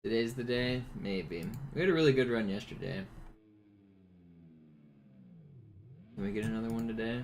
Today's the day? Maybe. We had a really good run yesterday. Can we get another one today?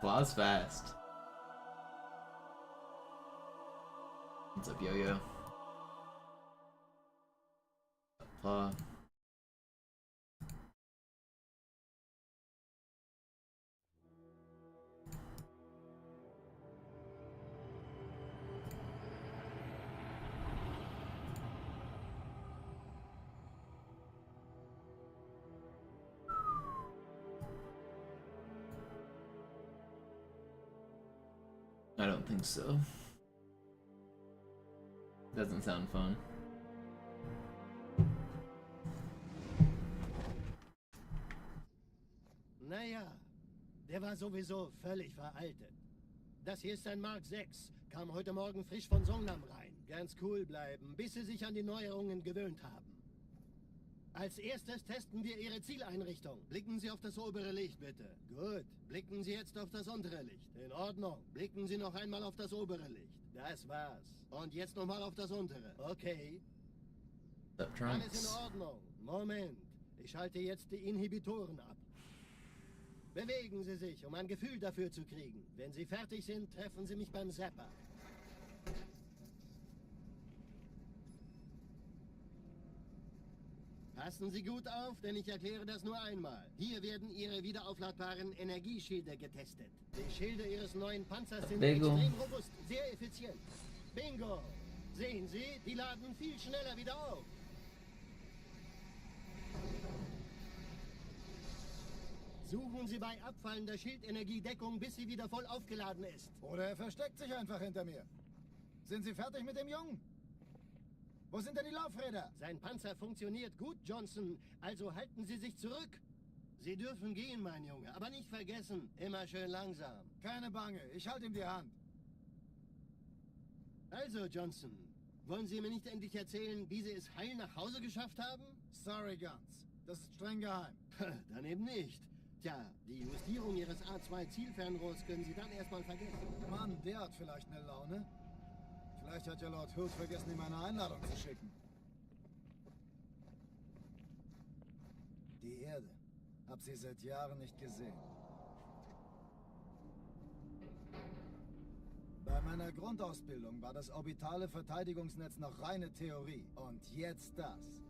Claw's fast. What's up, Yo-Yo? Claw. I don't think so. Doesn't sound fun. Naja, der war sowieso völlig veraltet. Das hier ist ein Mark 6. Kam heute Morgen frisch von Songnam rein. Ganz cool bleiben, bis Sie sich an die Neuerungen gewöhnt haben. Als erstes testen wir Ihre Zieleinrichtung. Blicken Sie auf das obere Licht, bitte. Gut. Blicken Sie jetzt auf das untere Licht. In Ordnung. Blicken Sie noch einmal auf das obere Licht. Das war's. Und jetzt nochmal auf das untere. Okay. Alles in Ordnung. Moment. Ich schalte jetzt die Inhibitoren ab. Bewegen Sie sich, um ein Gefühl dafür zu kriegen. Wenn Sie fertig sind, treffen Sie mich beim Zapper. Passen Sie gut auf, denn ich erkläre das nur einmal. Hier werden Ihre wiederaufladbaren Energieschilde getestet. Die Schilde Ihres neuen Panzers sind extrem robust, sehr effizient. Bingo! Sehen Sie, die laden viel schneller wieder auf. Suchen Sie bei abfallender Schildenergiedeckung, bis sie wieder voll aufgeladen ist. Oder er versteckt sich einfach hinter mir. Sind Sie fertig mit dem Jungen? Wo sind denn die Laufräder? Sein Panzer funktioniert gut, Johnson. Also halten Sie sich zurück. Sie dürfen gehen, mein Junge. Aber nicht vergessen, immer schön langsam. Keine Bange, ich halte ihm die Hand. Also, Johnson, wollen Sie mir nicht endlich erzählen, wie Sie es heil nach Hause geschafft haben? Sorry, Guns. Das ist streng geheim. Dann eben nicht. Tja, die Justierung Ihres A2-Zielfernrohrs können Sie dann erstmal vergessen. Mann, der hat vielleicht eine Laune. Vielleicht hat ja Lord Hood vergessen, ihm eine Einladung zu schicken. Die Erde. Hab sie seit Jahren nicht gesehen. Bei meiner Grundausbildung war das orbitale Verteidigungsnetz noch reine Theorie. Und jetzt das.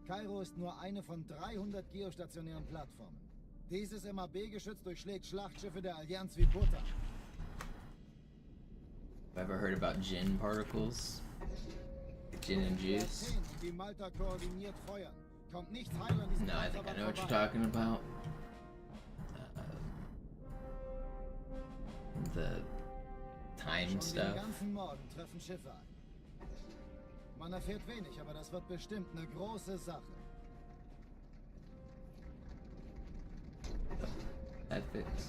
Kairo ist nur eine von 300 geostationären Plattformen. Dieses MAB-Geschütz durchschlägt Schlachtschiffe der Allianz wie Butter. Ever heard about gin particles? Gin and juice? Wie Malta koordiniert feuern. Kommt nichts heil an diesem No, I think I know what you're talking about. The time stuff. Den ganzen Morgen treffen Schiffe ein. Man erfährt wenig, aber das wird bestimmt eine große Sache. That fits.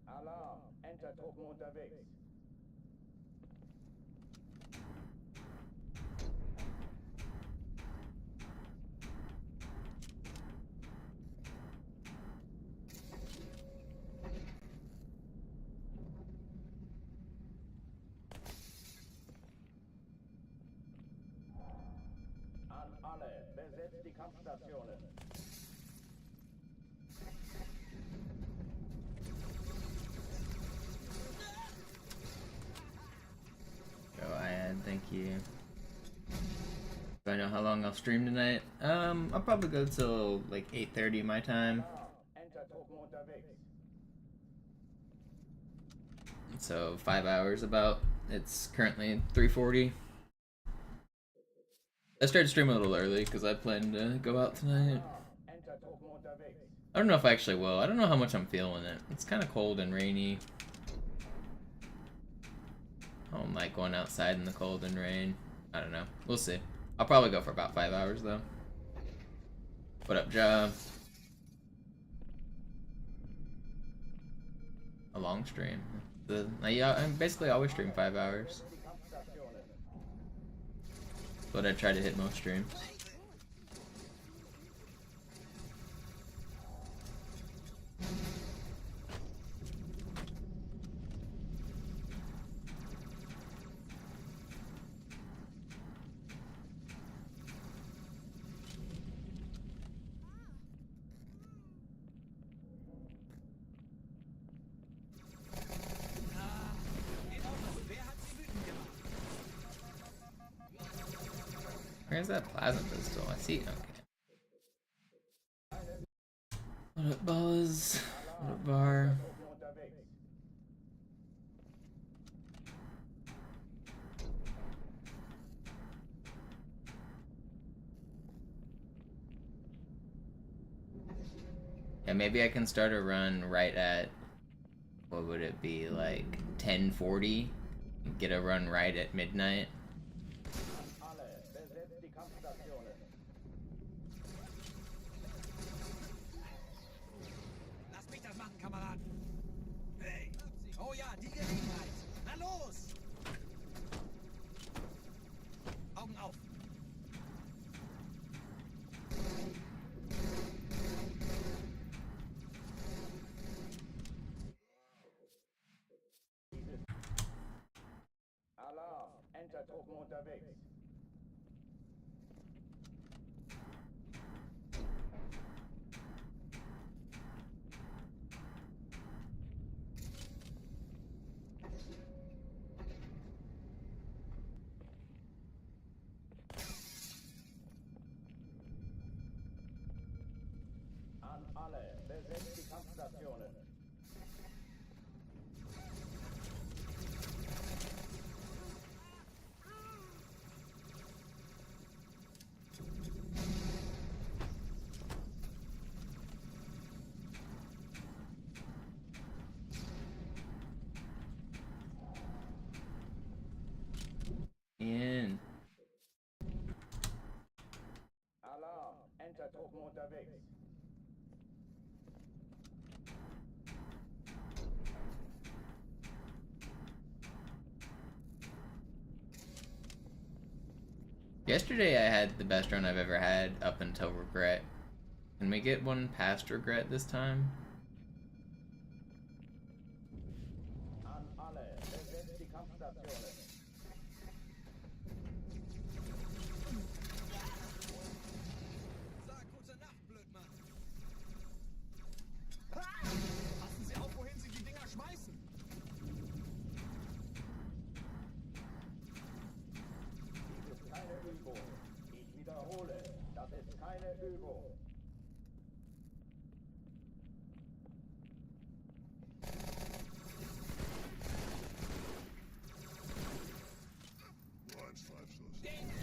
Alarm! Entertruppen unterwegs. An alle, besetzt die Kampfstationen. Go ahead, thank you. Do I know how long I'll stream tonight? I'll probably go till like 8:30 my time. Entertruppen unterwegs. So 5 hours about. It's currently 3:40. I started streaming a little early because I plan to go out tonight. Entertruppen unterwegs. I don't know if I actually will. I don't know how much I'm feeling it. It's kind of cold and rainy. I don't like going outside in the cold and rain. I don't know. We'll see. I'll probably go for about 5 hours though. What up, Ja? A long stream. I basically always stream 5 hours. But I try to hit most streams. Where's that plasma pistol? I see it. Okay. What up, Buzz? What up, Bar? Yeah, maybe I can start a run right at, what would it be, like 10:40? Get a run right at midnight. Alarm, Entertruppen unterwegs. An alle, besetzt die Kampfstationen. In. Alarm, Entertruppen unterwegs. Yesterday I had the best run I've ever had up until regret. Can we get one past regret this time? An alle, besetzt die Kampfstationen. Sag gute Nacht, Blödmann. Passen Sie auf, wohin Sie die Dinger schmeißen. Das ist keine Übung. Ich wiederhole, das ist keine Übung. Aufführen Gegner.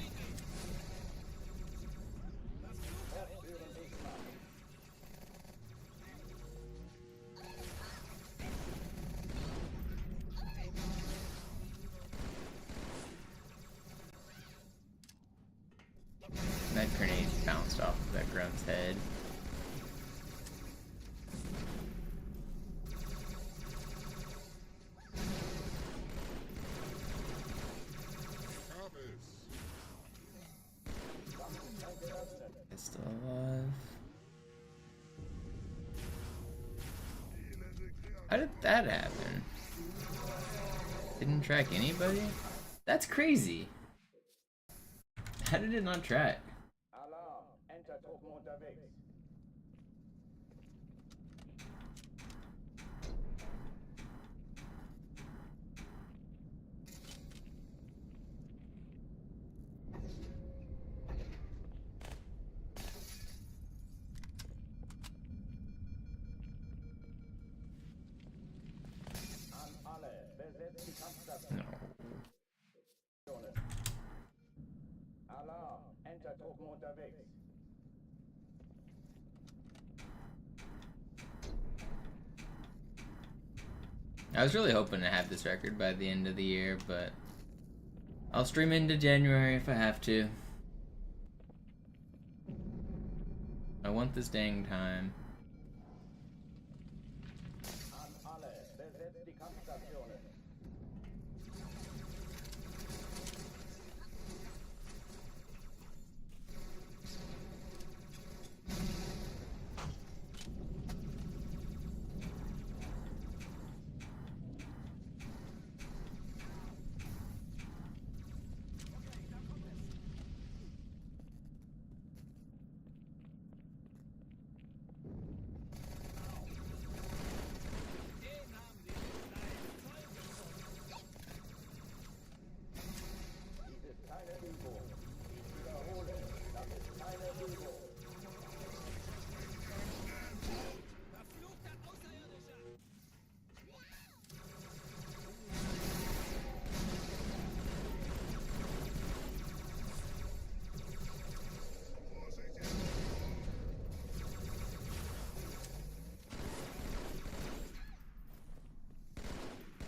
That grenade bounced off of that grunt's head. It's still alive. How did that happen? Didn't track anybody? That's crazy. How did it not track? Alarm, Entertruppen unterwegs. An alle, besetzt die Kampfstationen. No. Alarm, I was really hoping to have this record by the end of the year, but I'll stream into January if I have to. I want this dang time. An alle, besetzt die Kampfstationen.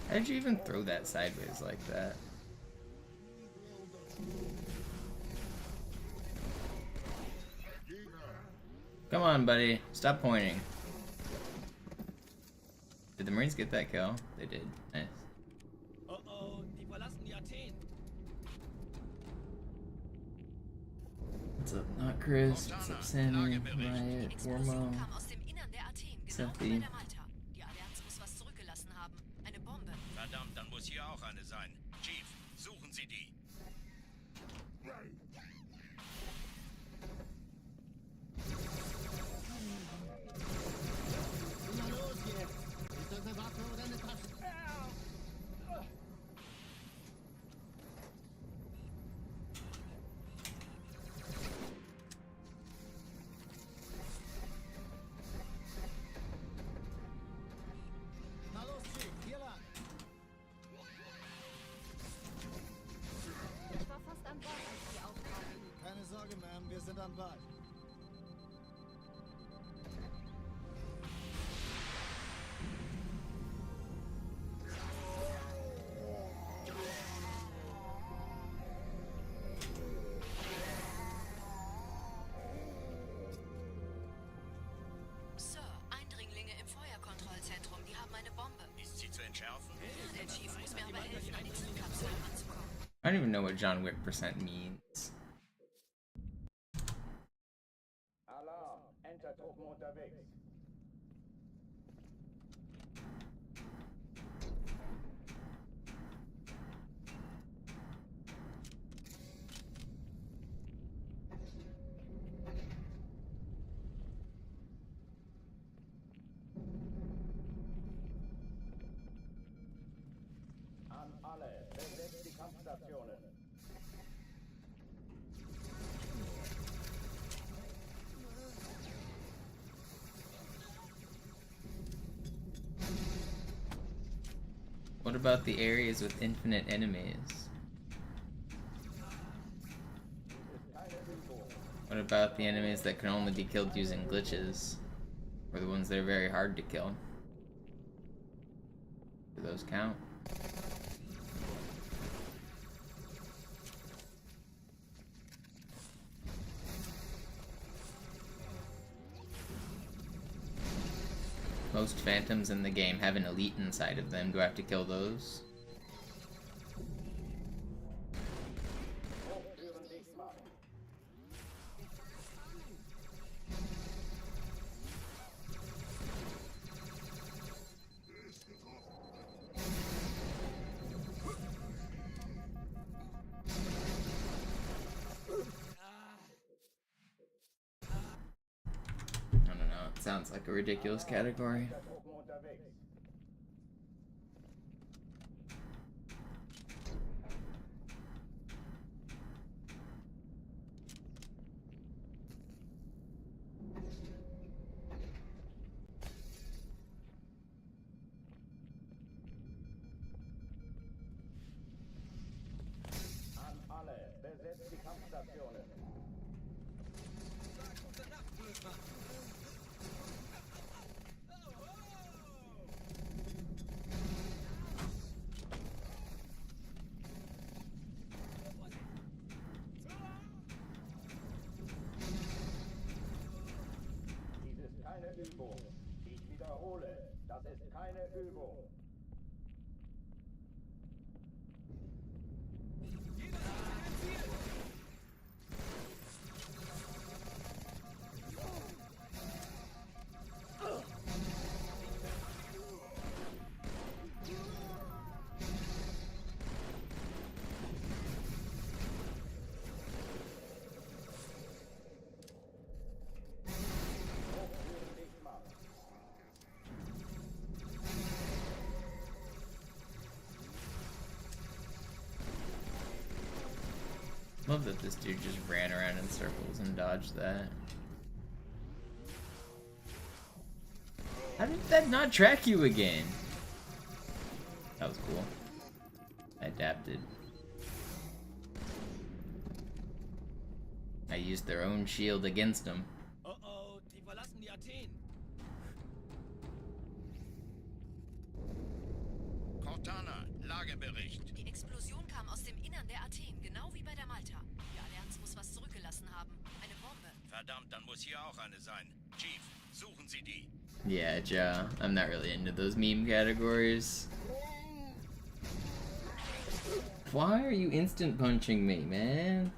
How did you even throw that sideways like that? Come on, buddy. Stop pointing. Did the Marines get that kill? They did. Nice. Oh, die verlassen die Athen. What's up, Not Chris? What's up, Sammy? Riot, Warmo, Kam aus dem Innern der Athen, genau Sophie. über der Malta. Die Allianz muss was zurückgelassen haben. Eine Bombe. Verdammt, dann muss hier auch eine sein. Chief, suchen Sie die. Na los jetzt! Ist das eine Waffe oder eine Tasche? Na los, Chief, hier lang. Ich war fast an Bord, als Sie auftrafen. Keine Sorge, Ma'am, wir sind an Bord. Sir, Eindringlinge im Feuerkontrollzentrum. Die haben eine Bombe. Ist sie zu entschärfen? Ja, der Chief muss mir aber helfen, an die Zugkapsel heranzukommen. I don't even know what John Wick percent means. Alarm, Entertruppen unterwegs. An alle, besetzt die Kampfstationen. What about the areas with infinite enemies? What about the enemies that can only be killed using glitches? Or the ones that are very hard to kill? Do those count? Most phantoms in the game have an elite inside of them. Do I have to kill those? Hochtüren dicht machen. I don't know. It sounds like a ridiculous category. Entertruppen unterwegs. An alle, besetzt die Kampfstationen. Übung. Ich wiederhole, das ist keine Übung. Love that this dude just ran around in circles and dodged that. How did that not track you again? That was cool. I adapted. I used their own shield against them. Oh oh, die verlassen die Athen. Cortana, Lagebericht. Die Explosion kam aus dem Innern der Athen, genau wie bei der Malta. Die Allianz muss was zurückgelassen haben. Eine Bombe. Verdammt, dann muss hier auch eine sein. Chief, suchen Sie die. Yeah, Joe. I'm not really into those meme categories. Why are you instant punching me, man?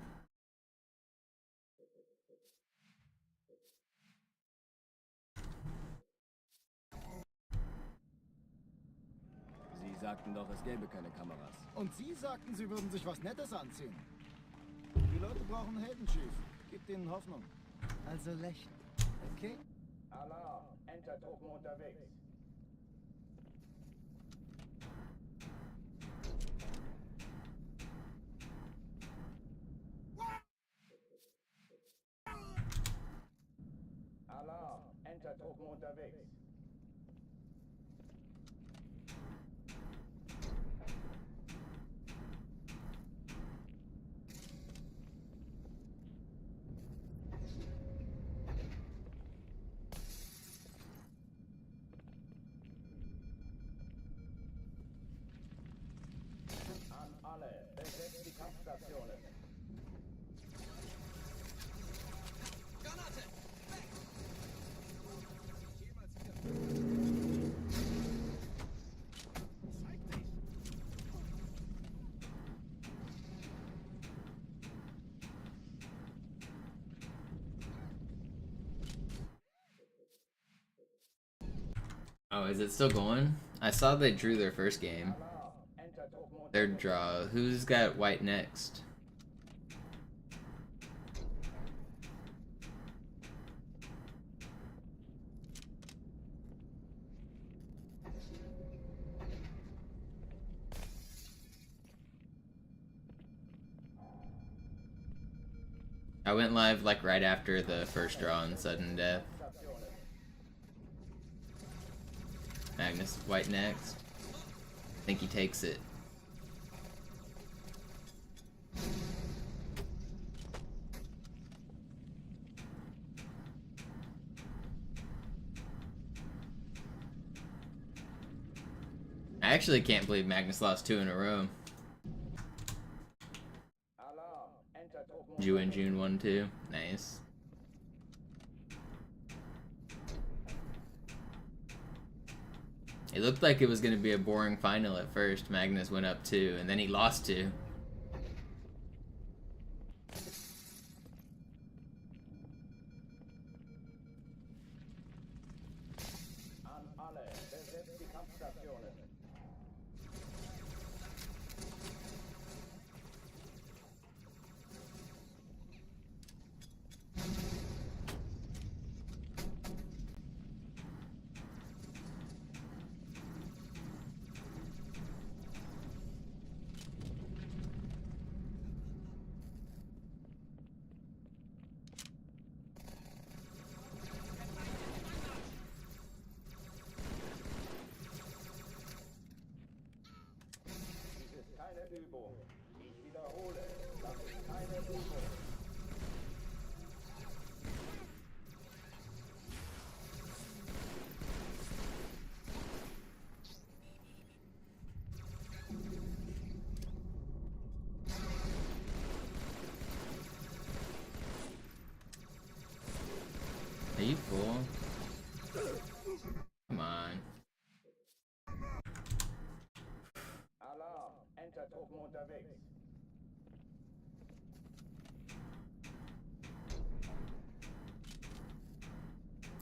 Sie sagten doch, es gäbe keine Kameras. Und Sie sagten, Sie würden sich was Nettes anziehen. Die Leute brauchen Helden, Chief. Gibt ihnen Hoffnung. Also lächeln, okay? Alarm, Entertruppen unterwegs. Alarm, Entertruppen unterwegs. An alle, besetzt die Kampfstationen. Oh, is it still going? I saw they drew their first game. Alarm, Entertruppen Third draw. Who's got white next? I went live like right after the first draw on sudden death. Magnus white next. I think he takes it. I actually can't believe Magnus lost 2 in a row. Alarm, Entertruppen Ju and June 1-2. Nice. It looked like it was going to be a boring final at first. Magnus went up 2, and then he lost 2. An alle, besetzt die Kampfstationen. Dies ist keine Übung. Ich wiederhole, das ist keine Übung. Are you full? Come on. Alarm. Enter-Truppen unterwegs.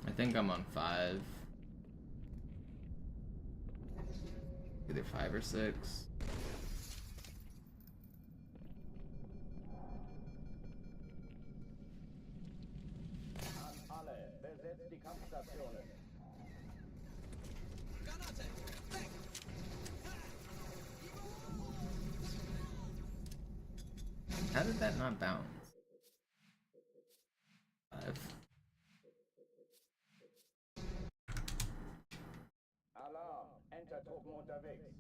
I think I'm on 5. Either 5 or 6. An alle. Besetzt die Kampfstationen. Granate! Weg! How did that not bounce? 5. Alarm. Enter-Truppen unterwegs.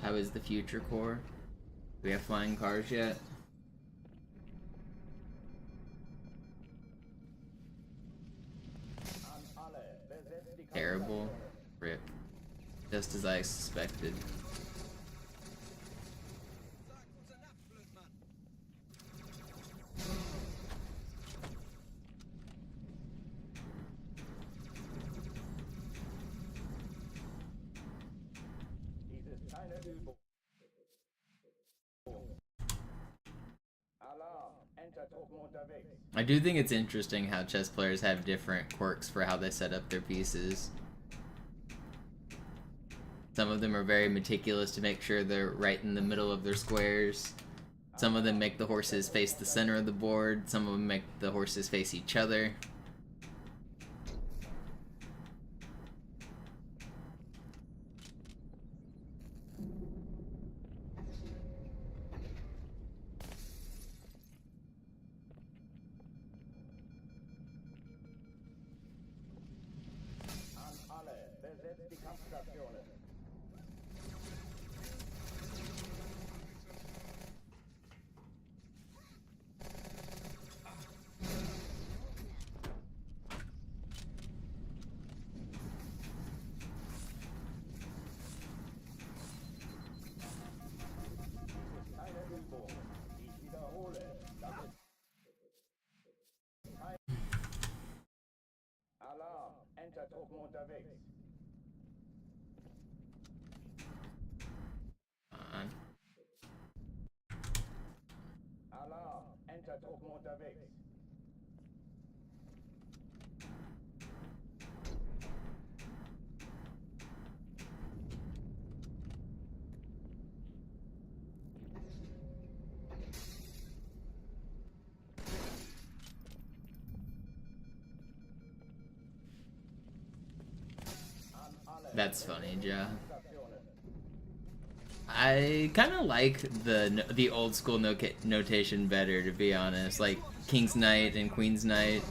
How is the future core? Do we have flying cars yet? An alle. Besetzt die Terrible. Kampfstationen. Rip. Just as I suspected. Sag gute Nacht, Blödmann! Dies ist keine Übung. Alarm. Enter-Truppen unterwegs. I do think it's interesting how chess players have different quirks for how they set up their pieces. Some of them are very meticulous to make sure they're right in the middle of their squares. Some of them make the horses face the center of the board. Some of them make the horses face each other. An alle. Besetzt die Kampfstationen. Keine Übung. Ich wiederhole. Das ist kein Alarm. Enter-Truppen unterwegs. Alarm. Enter-Truppen unterwegs. An alle. That's funny, Joe. Stationen. I kind of like the old school notation better, to be honest. Like King's Knight and Queen's Knight.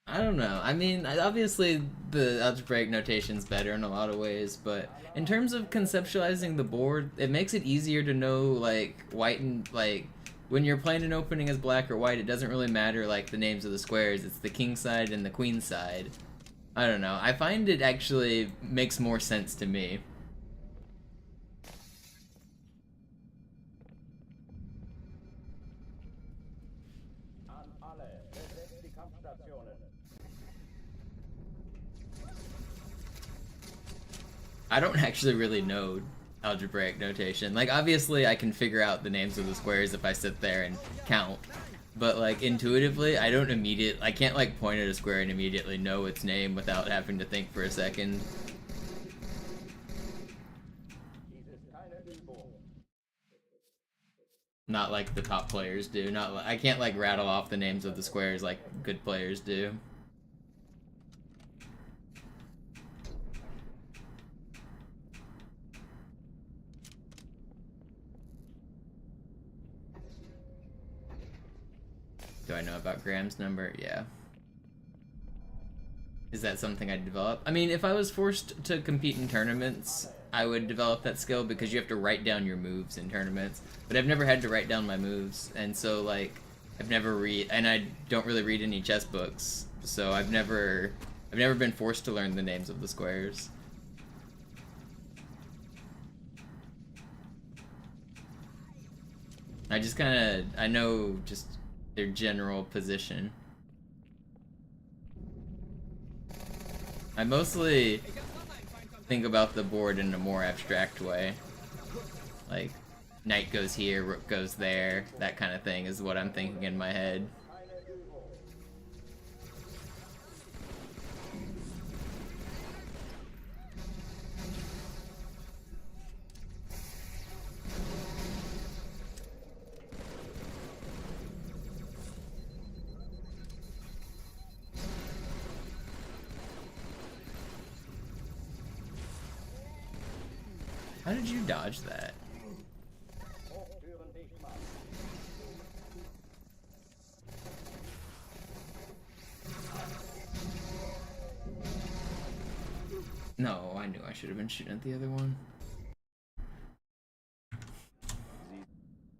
I don't know. I mean, obviously the algebraic notation's better in a lot of ways, but in terms of conceptualizing the board, it makes it easier to know, like, white and, like, when you're playing an opening as black or white, it doesn't really matter, like, the names of the squares. It's the king side and the queen side. I don't know. I find it actually makes more sense to me. An alle. Besetzt die Kampfstationen. I don't actually really know algebraic notation. Like, obviously I can figure out the names of the squares if I sit there and count, but like intuitively I can't like point at a square and immediately know its name without having to think for a second. Dies ist keine Übung. Not like the top players do. I can't like rattle off the names of the squares like good players do. Do I know about Graham's number? Yeah. Is that something I'd develop? I mean, if I was forced to compete in tournaments, I would develop that skill because you have to write down your moves in tournaments. But I've never had to write down my moves, and so like I've never and I don't really read any chess books, so I've never been forced to learn the names of the squares. I just kind of, I know just their general position. I mostly think about the board in a more abstract way. Like, knight goes here, rook goes there, that kind of thing is what I'm thinking in my head. How did you dodge that? Hochtüren dicht machen. No, I knew I should have been shooting at the other one.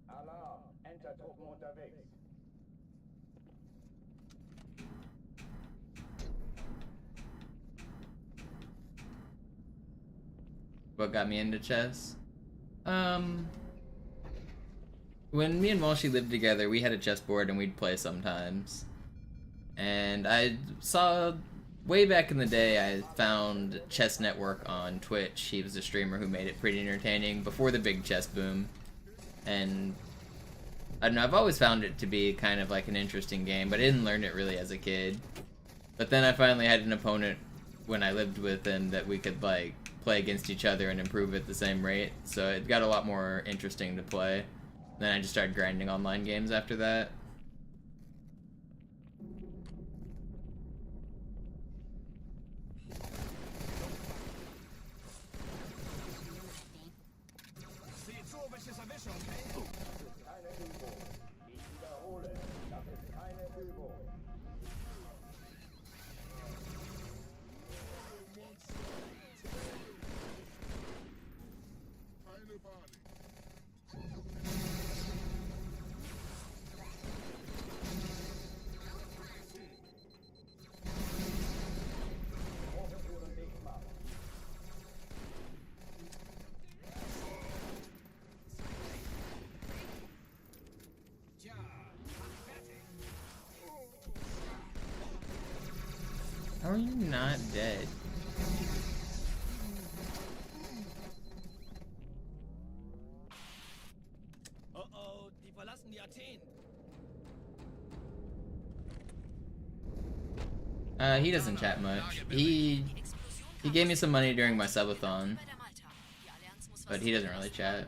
Alarm. Entertruppen unterwegs. What got me into chess? When me and Walshy lived together, we had a chessboard and we'd play sometimes. And I saw, way back in the day, I found Chess Network on Twitch. He was a streamer who made it pretty entertaining before the big chess boom. And I don't know, I've always found it to be kind of like an interesting game, but I didn't learn it really as a kid. But then I finally had an opponent when I lived with him that we could like play against each other and improve at the same rate, so it got a lot more interesting to play. Then I just started grinding online games after that. Sieh zu, welches erwische, okay? Keine Übung. Ich wiederhole, das ist keine Übung. Hochtüren dicht machen. Tja, mach fertig. How are you not dead? Oh oh, die verlassen die Athen. He doesn't chat much. He gave me some money during my subathon, but he doesn't really chat.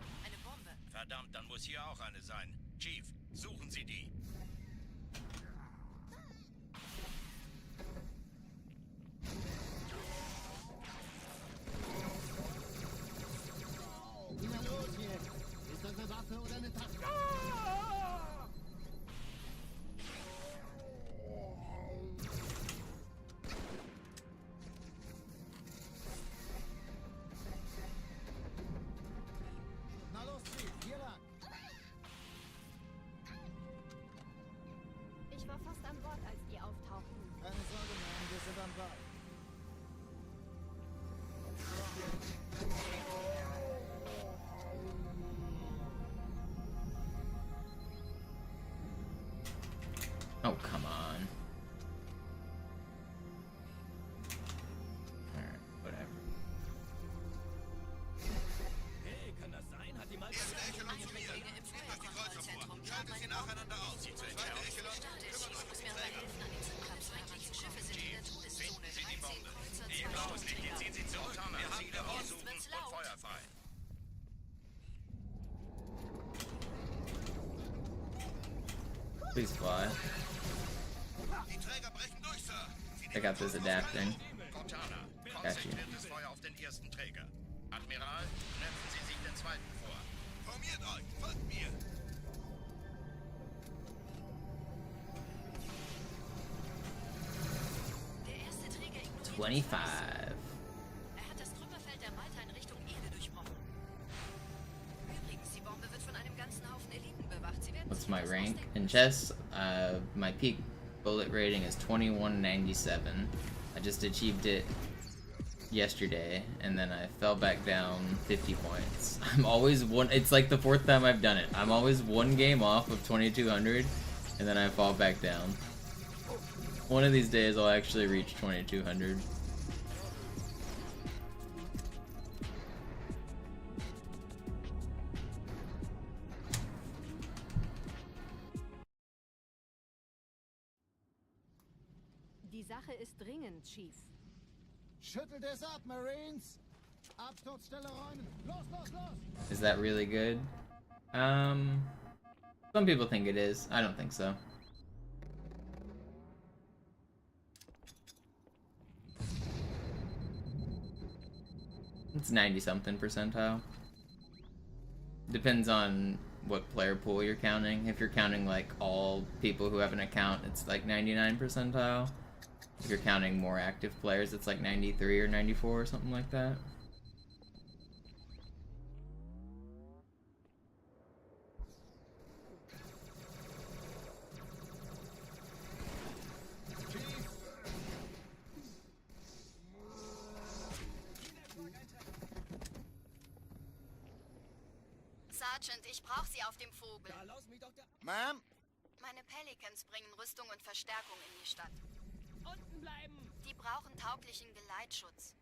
Verdammt, dann muss hier auch eine sein. Chief, suchen Sie die. Na los jetzt! Ist das eine Waffe oder eine Taste? Na los, Chief, hier lang. Ich war fast an Bord, als die auftauchten. Keine Sorge, Mann, wir sind am Ball. Oh, come on. Alright, whatever. Hey, kann das sein? Hat die mal Ziehen Sie zurück. Wir haben Wiederholung suchen und Feuer frei. Please fly. Die Träger brechen durch, Sir. I got this adapting. Cortana, Got you. konzentriertes Feuer auf den ersten Träger. Admiral, knöpfen Sie sich den zweiten vor. Formiert euch, folgt mir. 25. Er hat das Trümmerfeld der Malta in Richtung Erde durchbrochen. Übrigens, die Bombe wird von einem ganzen Haufen Eliten bewacht. Sie werden What's sich my etwas rank? ausdenken In müssen. chess, my peak bullet rating is 2197. I just achieved it yesterday, and then I fell back down 50 points. I'm always one. It's like the 4th time I've done it. I'm always one game off of 2200, and then I fall back down. One of these days I'll actually reach 2200. Die Sache ist dringend, Chief. Schüttelt es ab, Marines! Absturzstelle räumen! Los, los, los! Is that really good? Some people think it is. I don't think so. It's 90-something percentile. Depends on what player pool you're counting. If you're counting like all people who have an account, it's like 99 percentile. If you're counting more active players, it's like 93 or 94 or something like that. Sergeant, ich brauche Sie auf dem Vogel. Da lass mich doch da... Ma'am? Meine Pelicans bringen Rüstung und Verstärkung in die Stadt. Unten bleiben! Die brauchen tauglichen Geleitschutz.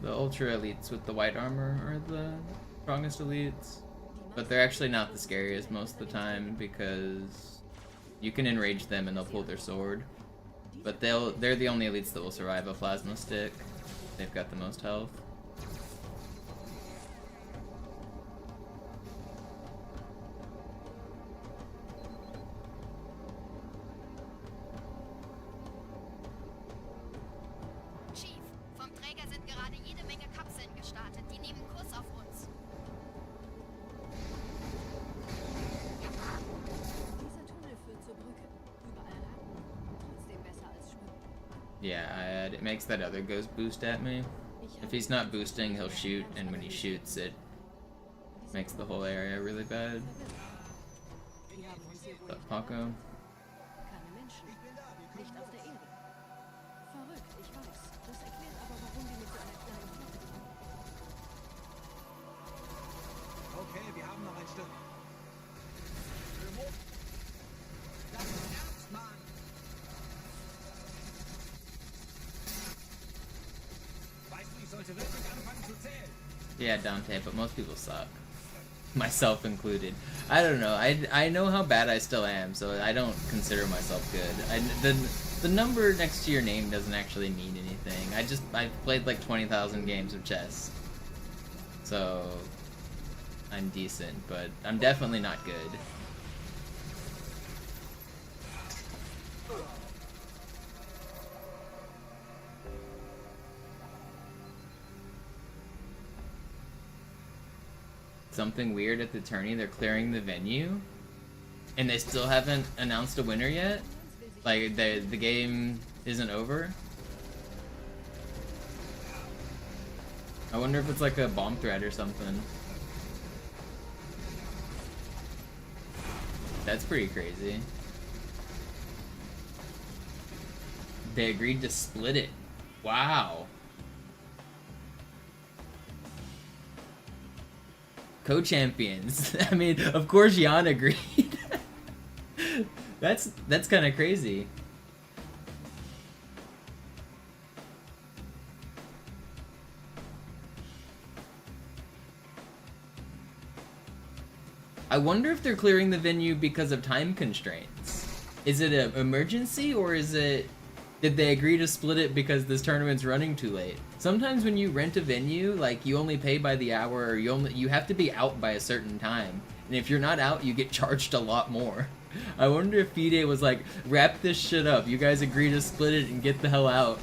The ultra elites with the white armor are the strongest elites, but they're actually not the scariest most of the time because you can enrage them and they'll pull their sword. But they're the only elites that will survive a plasma stick. They've got the most health. Chief, vom Träger sind gerade jede Menge Kapseln gestartet. Die nehmen Kurs auf uns. Dieser Tunnel führt zur Brücke. Überall Ratten. Trotzdem besser als schwimmen. Yeah, it makes that other ghost boost at me. If he's not boosting, he'll shoot, and when he shoots, it makes the whole area really bad. Die haben uns hier wohl But nicht Paco. erwartet. Keine Menschen. Nicht auf der Erde. Verrückt, ich weiß. Das erklärt aber, warum wir mit so einer kleinen Flotte kommen. Okay, wir haben noch ein Stück. Das ist ernst, Mann! Weißt du, ich sollte wirklich anfangen zu zählen. Yeah, Dante, but most people suck. Myself included. I don't know. I know how bad I still am, so I don't consider myself good. The number next to your name doesn't actually mean anything. I've played like 20,000 games of chess. So I'm decent, but I'm definitely not good. Something weird at the tourney, they're clearing the venue and they still haven't announced a winner yet. Like the game isn't over. I wonder if it's like a bomb threat or something. That's pretty crazy. They agreed to split it. Wow. Co-champions. I mean, of course Jan agreed. That's kind of crazy. I wonder if they're clearing the venue because of time constraints. Is it an emergency, or is it... Did they agree to split it because this tournament's running too late? Sometimes when you rent a venue, like, you only pay by the hour, or you have to be out by a certain time. And if you're not out, you get charged a lot more. I wonder if FIDE was like, wrap this shit up, you guys agree to split it and get the hell out.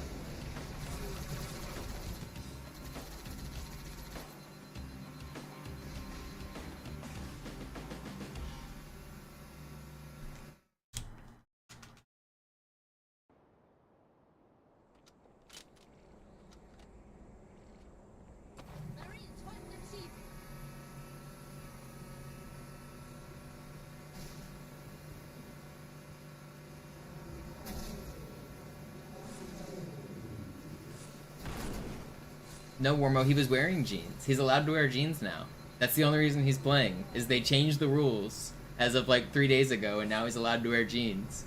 No, Warmo, he was wearing jeans. He's allowed to wear jeans now. That's the only reason he's playing, is they changed the rules as of like 3 days ago, and now he's allowed to wear jeans.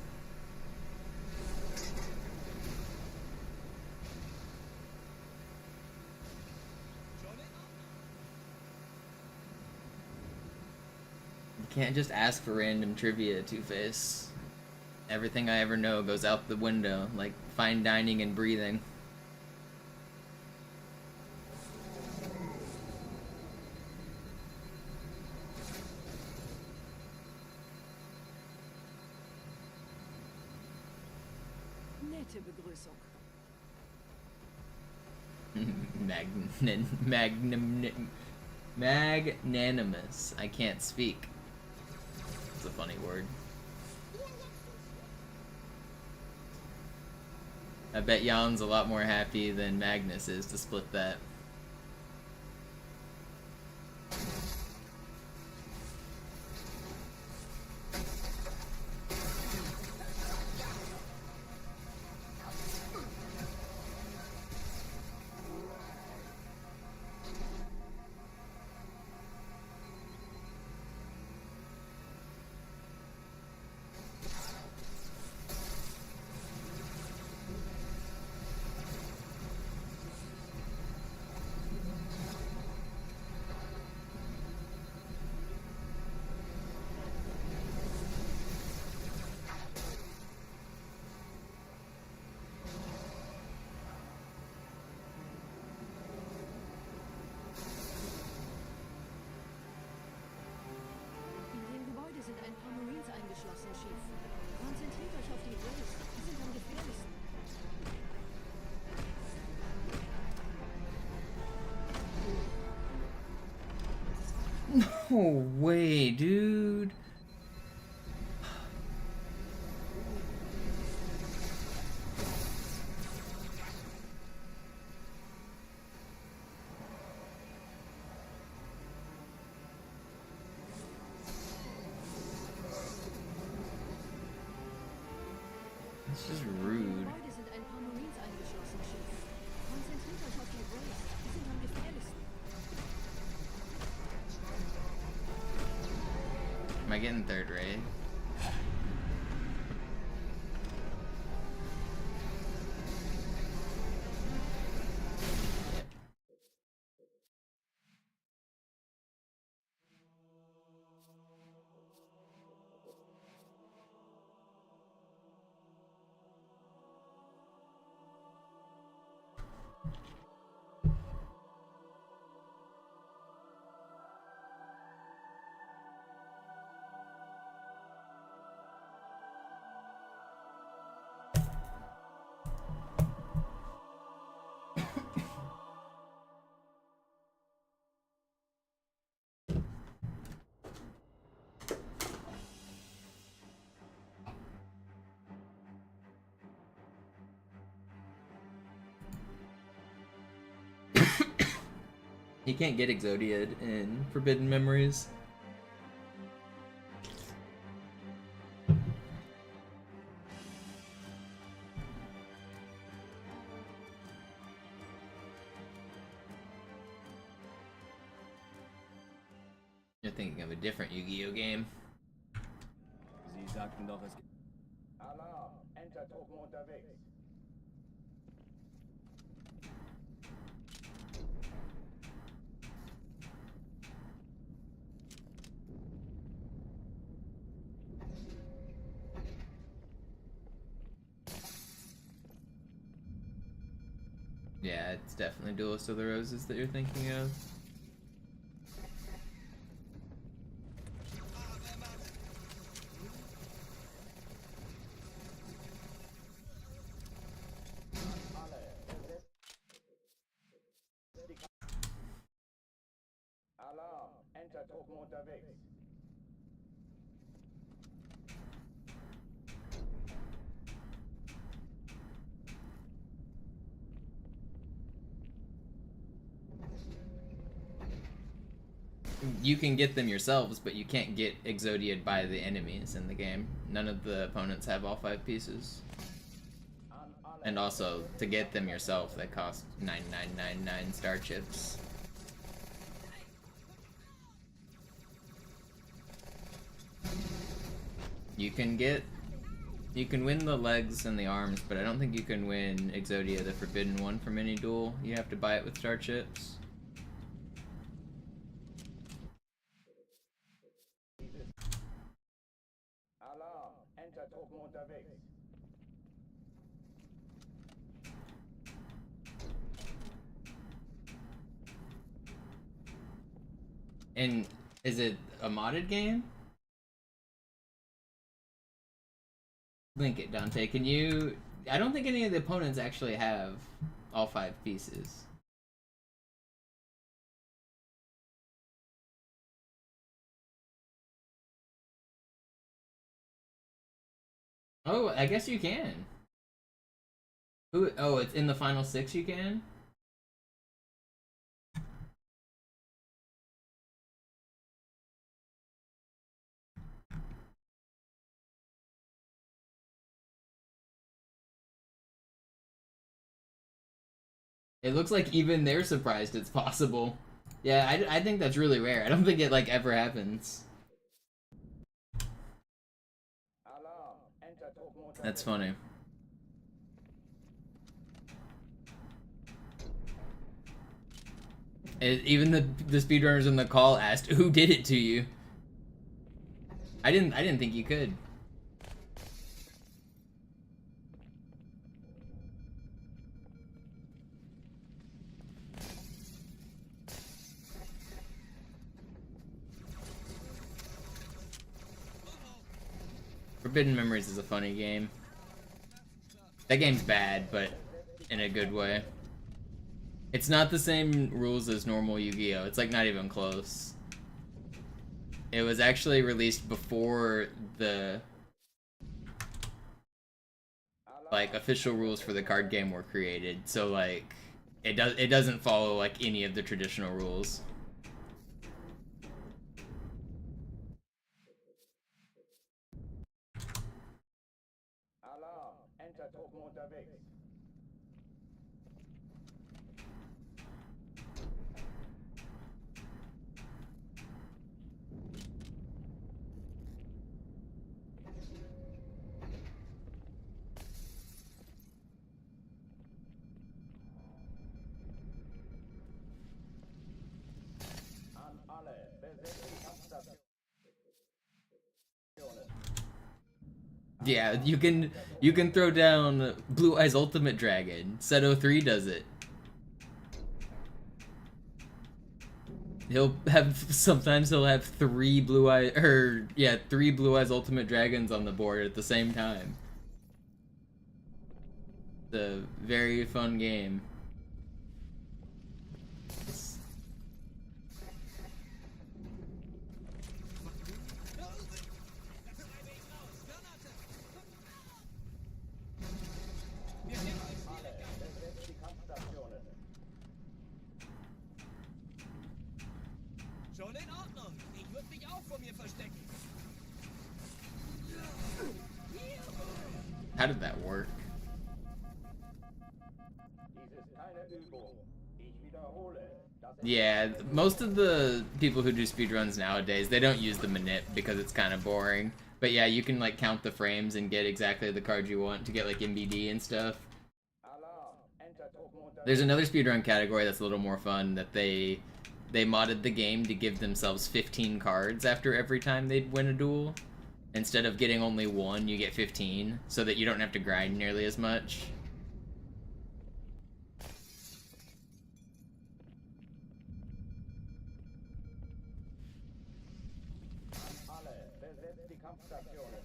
You can't just ask for random trivia, Two-Face. Everything I ever know goes out the window, like fine dining and breathing. Nette Begrüßung. Magnanimous. I can't speak. It's a funny word. I bet Jan's a lot more happy than Magnus is to split that. Sind ein paar Marines eingeschlossen, Chief. Konzentriert euch auf die Rays. Die sind am gefährlichsten. No way, dude. This is rude. Sind ein paar Marines eingeschlossen, Chief. Konzentriert euch auf die Rays. Die sind am gefährlichsten. Am I getting third raid? You can't get Exodiad in Forbidden Memories. You're thinking of a different Yu-Gi-Oh game. Sie sagten doch, es Alarm! Entertruppen unterwegs. Yeah, it's definitely Duelist of the Roses that you're thinking of. Alarm! Entertruppen unterwegs. You can get them yourselves, but you can't get Exodiad by the enemies in the game. None of the opponents have all 5 pieces. An alle And also, to get them yourself, they cost 9999 star chips. You can win the legs and the arms, but I don't think you can win Exodia, the Forbidden One, from any duel. You have to buy it with star chips. Alarm! Enter-Truppen unterwegs. And is it a modded game? Link it, Dante. Can you... I don't think any of the opponents actually have all 5 pieces. Oh, I guess you can. Ooh, oh, it's in the final 6 you can? It looks like even they're surprised it's possible. Yeah, I think that's really rare. I don't think it, like, ever happens. Alarm! Enter-Truppen unterwegs. That's funny. Even the speedrunners in the call asked, "Who did it to you?" I didn't think you could. Forbidden Memories is a funny game. That game's bad, but in a good way. It's not the same rules as normal Yu-Gi-Oh! It's like not even close. It was actually released before the like official rules for the card game were created, so like it doesn't follow like any of the traditional rules. Alarm! Enter-Truppen unterwegs. An alle, besetzt die Kampfstation. Yeah, you can throw down Blue Eyes Ultimate Dragon. Seto 3 does it. Sometimes he'll have 3 Blue Eyes Ultimate Dragons on the board at the same time. It's a very fun game. Schon in Ordnung. Ich würde mich auch vor mir verstecken. How did that work? Dies ist keine Übung. Ich wiederhole. Yeah, most of the people who do speedruns nowadays, they don't use the manip because it's kind of boring. But yeah, you can like count the frames and get exactly the card you want to get like MBD and stuff. Alarm! Enter-Truppen unterwegs. There's another speedrun category that's a little more fun that they modded the game to give themselves 15 cards after every time they'd win a duel. Instead of getting only 1, you get 15, so that you don't have to grind nearly as much. Alle, besetzt die Kampfstationen.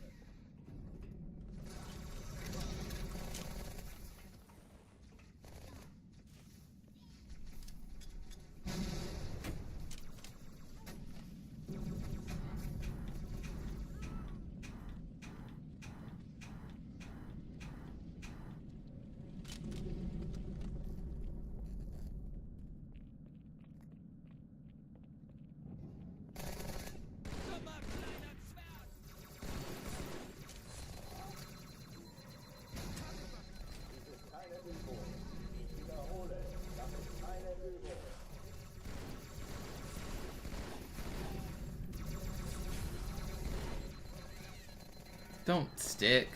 Don't stick.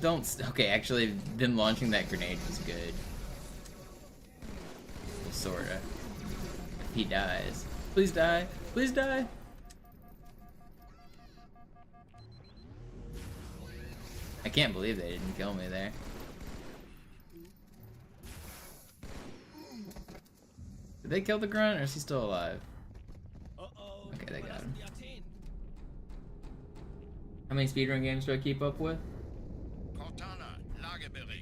Okay, actually, them launching that grenade was good. Well, sorta. If he dies. Please die. Please die. I can't believe they didn't kill me there. Did they kill the grunt, or is he still alive? Okay, they got him. How many speedrun games do I keep up with?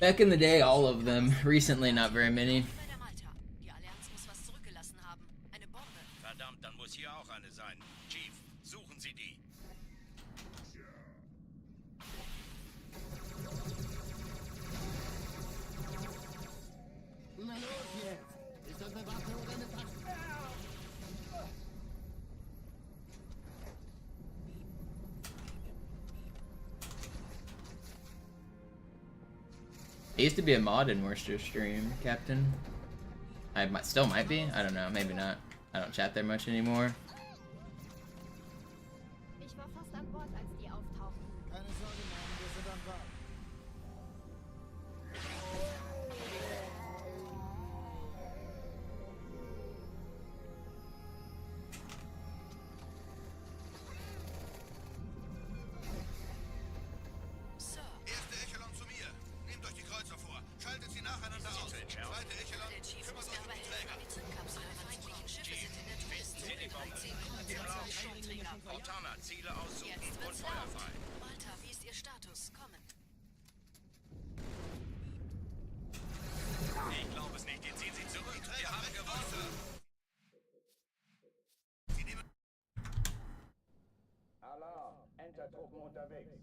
Back in the day, all of them. Recently, not very many. Verdammt, dann muss hier auch eine sein. Chief, suchen Sie die. Na los jetzt! Ist das eine Waffe oder eine Taste? I used to be a mod in Worcester stream, Captain. Still might be. I don't know. Maybe not. I don't chat there much anymore. Ich war fast an Bord, als die auftauchten. Keine Sorge, Mann, wir sind am Bord. Sir, Erste Echelon zu mir. Nehmt euch die Kreuzer vor. Schaltet sie nacheinander aus. Zweite Echelon, der Chief kümmert muss euch um die Träger. die Zündkapsel. Alle feindlichen Schiffe sind in der Touristzone. Bei 10 Schubträger. Montana, Ziele aussuchen Jetzt und wird's Feuer laut. frei. Malta, wie ist Ihr Status? Kommen. Ich glaube es nicht. Jetzt ziehen sie zurück. Die Träger haben gewonnen. Sie nehmen... Alarm! Entertruppen unterwegs.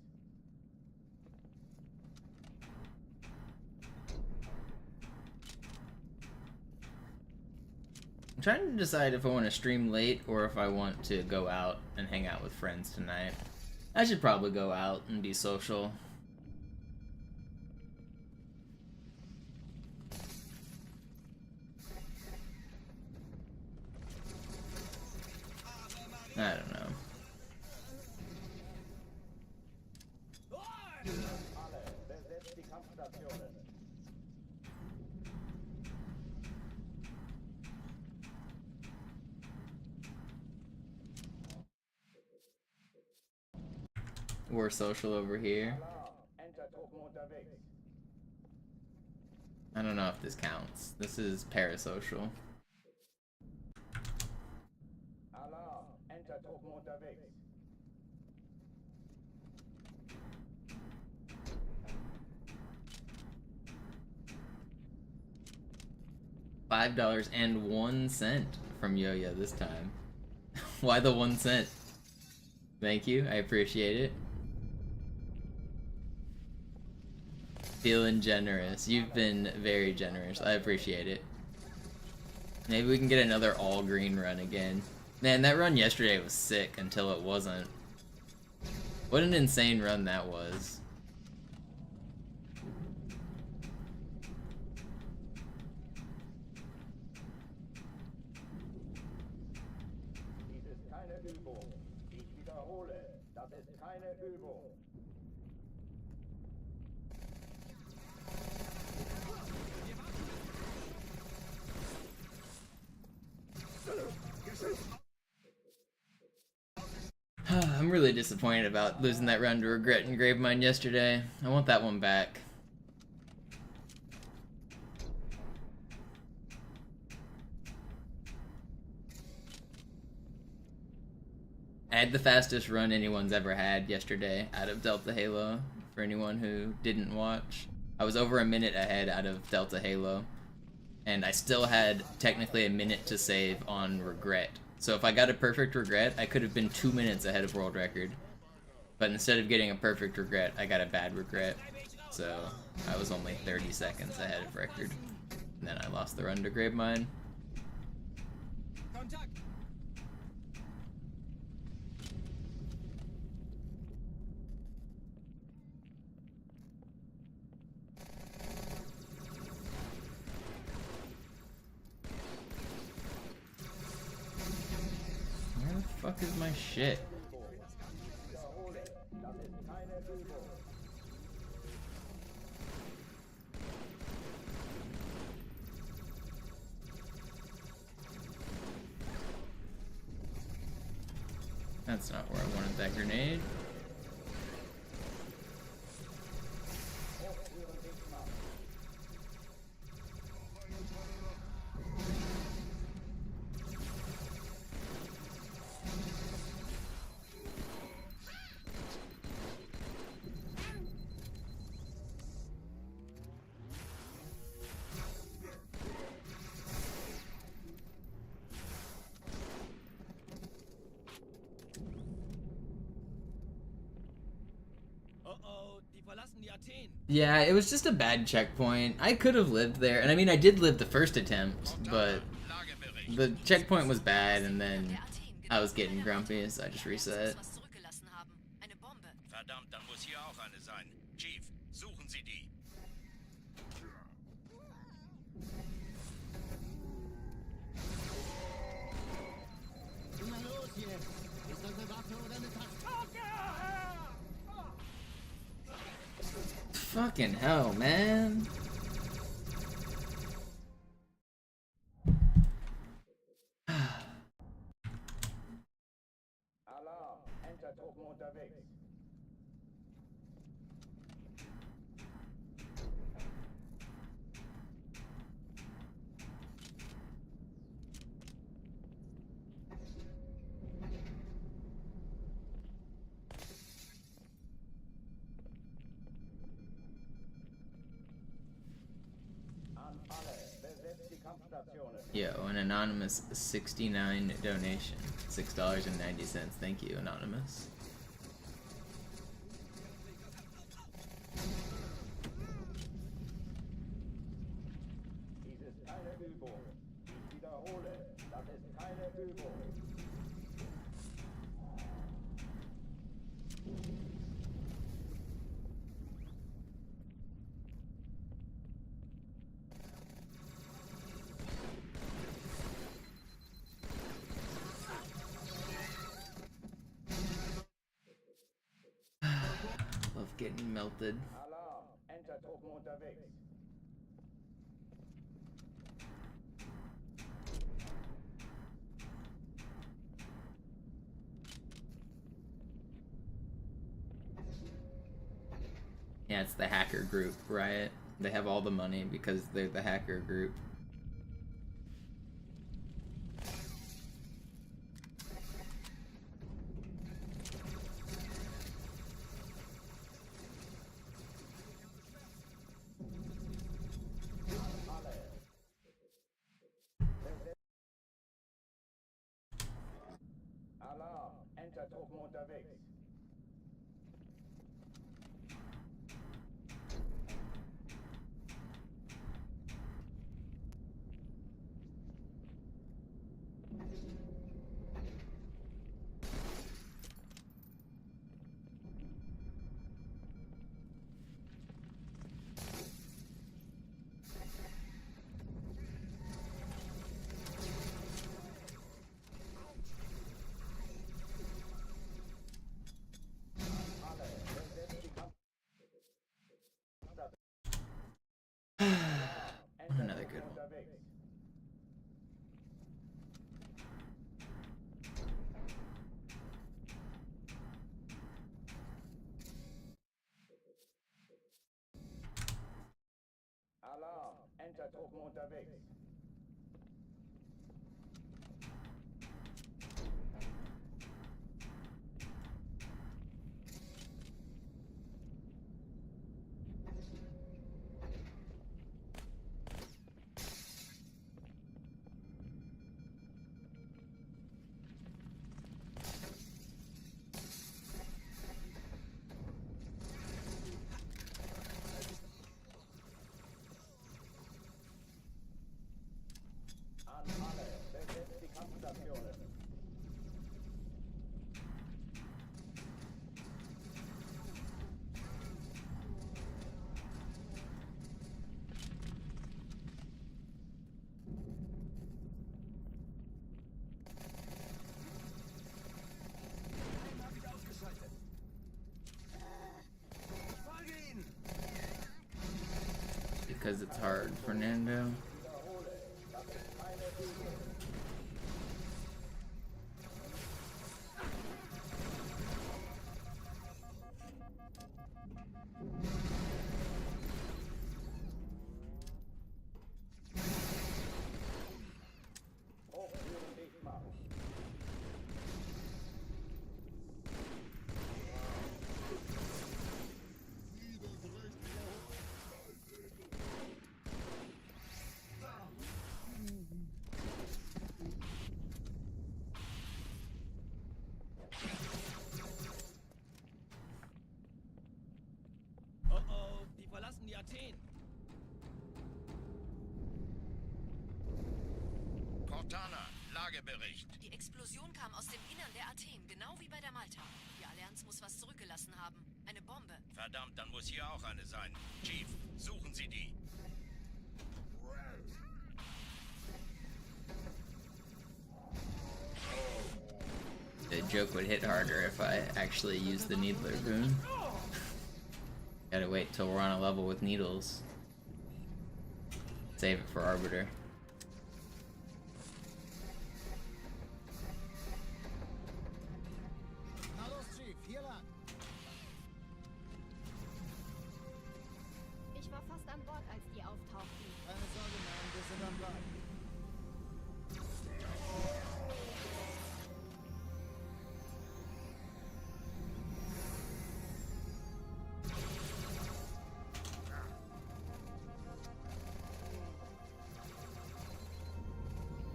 I'm trying to decide if I want to stream late or if I want to go out and hang out with friends tonight. I should probably go out and be social. I don't know. Alle, besetzt die Kampfstationen. We're social over here. Alarm! Entertruppen unterwegs. I don't know if this counts. This is parasocial. Alarm! Entertruppen unterwegs. $5.01 from Yo-Yo this time. Why the 1 cent? Thank you, I appreciate it. Feeling generous. You've been very generous. I appreciate it. Maybe we can get another all green run again. Man, that run yesterday was sick until it wasn't. What an insane run that was. Dies ist keine Übung. Ich wiederhole, das ist keine Übung. I'm really disappointed about losing that run to Regret and Gravemind yesterday. I want that one back. I had the fastest run anyone's ever had yesterday out of Delta Halo, for anyone who didn't watch. I was over a minute ahead out of Delta Halo, and I still had technically a minute to save on Regret. So if I got a perfect Regret, I could have been 2 minutes ahead of world record. But instead of getting a perfect Regret, I got a bad Regret. So I was only 30 seconds ahead of record. And then I lost the run to Gravemind. Kontakt! Where the fuck is my shit? That's not where I wanted that grenade. Oh, die verlassen die Athen. Yeah, it was just a bad checkpoint. I could have lived there, and I mean, I did live the first attempt, but the checkpoint was bad, and then I was getting grumpy, so I just reset. Was zurückgelassen haben. Eine Bombe. Verdammt, dann muss hier auch eine sein. Chief, suchen Sie die. Na los jetzt! Ist das eine Waffe oder eine Taste? Fucking hell, man. Alarm! Entertruppen unterwegs. An alle, besetzt die Kampfstationen. Yo, an anonymous 69 donation. $6.90. Thank you, anonymous. Dies ist keine Übung. Ich wiederhole, das ist keine Übung. Love getting melted. Alarm! Entertruppen unterwegs. Yeah, it's the hacker group, Riot. They have all the money because they're the hacker group. Alarm! Entertruppen unterwegs. Another good one. Unterwegs. Alarm! Entertruppen unterwegs. An alle, besetzt die Kampfstationen. Because it's hard, Fernando. Athen. Cortana, Lagebericht. Die Explosion kam aus dem Innern der Athen, genau wie bei der Malta. Die Allianz muss was zurückgelassen haben. Eine Bombe. Verdammt, dann muss hier auch eine sein. Chief, suchen Sie die. The joke would hit harder if I actually used the Needler boon. Gotta wait till we're on a level with needles. Save it for Arbiter. Na los, Chief, hier lang. Ich war fast an Bord, als die auftauchten. Keine Sorge, Mann, wir sind am Ball.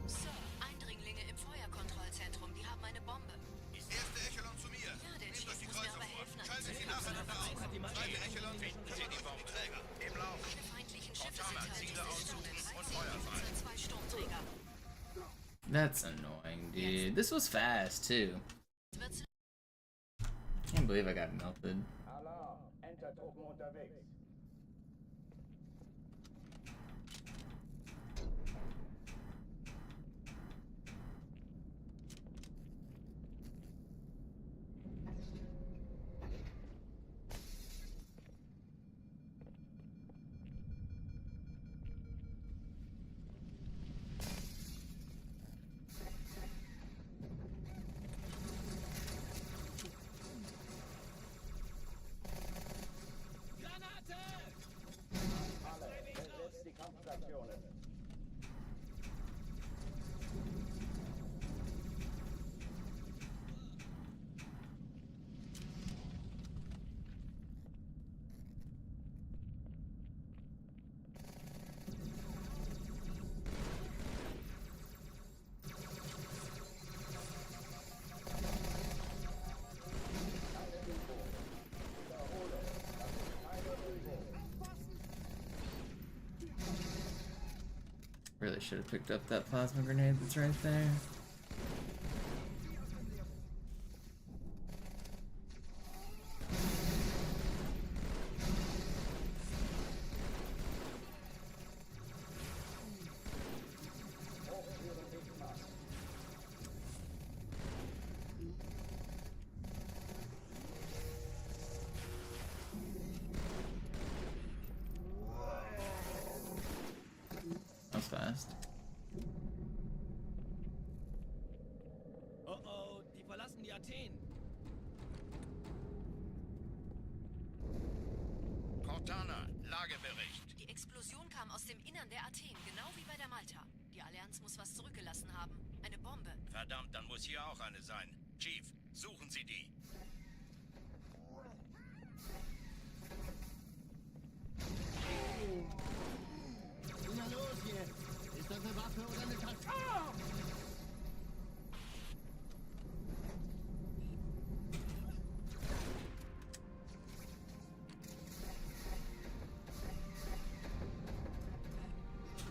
Sir, Eindringlinge im Feuerkontrollzentrum, die haben eine Bombe. Erste Echelon zu mir. Ja, der Nehmt Chief euch die muss mir Kreuzer aber vor. helfen, an Schaltet die sie Kapsel nacheinander aus. ranzukommen. Zweite Echelon, finden Sie die Bombenträger. Im Lauf. Alle feindlichen Schiffe sind Cortana, halt Ziele aussuchen und 13 Feuer Minuten fallen. 2 Sturmträger. That's annoying, dude. This was fast too. Wird's Can't believe I got melted. Alarm. Entertruppen unterwegs. Granate! Alle, besetzt die Kampfstationen. Really should have picked up that plasma grenade that's right there. That was fast. Oh oh, die verlassen die Athen. Cortana, Lagebericht. Die Explosion kam aus dem Innern der Athen, genau wie bei der Malta. Die Allianz muss was zurückgelassen haben. Eine Bombe. Verdammt, dann muss hier auch eine sein. Chief, suchen Sie die. Na los jetzt! Ist das eine Waffe oder eine Taste?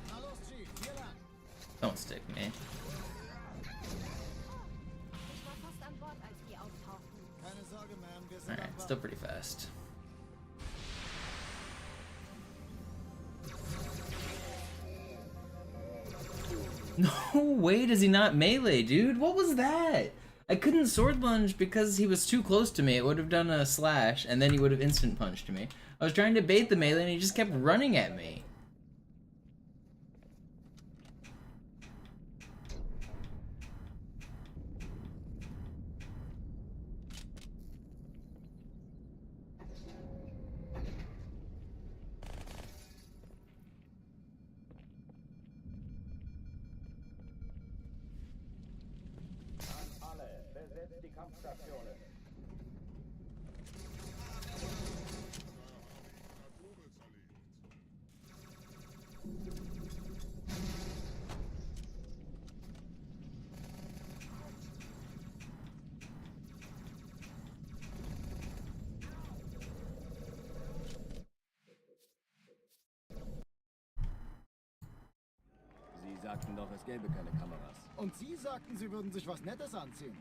Na los, Chief, hier lang. Don't stick me. Ich war fast an Bord, als die auftauchten. Keine Sorge, Ma'am, wir sind am Alright, Ball. still pretty fast. No way does he not melee, dude. What was that? I couldn't sword lunge because he was too close to me. It would have done a slash, and then he would have instant punched me. I was trying to bait the melee, and he just kept running at me. Alle, besetzt die Kampfstationen. sagten doch, es gäbe keine Kameras. Und Sie sagten, Sie würden sich was Nettes anziehen.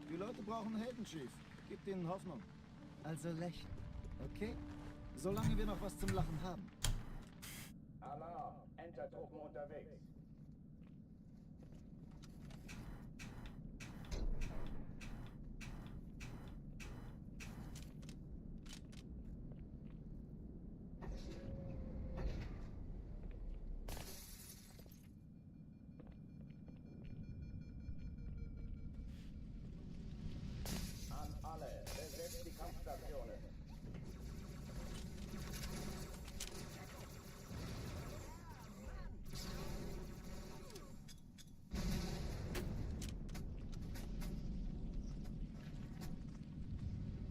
Die Leute brauchen Helden, Chief. Gibt ihnen Hoffnung. Also lächeln, okay? Solange wir noch was zum Lachen haben. Alarm! Entertruppen unterwegs. An alle, besetzt die Kampfstationen.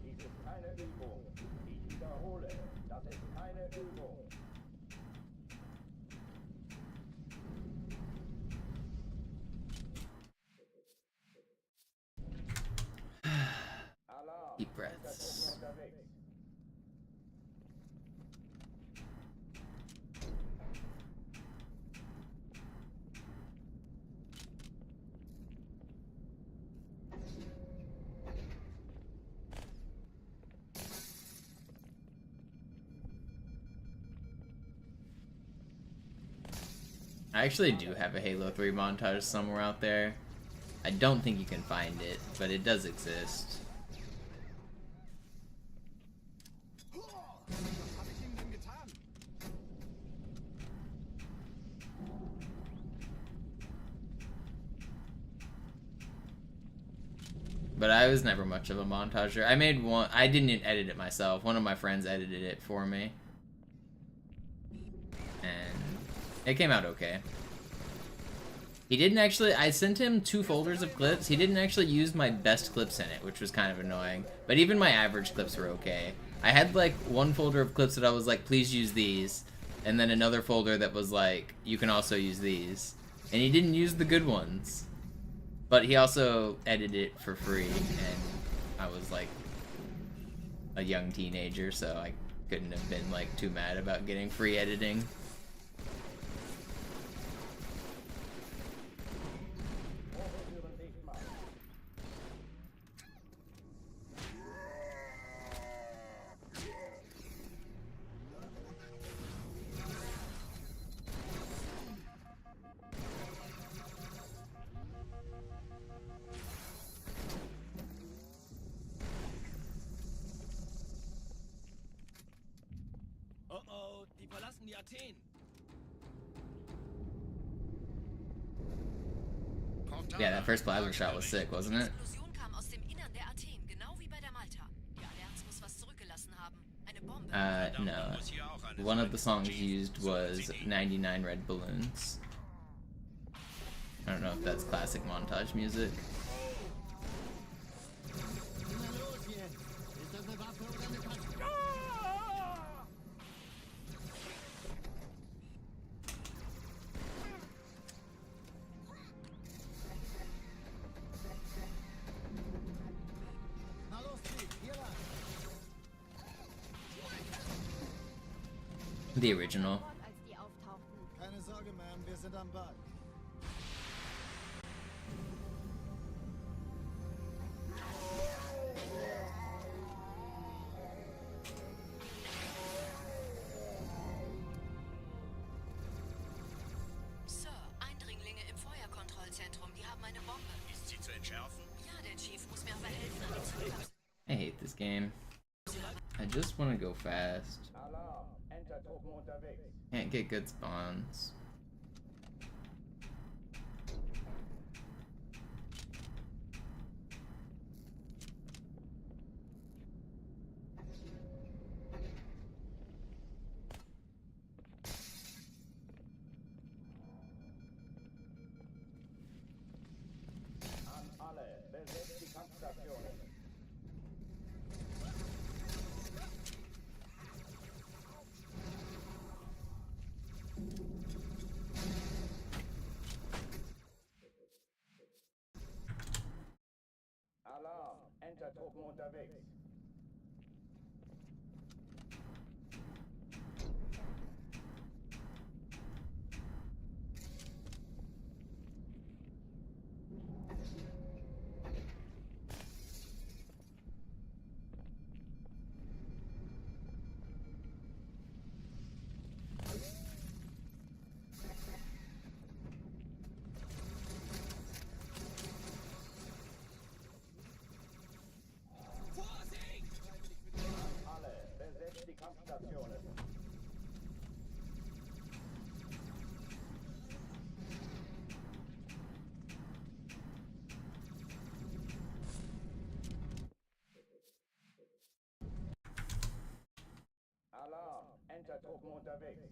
Dies ist keine Übung. Ich wiederhole, das ist keine Übung. Alarm! Deep breaths. Entertruppen unterwegs. I actually do have a Halo 3 montage somewhere out there. I don't think you can find it, but it does exist. But I was never much of a montager. I made one. I didn't edit it myself. One of my friends edited it for me. And it came out okay. He didn't actually, I sent him 2 folders of clips. He didn't actually use my best clips in it, which was kind of annoying. But even my average clips were okay. I had like 1 folder of clips that I was like, please use these. And then another folder that was like, you can also use these. And he didn't use the good ones. But he also edited it for free. And I was like a young teenager, so I couldn't have been like too mad about getting free editing. Oh, die verlassen die Athen. Yeah, that first plasma shot was sick, wasn't it? Die Explosion kam aus dem Innern der Athen, genau wie bei der Malta. Die Allianz muss was zurückgelassen haben. Eine Bombe. No. One of the songs used was 99 Red Balloons. I don't know if that's classic montage music. Na los jetzt! Ist das eine Waffe oder eine Katze? Na los, Chief, hier lang. The original. Als die auftauchten. Keine Sorge, Ma'am, wir sind am Ball. Sir, Eindringlinge im Feuerkontrollzentrum, die haben eine Bombe. Ist sie zu entschärfen? Ja, der Chief muss mir aber helfen, an die Zukunft. I hate this game. I just want to go fast. Alarm! Entertruppen unterwegs. Can't get good spawns. An alle, besetzt die Kampfstationen. Alarm! Entertruppen unterwegs. Truppen unterwegs.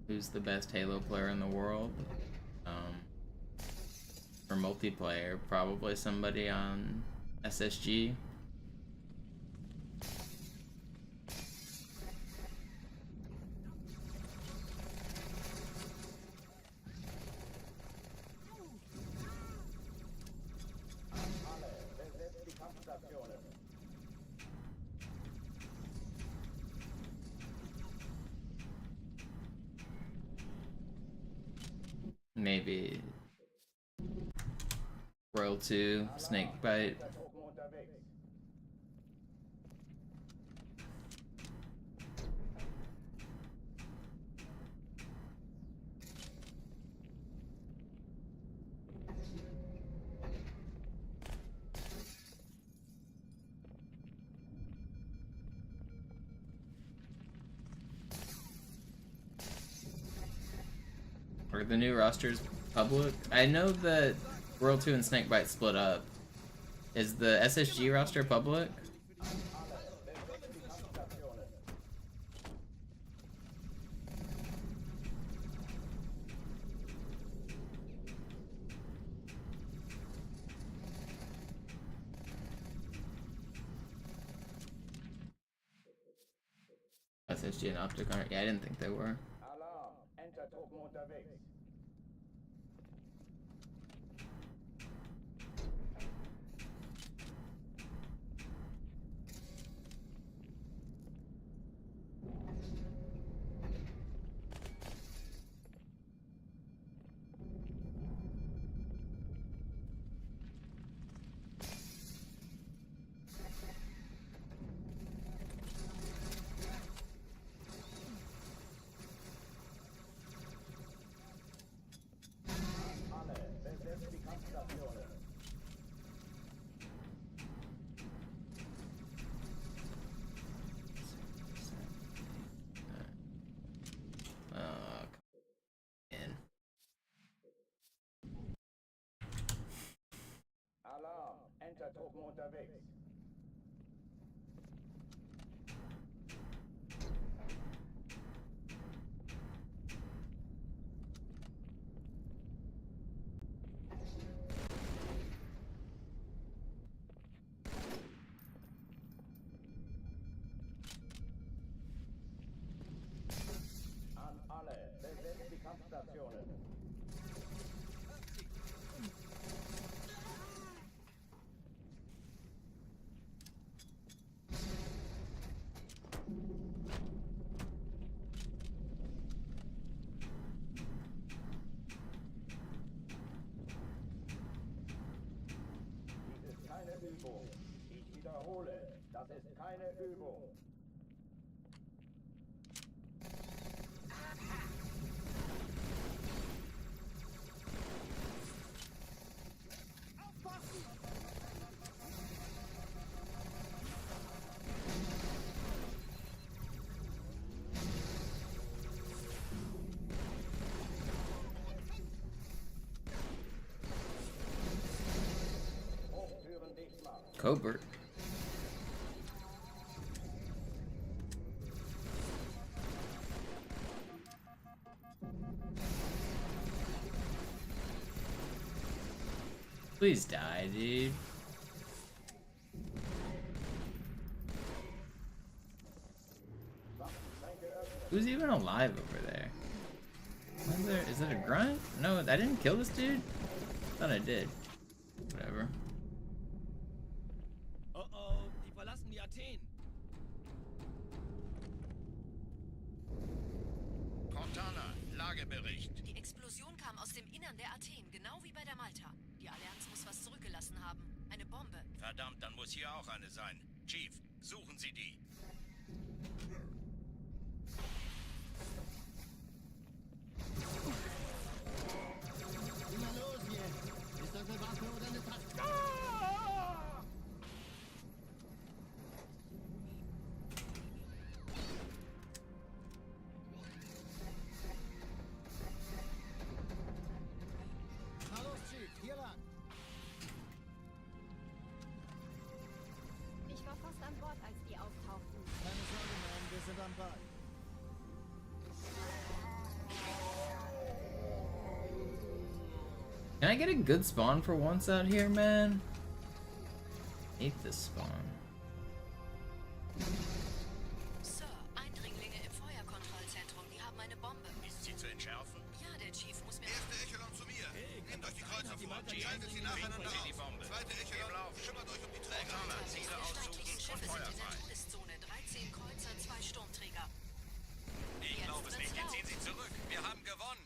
Who's the best Halo player in the world? For multiplayer, probably somebody on SSG. Maybe Royal 2, Snakebite. Are the new rosters public? I know that World 2 and Snakebite split up. Is the SSG roster public? SSG and Optic aren't. Yeah, I didn't think they were. Alarm! Enter-Truppen unterwegs. Alarm! Enter-Truppen unterwegs. An alle, besetzt die Kampfstationen. Dies ist keine Übung. Ich wiederhole, das ist keine Übung. Hochtüren dicht machen. Cobert. Please die, dude. Who's even alive over there? Is that a grunt? No, I didn't kill this dude? Thought I did. Whatever. Oh oh, die verlassen die Athen. Cortana, Lagebericht. Die Explosion kam aus dem Innern der Athen, genau wie bei der Malta. Die Allianz muss was zurückgelassen haben. Eine Bombe. Verdammt, dann muss hier auch eine sein. Chief, suchen Sie die. Na los jetzt! Ist das eine Waffe oder eine Taste? Na los, Chief. als die auftauchten. Keine Sorge, Mann, wir sind am Ball. Can I get a good spawn for once out here, man? Hate this spawn. Sir, Eindringlinge im Feuerkontrollzentrum. Die haben eine Bombe. Ist sie zu entschärfen? Ja, der Chief muss mir... Erste Echelon zu mir. Nehmt euch die Kreuzer vor. Schaltet sie nacheinander auf. Die Bombe. Zweite Echelon, schimmert euch um die Träger. Ziele Der aussuchen feindlichen und Schiffe Feuer sind in der frei. Todeszone. 13 Kreuzer, 2 Sturmträger. Ich glaube es nicht. Wir ziehen sie zurück. Wir haben gewonnen.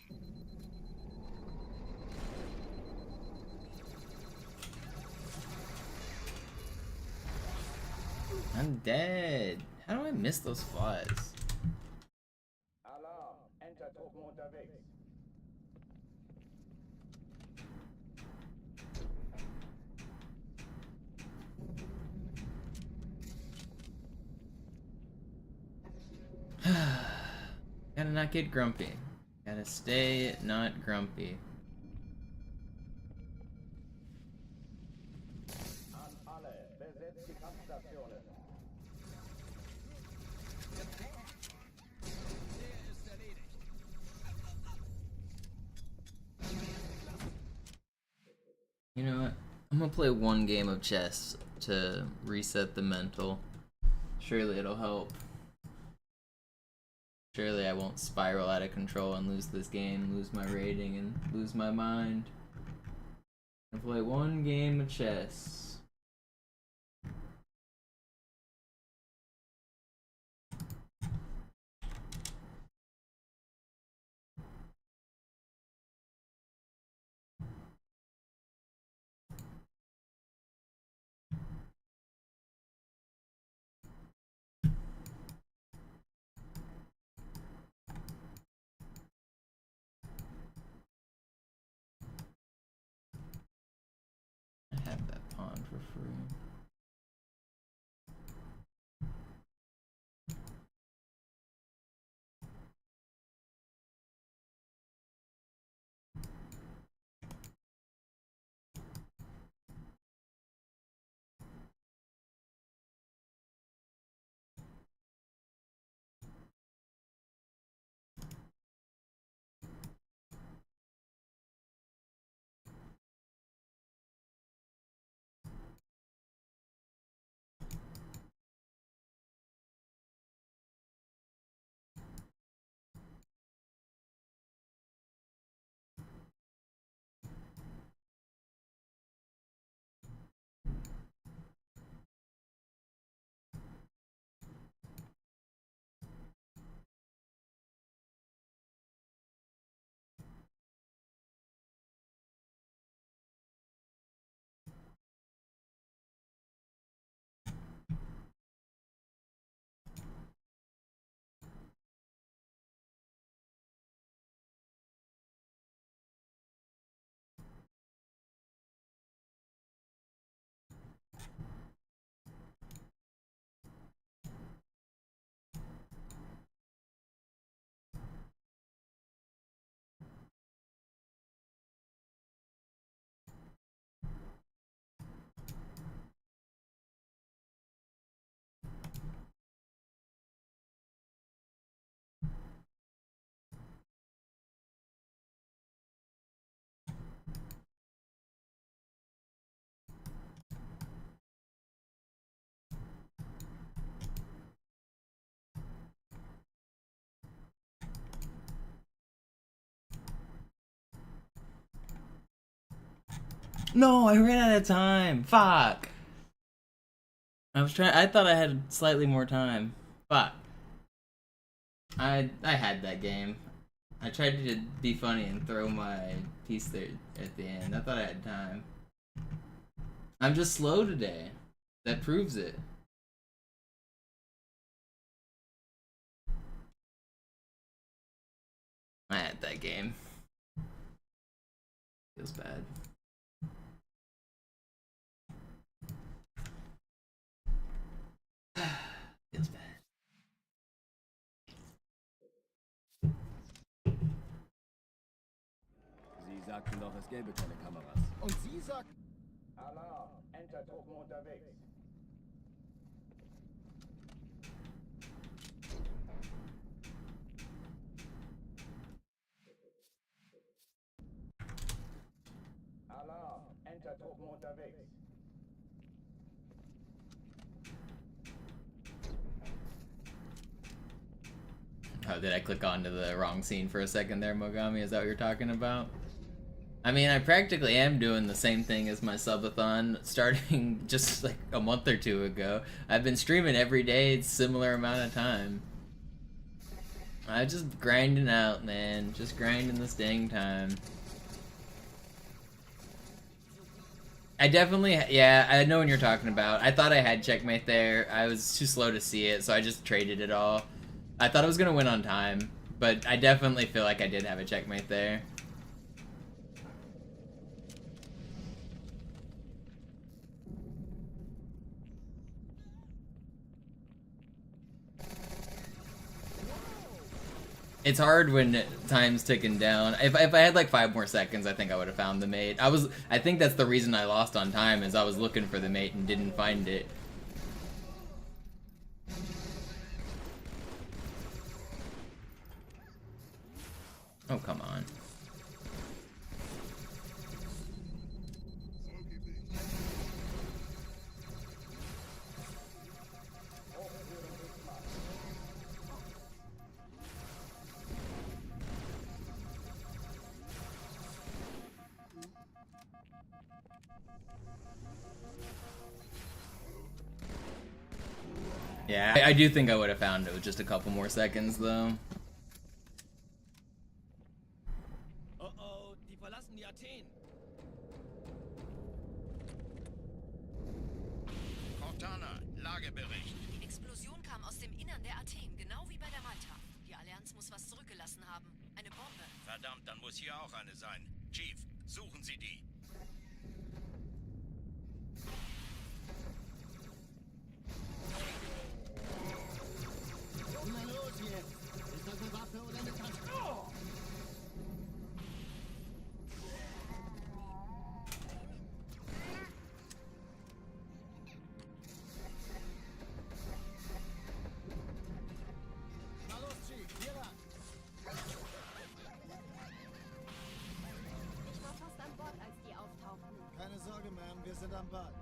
I'm dead. How do I miss those flies? Alarm! Entertruppen unterwegs. Gotta not get grumpy. Gotta stay not grumpy. An alle, besetzt die Kampfstationen. You know what? I'm gonna play one game of chess to reset the mental. Surely it'll help. Surely I won't spiral out of control and lose this game, lose my rating, and lose my mind. I'm gonna play one game of chess. I have that pawn for free. No, I ran out of time. Fuck. I thought I had slightly more time. Fuck. I had that game. I tried to be funny and throw my piece there at the end. I thought I had time. I'm just slow today. That proves it. I had that game. Feels bad. Feels bad. Sie sagten doch, es gäbe keine Kameras. Und Sie sagt... Alarm! Entertruppen unterwegs. Truppen unterwegs. Oh, did I click onto the wrong scene for a second there, Mogami? Is that what you're talking about? I mean, I practically am doing the same thing as my subathon starting just like a month or two ago. I've been streaming every day, similar amount of time. I'm just grinding out, man. Just grinding this dang time. I definitely, yeah, I know what you're talking about. I thought I had checkmate there. I was too slow to see it, so I just traded it all. I thought I was gonna win on time, but I definitely feel like I did have a checkmate there. It's hard when time's ticking down. If I had like 5 more seconds, I think I would have found the mate. I think that's the reason I lost on time, is I was looking for the mate and didn't find it. Oh, come on. Yeah, I do think I would have found it with just a couple more seconds, though. Oh oh, die verlassen die Athen. Cortana, Lagebericht. Die Explosion kam aus dem Innern der Athen, genau wie bei der Malta. Die Allianz muss was zurückgelassen haben. Eine Bombe. Verdammt, dann muss hier auch eine sein. Chief, suchen Sie die. Na los jetzt! Ist das eine Waffe oder eine Tasche? Oh! Na los, Chief, hier lang. Ich war fast an Bord, als die auftauchten. Keine Sorge, Ma'am, wir sind am Ball.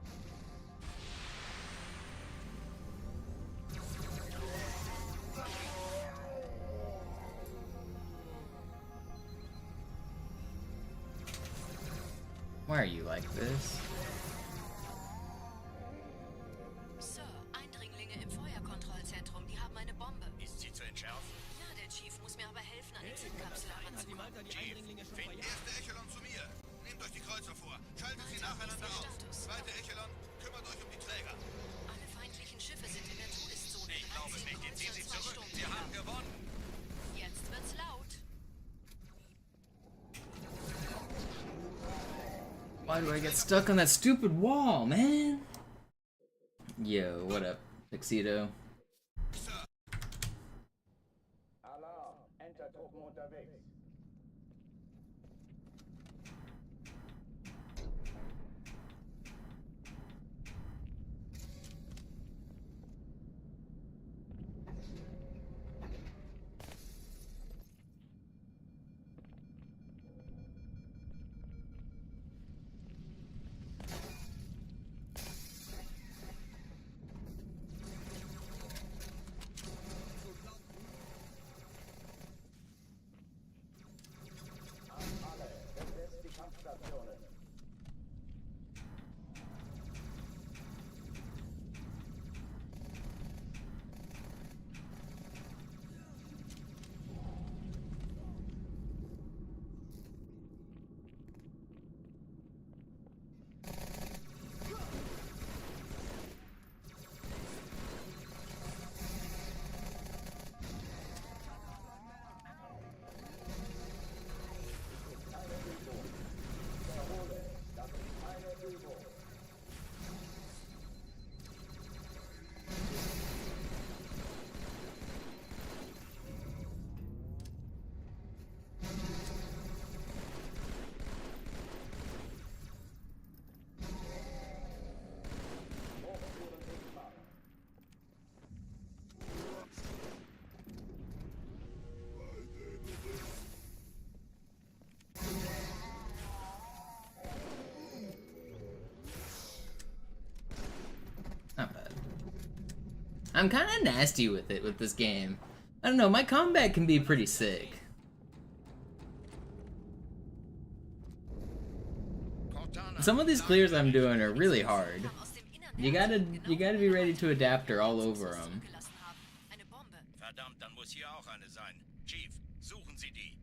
Why are you like this? Sir, Eindringlinge im Feuerkontrollzentrum, die haben eine Bombe. Ist sie zu entschärfen? Ja, der Chief muss mir aber helfen, an die Zündkapsel Hat die heranzukommen. Malta die Eindringlinge schon verjagt? Erste Echelon zu mir. Nehmt euch die Kreuzer vor. Schaltet sie nacheinander ist der auf. Status? Zweite Echelon, kümmert euch um die Träger. Alle feindlichen Schiffe sind in der Todeszone. Ich glaube nicht, jetzt ziehen sie Kreuzer, 2 zurück. Stunden. Sie haben gewonnen. Jetzt wird's laut. Why do I get stuck on that stupid wall, man? Yo, what up, Tuxedo? Alarm, Entertruppen unterwegs. I'm kind of nasty with it with this game. I don't know, my combat can be pretty sick. Some of these clears I'm doing are really hard. You gotta be ready to adapt or all over them. Verdammt, dann muss hier auch eine sein. Chief, suchen Sie die.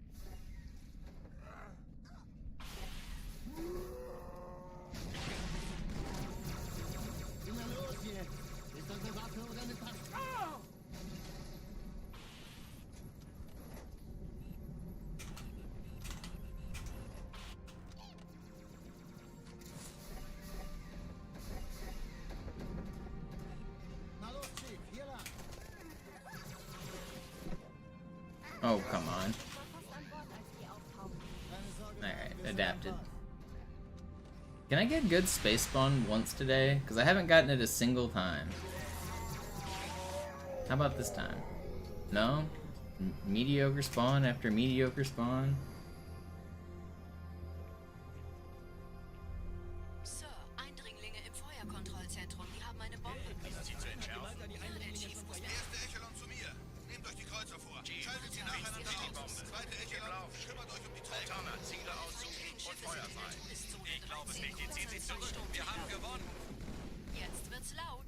Na los jetzt! Ist das eine Waffe oder eine Pistole? Na los, Chief, hier lang. Oh, come on. Keine Sorge, Alright, wir sind adapted. am Bord. Can I get good space spawn once today? Because I haven't gotten it a single time. How about this time? No? Mediocre spawn after mediocre spawn? Sir, Eindringlinge im Feuerkontrollzentrum. Die haben eine Bombe. Sind Sie zu entschärfen? Der Chief muss mir Erste Echelon zu mir. Nehmt euch die Kreuzer vor. Schaltet sie nacheinander aus. Zweite Echelon, kümmert euch um die Träger. Montana, Ziele aussuchen und Feuer frei. Ich glaube es nicht. Die ziehen sich zurück. Wir haben gewonnen. Jetzt wird's laut.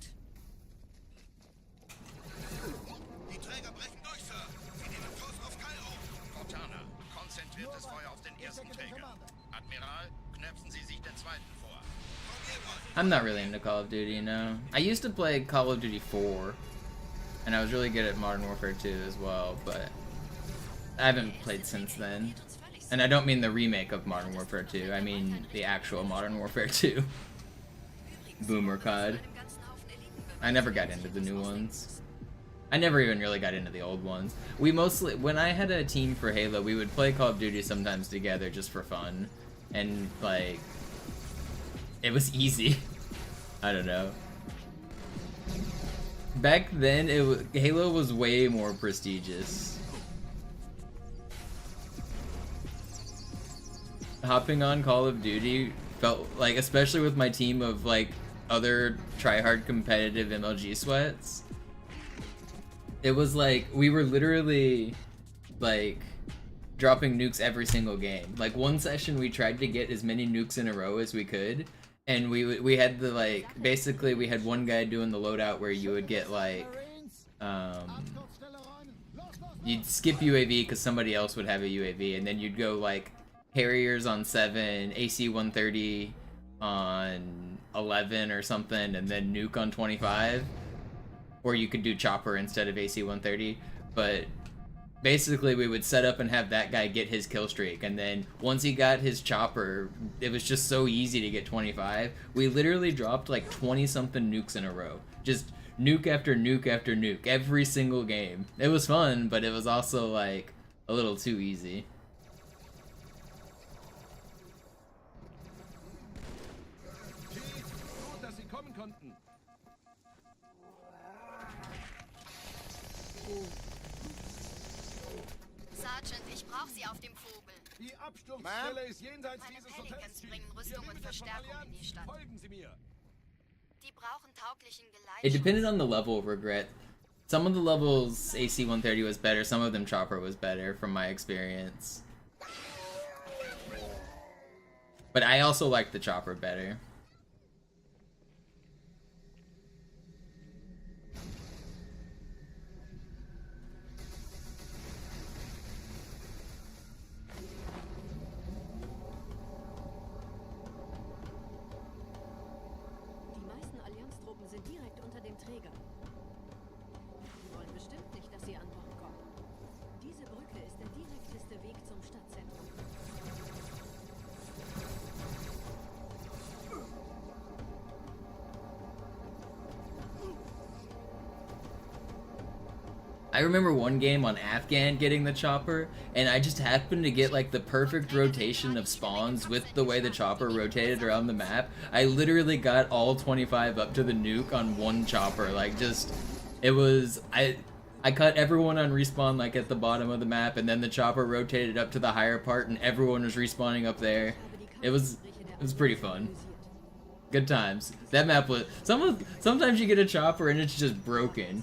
Die Träger brechen durch, Sir. Sie nehmen Kurs auf Kairo. Montana, konzentriertes Feuer auf den ersten Träger. Admiral, knöpfen Sie sich den zweiten vor. I'm not really into Call of Duty, no. I used to play Call of Duty 4, and I was really good at Modern Warfare 2 as well, but I haven't played since then. And I don't mean the remake of Modern Warfare 2, I mean the actual Modern Warfare 2. Boomer COD. I never got into the new ones. I never even really got into the old ones. We mostly, when I had a team for Halo, we would play Call of Duty sometimes together just for fun. And, like, it was easy. I don't know. Back then, Halo was way more prestigious. Hopping on Call of Duty felt like, especially with my team of like other tryhard competitive MLG sweats, it was like we were literally like dropping nukes every single game. Like one session we tried to get as many nukes in a row as we could, and we had the like basically we had one guy doing the loadout where you would get like you'd skip UAV because somebody else would have a UAV, and then you'd go like Harriers on 7, AC-130 on 11 or something, and then nuke on 25. Or you could do chopper instead of AC-130. But basically we would set up and have that guy get his kill streak, and then once he got his chopper, it was just so easy to get 25. We literally dropped like 20-something nukes in a row. Just nuke after nuke after nuke, every single game. It was fun, but it was also like a little too easy. Sergeant, ich brauche Sie auf dem Vogel. Die Absturzstelle ist jenseits Meine dieses Pelicans Hotels. bringen Hier Rüstung und bitte von Verstärkung in Allianz. die Stadt. Folgen Sie mir. Die brauchen tauglichen Geleitschutz. It depended on the level of regret. Some of the levels AC-130 was better, some of them chopper was better from my experience. But I also liked the chopper better. Die meisten Allianztruppen sind direkt unter dem Träger. Die wollen bestimmt nicht, dass sie an Bord kommen. Diese Brücke ist der direkteste Weg zum Stadtzentrum. I remember one game on Afghan getting the chopper, and I just happened to get like the perfect rotation of spawns with the way the chopper rotated around the map. I literally got all 25 up to the nuke on one chopper. Like just, it was, I cut everyone on respawn like at the bottom of the map, and then the chopper rotated up to the higher part and everyone was respawning up there. It was pretty fun. Good times. That map was, sometimes you get a chopper and it's just broken.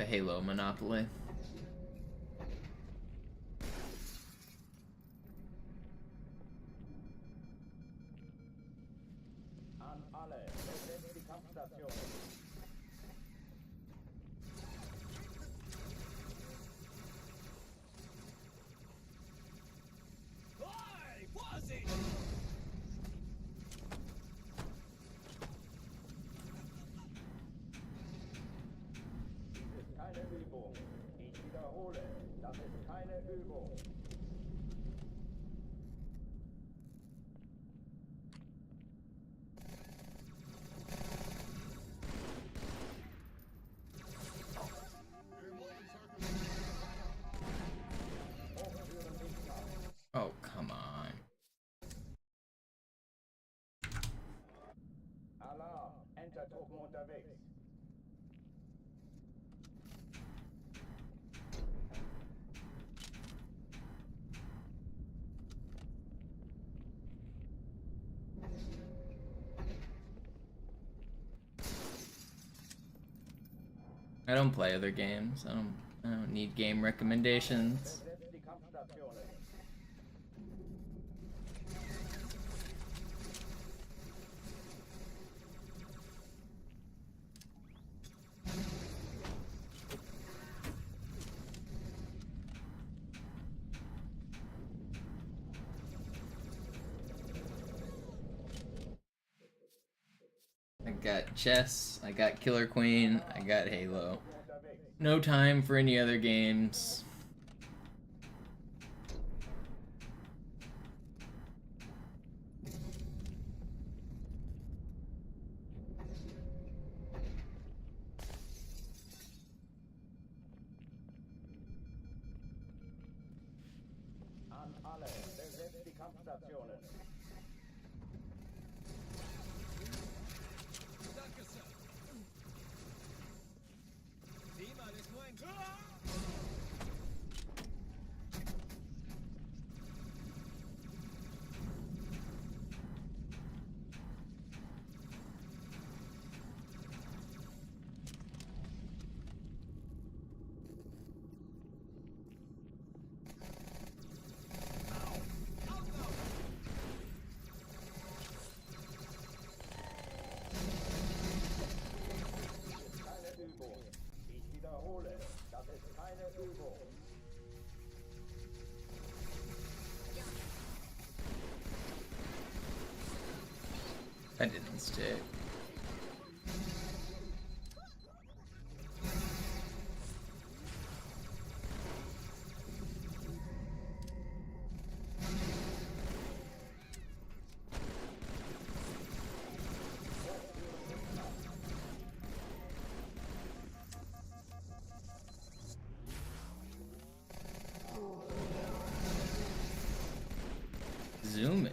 the Halo Monopoly. An alle, besetzt die Kampfstation. Hey, Vorsicht! Dies ist keine Übung. Ich wiederhole, das ist keine Übung. Oh, come on. Alarm, Entertruppen unterwegs. I don't play other games. I don't need game recommendations. Besetzt die Kampfstationen. I got chess, I got Killer Queen, I got Halo. Unterwegs. No time for any other games. An alle, besetzt die Kampfstationen. Danke, Sir. Sieh mal, ist nur ein... Keine Übung. Ich wiederhole, das ist keine Übung. That didn't stick. Zoom in.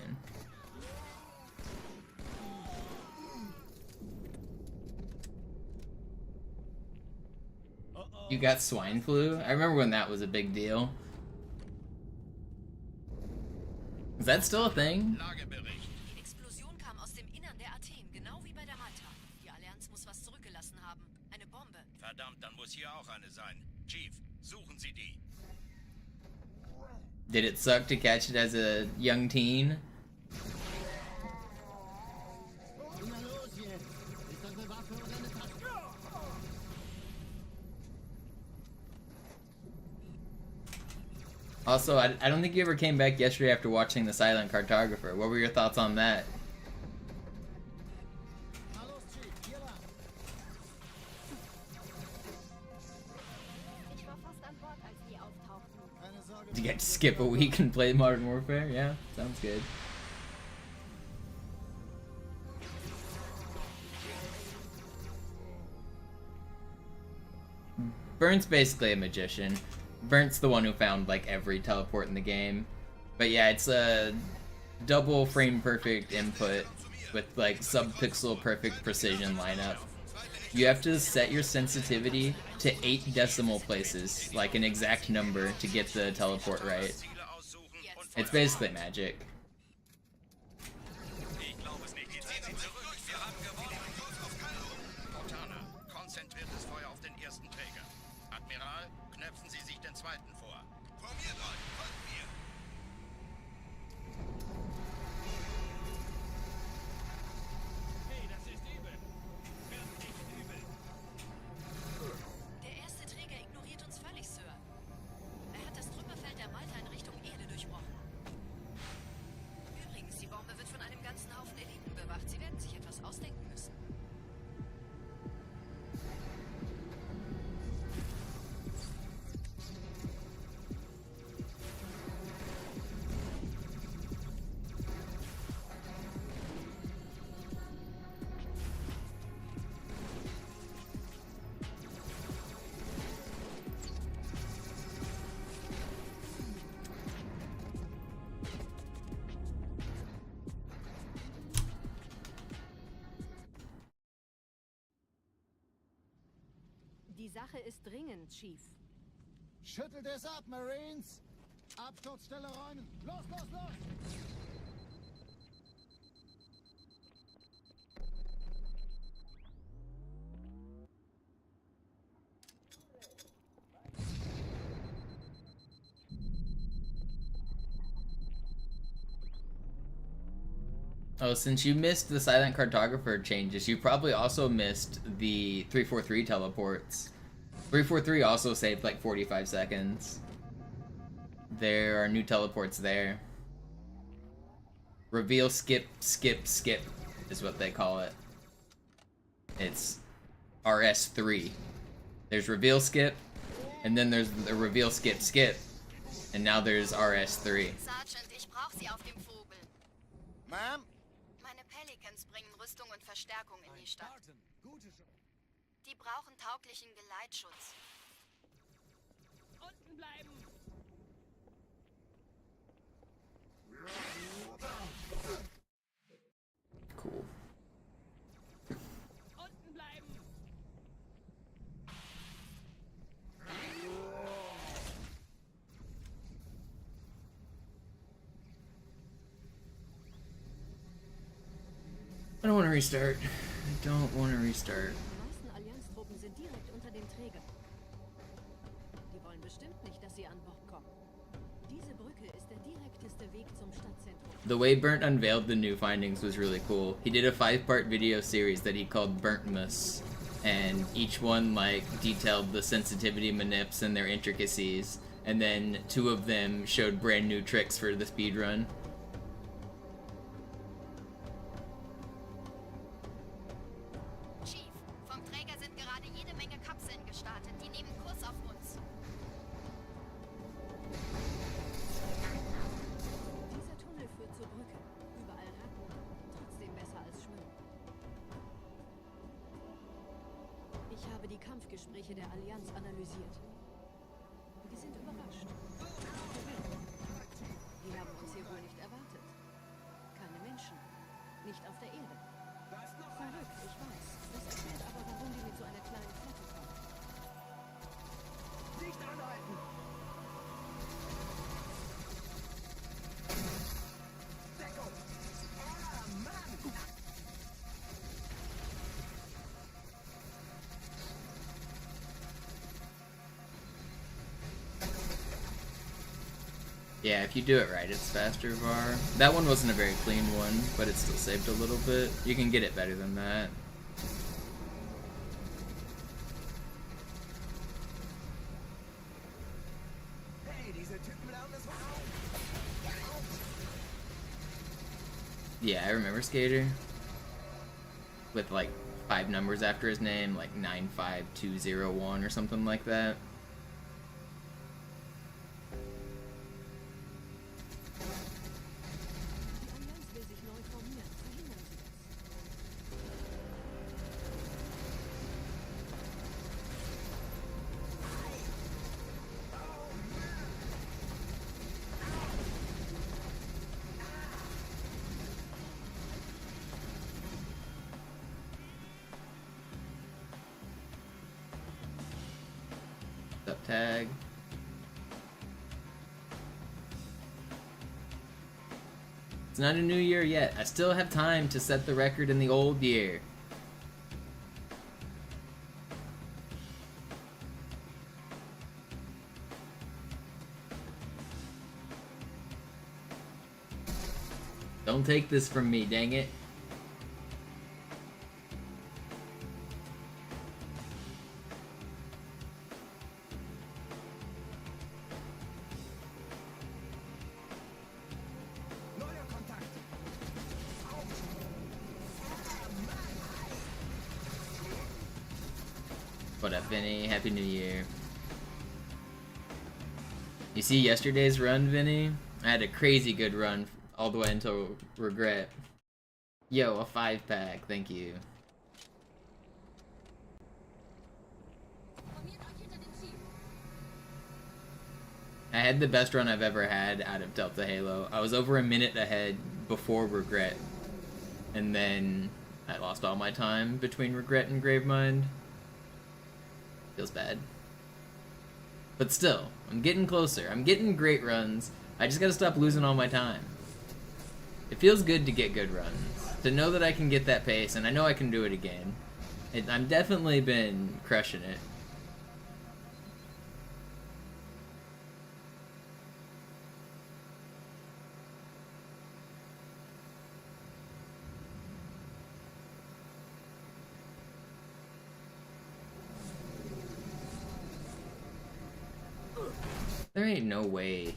You got swine flu? I remember when that was a big deal. Is that still a thing? Lagebericht. Die Explosion kam aus dem Innern der Athen, genau wie bei der Malta. Die Allianz muss was zurückgelassen haben. Eine Bombe. Verdammt, dann muss hier auch eine sein. Chief, suchen Sie die. Did it suck to catch it as a young teen? Na los jetzt! Ist das eine Waffe oder eine Taste? Also, I don't think you ever came back yesterday after watching The Silent Cartographer. What were your thoughts on that? Na los, Chief, hier lang. Ich war fast an Bord, als die auftauchten. Keine Sorge. Did you get to skip a week and play Modern Warfare? Yeah, sounds good. Burnt's basically a magician. Burnt's the one who found like every teleport in the game. But yeah, it's a double frame perfect input with like sub-pixel perfect precision lineup. You have to set your sensitivity to 8 decimal places, like an exact number, to get the teleport right. Ziele aussuchen und It's basically magic. Ich glaube es nicht. Ziehen Sie zurück. Wir haben gewonnen. Kurs auf Kairo. Cortana, konzentriertes Feuer auf den ersten Träger. Admiral, knöpfen Sie sich den zweiten vor. Formiert euch, folgt mir! Hey, das ist übel. Wirklich übel. Der erste Träger ignoriert uns völlig, Sir. Er hat das Trümmerfeld der Malta in Richtung Erde durchbrochen. Übrigens, die Bombe wird von einem ganzen Haufen Eliten bewacht. Sie werden sich etwas ausdenken müssen. Die Sache ist dringend, Chief. Schüttelt es ab, Marines! Absturzstelle räumen! Los, los, los! Oh, since you missed the silent cartographer changes, you probably also missed the 343 teleports. 343 also saved like 45 seconds. There are new teleports there. Reveal, skip, skip, skip is what they call it. It's RS3. There's reveal, skip, and then there's the reveal, skip, skip, and now there's RS3. Sergeant, ich brauche Sie auf dem Vogel. Ma'am? Meine Pelicans bringen Rüstung und Verstärkung in die Stadt. Spartan, gute Sch Die brauchen tauglichen Geleitschutz. Unten bleiben. Cool. Unten bleiben. I don't want to restart. I don't want to restart. Die meisten Allianztruppen sind direkt unter dem Träger. Die wollen bestimmt nicht, dass sie an Bord kommen. Diese Brücke ist der direkteste Weg zum Stadtzentrum. The way Burnt unveiled the new findings was really cool. He did a 5-part video series that he called Burntmas, and each one like detailed the sensitivity manips and their intricacies, and then 2 of them showed brand new tricks for the speedrun. Chief, vom Träger sind gerade jede Menge Kapseln gestartet. Die nehmen Kurs auf uns. Dieser Tunnel führt zur Brücke. Überall Ratten. Trotzdem besser als Schwimmen. Ich habe die Kampfgespräche der Allianz analysiert. Wir sind überrascht. Die haben uns hier wohl nicht erwartet. Keine Menschen. Nicht auf der Erde. Verrückt, ich weiß. Das erklärt aber, warum die mit so einer kleinen Flotte kommen. Nicht anhalten. Deckung. Ah, Mann. Yeah, if you do it right, it's faster, Var. That one wasn't a very clean one, but it still saved a little bit. You can get it better than that. Hey, diese Typen laufen das Wasser. Yeah, I remember Skater. With like 5 numbers after his name, like 95201 or something like that. Die Allianz will sich neu formieren. Verhindern Sie das. Up tag. It's not a new year yet. I still have time to set the record in the old year. Don't take this from me, dang it. What up, Vinny? Happy New Year. You see yesterday's run, Vinny? I had a crazy good run all the way until regret. Yo, a 5-pack, thank you. I had the best run I've ever had out of Delta Halo. I was over a minute ahead before regret. And then I lost all my time between regret and Gravemind. Feels bad. But still, I'm getting closer. I'm getting great runs. I just gotta stop losing all my time. It feels good to get good runs. To know that I can get that pace, and I know I can do it again. I've definitely been crushing it. There ain't no way.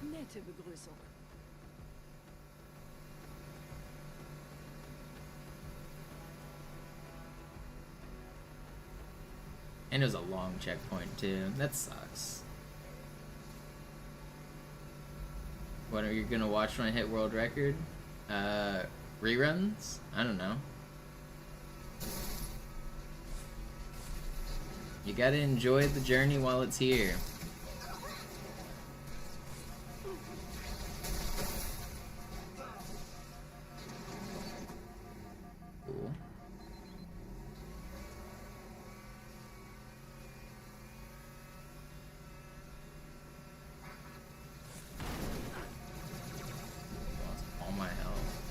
Nette Begrüßung. And it was a long checkpoint too. That sucks. What are you gonna watch when I hit world record? Reruns? I don't know. You gotta enjoy the journey while it's here. Cool. All my health.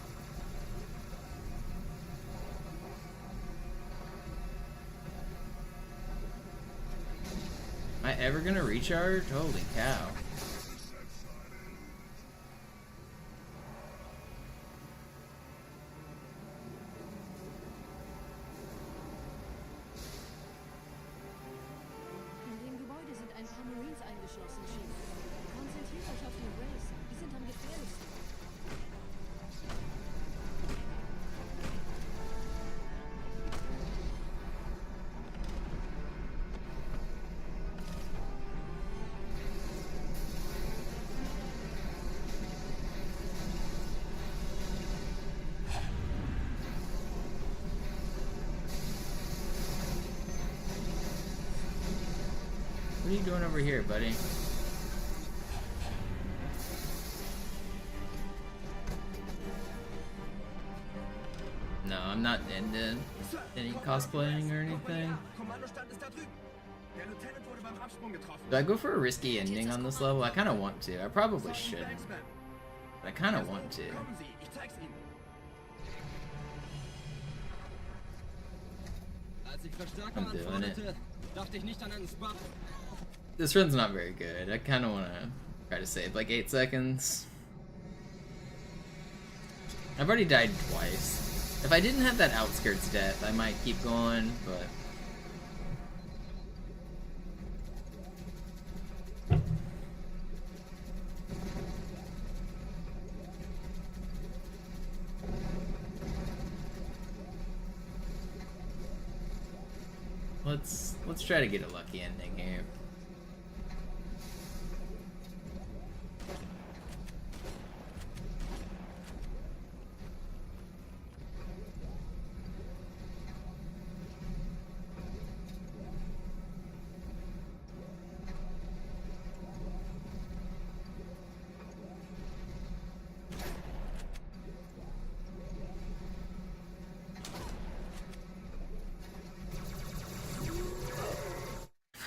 Am I ever gonna recharge? Holy cow. In dem Gebäude sind ein paar Marines eingeschlossen, Chief. Konzentriert euch auf die Race. Die sind am gefährlichsten. What are you doing over here, buddy? No, I'm not into any cosplaying or anything. Do I go for a risky ending on this level? I kind of want to. I probably shouldn't. But I kind of want to. I'm doing it. This run's not very good. I kind of want to try to save like 8 seconds. I've already died twice. If I didn't have that outskirts death, I might keep going, but... Let's try to get a lucky ending here.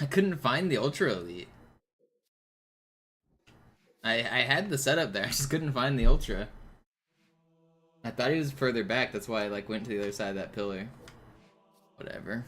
I couldn't find the Ultra Elite. I had the setup there, I just couldn't find the Ultra. I thought he was further back, that's why I like went to the other side of that pillar. Whatever.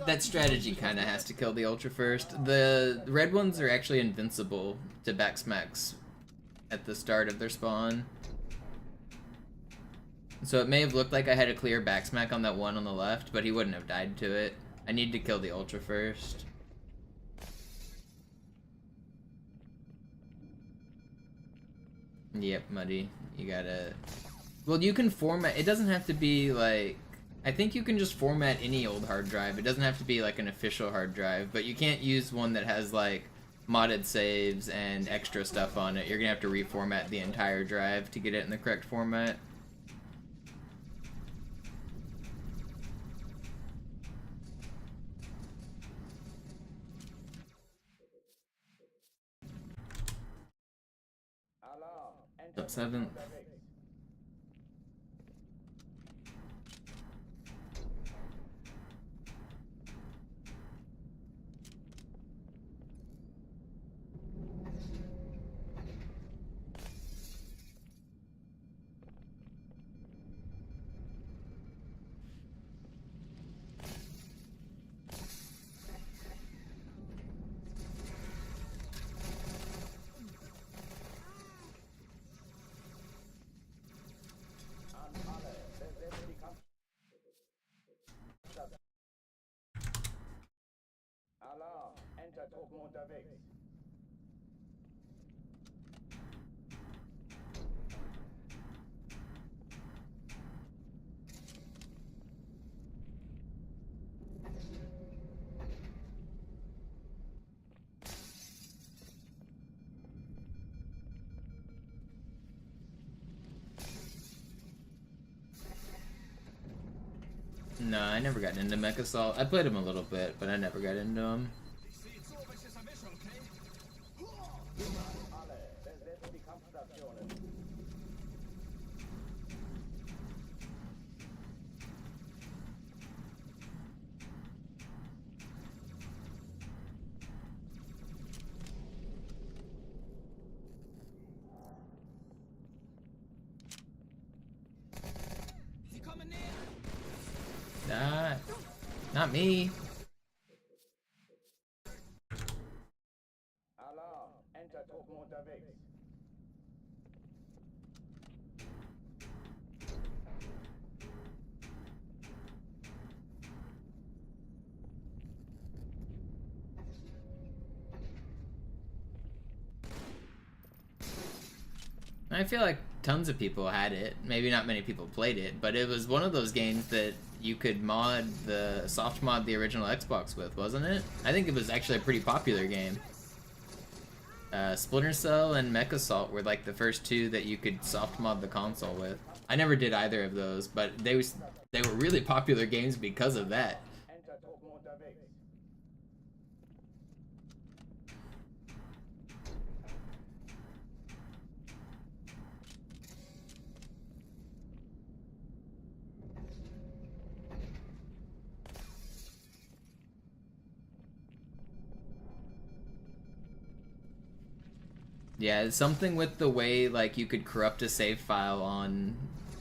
That strategy kind of has to kill the Ultra first. The red ones are actually invincible to backsmacks at the start of their spawn. So it may have looked like I had a clear backsmack on that one on the left, but he wouldn't have died to it. I need to kill the Ultra first. Yep, Muddy. You gotta... Well, you can format... It doesn't have to be, like... I think you can just format any old hard drive. It doesn't have to be, like, an official hard drive, but you can't use one that has, like, modded saves and extra stuff on it. You're gonna have to reformat the entire drive to get it in the correct format. Up 7th. Alarm, Entertruppen unterwegs. No, I never got into Mech Assault. I played him a little bit, but I never got into him. Alle, besetzt die Kampfstationen. Sie kommen näher. Not me. Alarm, Entertruppen unterwegs. I feel like tons of people had it. Maybe not many people played it, but it was one of those games that you could mod the soft mod the original Xbox with, wasn't it? I think it was actually a pretty popular game. Splinter Cell and Mech Assault were like the first two that you could soft mod the console with. I never did either of those, but they were really popular games because of that. Entertruppen unterwegs. Yeah, something with the way like you could corrupt a save file on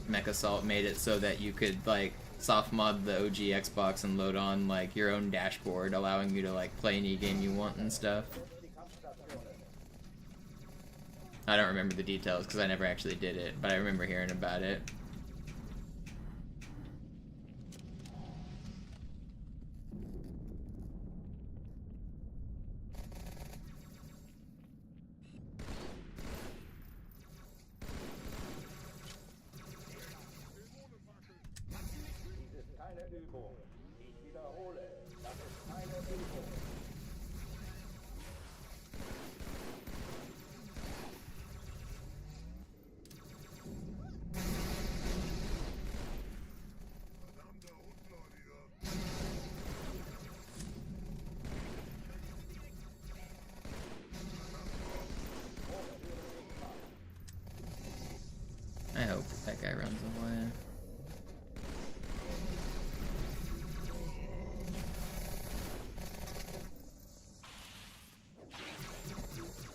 Mech Assault made it so that you could like soft mod the OG Xbox and load on like your own dashboard, allowing you to like play any game you want and stuff. I don't remember the details because I never actually did it, but I remember hearing about it. Dies ist keine Übung. Ich wiederhole, das ist keine Übung. I hope that guy runs away.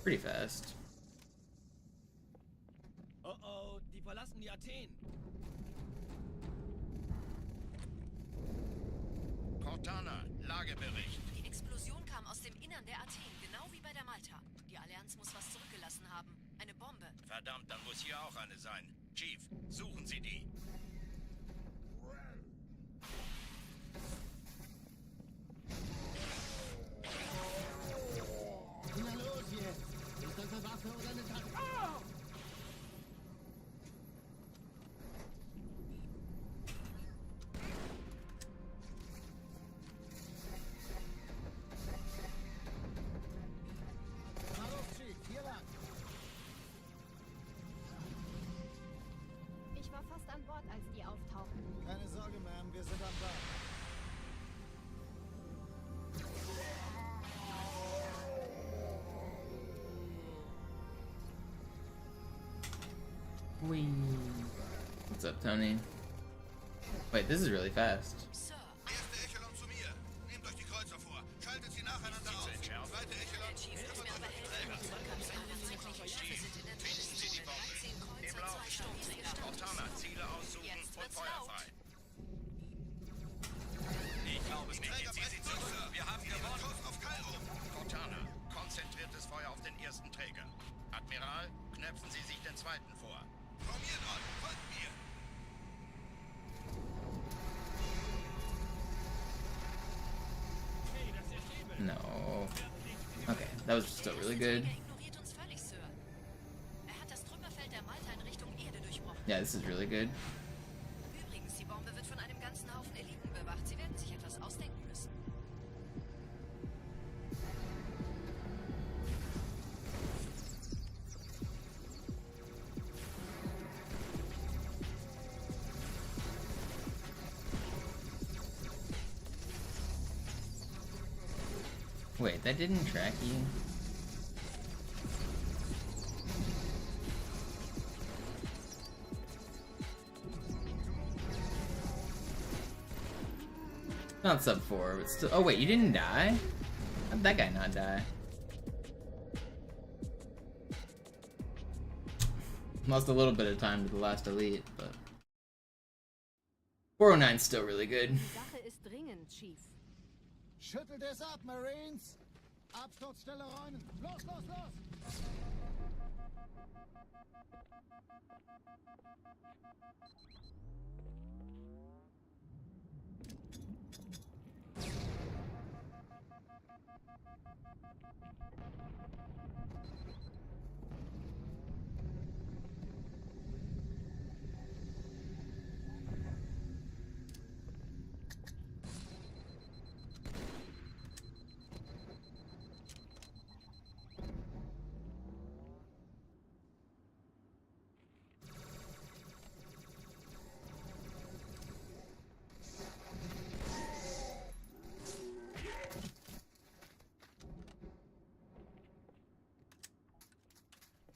Pretty fast. Oh oh, die verlassen die Athen. Cortana, Lagebericht. Die Explosion kam aus dem Innern der Athen, genau wie bei der Malta. Die Allianz muss was zurückgelassen haben. Eine Bombe. Verdammt, dann muss hier auch eine sein. Chief, suchen Sie die. Na los jetzt! Ist das eine Waffe oder eine Tasche? Ah! Fahr auf, Chief, hier lang. Ich war fast an Bord, als die auftauchten. Keine Sorge, Ma'am, wir sind am Bord. Whee. What's up, Tony? Wait, this is really fast. Sir, Erste Echelon zu mir. Nehmt euch die Kreuzer vor. Schaltet sie nacheinander auf. Zweite Echelon. Chief, ist mir aber helfen. Die tatsächliche Schiffe sind in der Schießen Sie die Bombe. 13 Im Kreuzer, 2 Lauf. Sturmträger. Cortana, Ziele aussuchen Jetzt und wird's Feuer laut. frei. Ich glaube, es geht. Ziehen Sie zurück. Wir haben gewonnen. Kurs auf Kairo. Cortana, konzentriertes Feuer auf den ersten Träger. Admiral, knöpfen Sie sich den zweiten vor. Formiert euch. Folgt mir. Hey, das ist der Stäbe. No. Okay, that was still really good. Er ignoriert uns völlig, Sir. Er hat das Trümmerfeld der Malta in Richtung Erde durchbrochen. Yeah, this is really good. Übrigens, die Bombe wird von einem ganzen Haufen Eliten bewacht. Sie werden sich etwas ausdenken müssen. Wait, that didn't track you? Not sub 4, but still. Oh wait, you didn't die? How'd that guy not die? Lost a little bit of time to the last elite, but 409's still really good. Die Sache ist dringend, Chief. Schüttelt es ab, Marines! Absturzstelle räumen! Los, los, los!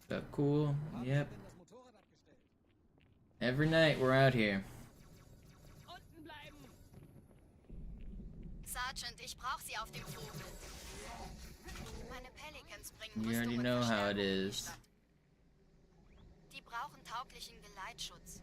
So cool. Yep. Denn das Motorrad abgestellt. Every night we're out here. Unten bleiben! Sergeant, ich brauche Sie auf dem Vogel. Meine Pelicans bringen You already Rüstung und know how it Verstärkung in die is. Stadt. Die brauchen tauglichen Geleitschutz.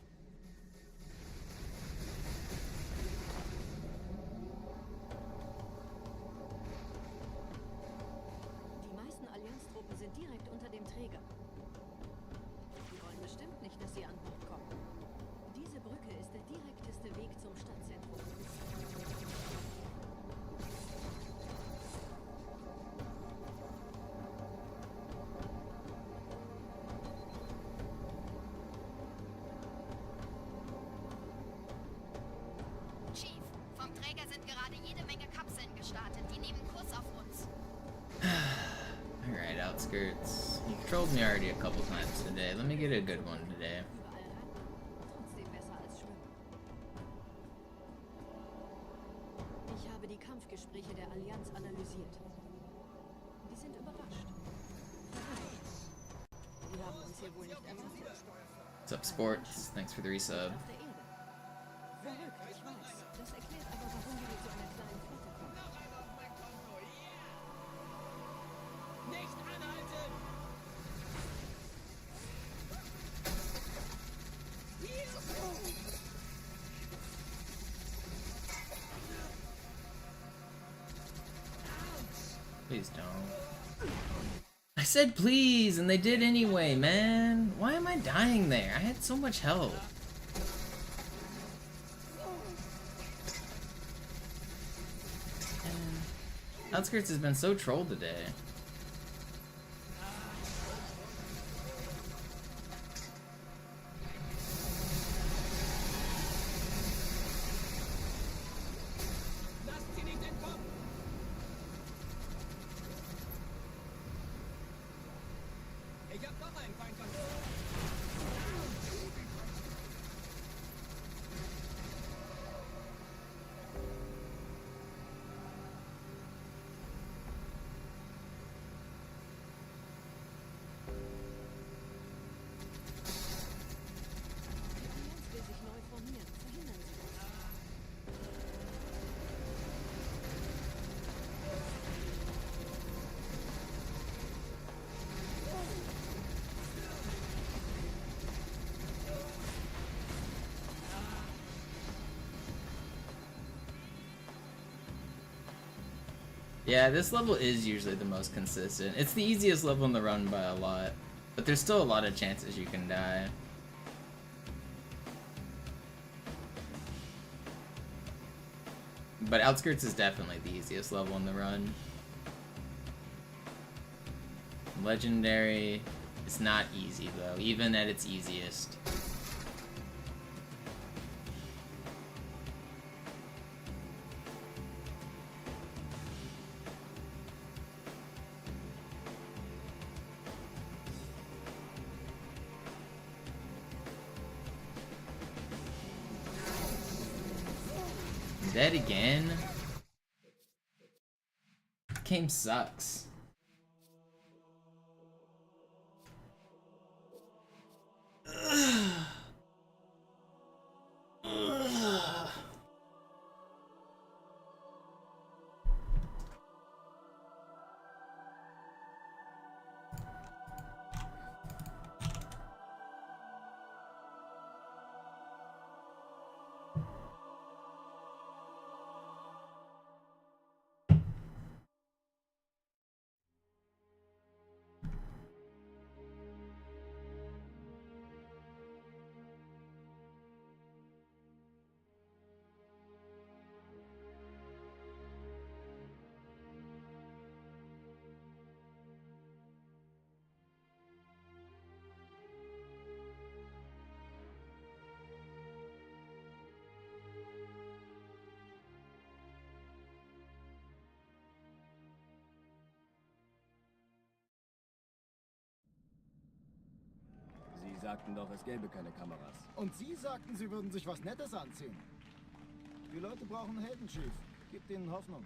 Outskirts. You've trolled me already a couple times today. Let me get a good one today. Trotzdem besser als schwimmen. Ich habe die Kampfgespräche der Allianz analysiert. Die sind überrascht. Wir haben uns hier wohl nicht erwartet. What's up, Sports? Thanks for the resub. Auf der Erde. Verrückt, ich weiß. Das erklärt aber, warum wir mit so einer kleinen Flotte kommen. Nicht anhalten! Please don't. I said please, and they did anyway, man. Why am I dying there? I had so much health. Man. Outskirts has been so trolled today. Lasst sie nicht entkommen! Ich hab noch einen Feind von... Die Allianz will sich neu formieren. Verhindern Sie das. Yeah, this level is usually the most consistent. It's the easiest level in the run by a lot, but there's still a lot of chances you can die. But Outskirts is definitely the easiest level in the run. Legendary is not easy though, even at its easiest. Dead again? Game sucks. Sie sagten doch, es gäbe keine Kameras. Und Sie sagten, Sie würden sich was Nettes anziehen. Die Leute brauchen Helden, Chief. Gibt ihnen Hoffnung.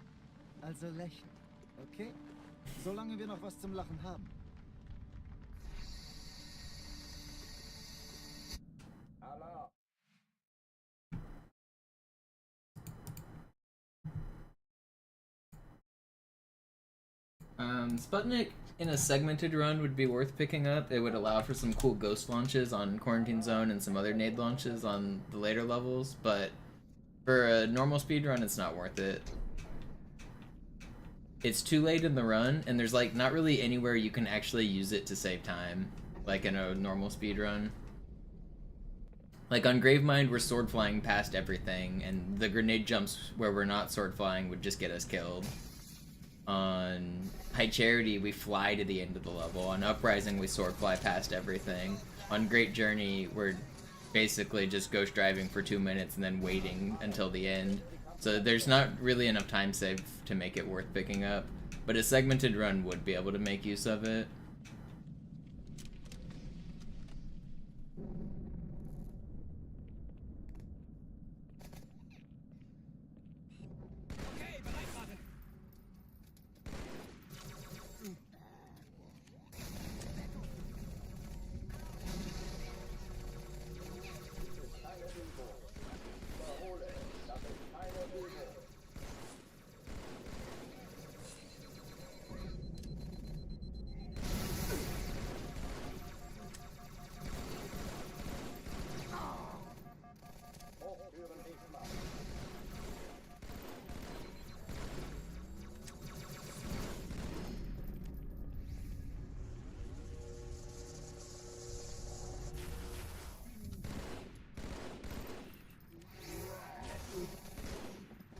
Also lächeln, okay? Solange wir noch was zum Lachen haben. Alarm! Sputnik in a segmented run would be worth picking up. It would allow for some cool ghost launches on Quarantine Zone and some other nade launches on the later levels, but for a normal speedrun, it's not worth it. It's too late in the run, and there's like not really anywhere you can actually use it to save time, like in a normal speedrun. Like on Gravemind, we're sword flying past everything, and the grenade jumps where we're not sword flying would just get us killed. On High Charity, we fly to the end of the level. On Uprising, we sword fly past everything. On Great Journey, we're basically just ghost driving for 2 minutes and then waiting until the end. So there's not really enough time save to make it worth picking up, but a segmented run would be able to make use of it.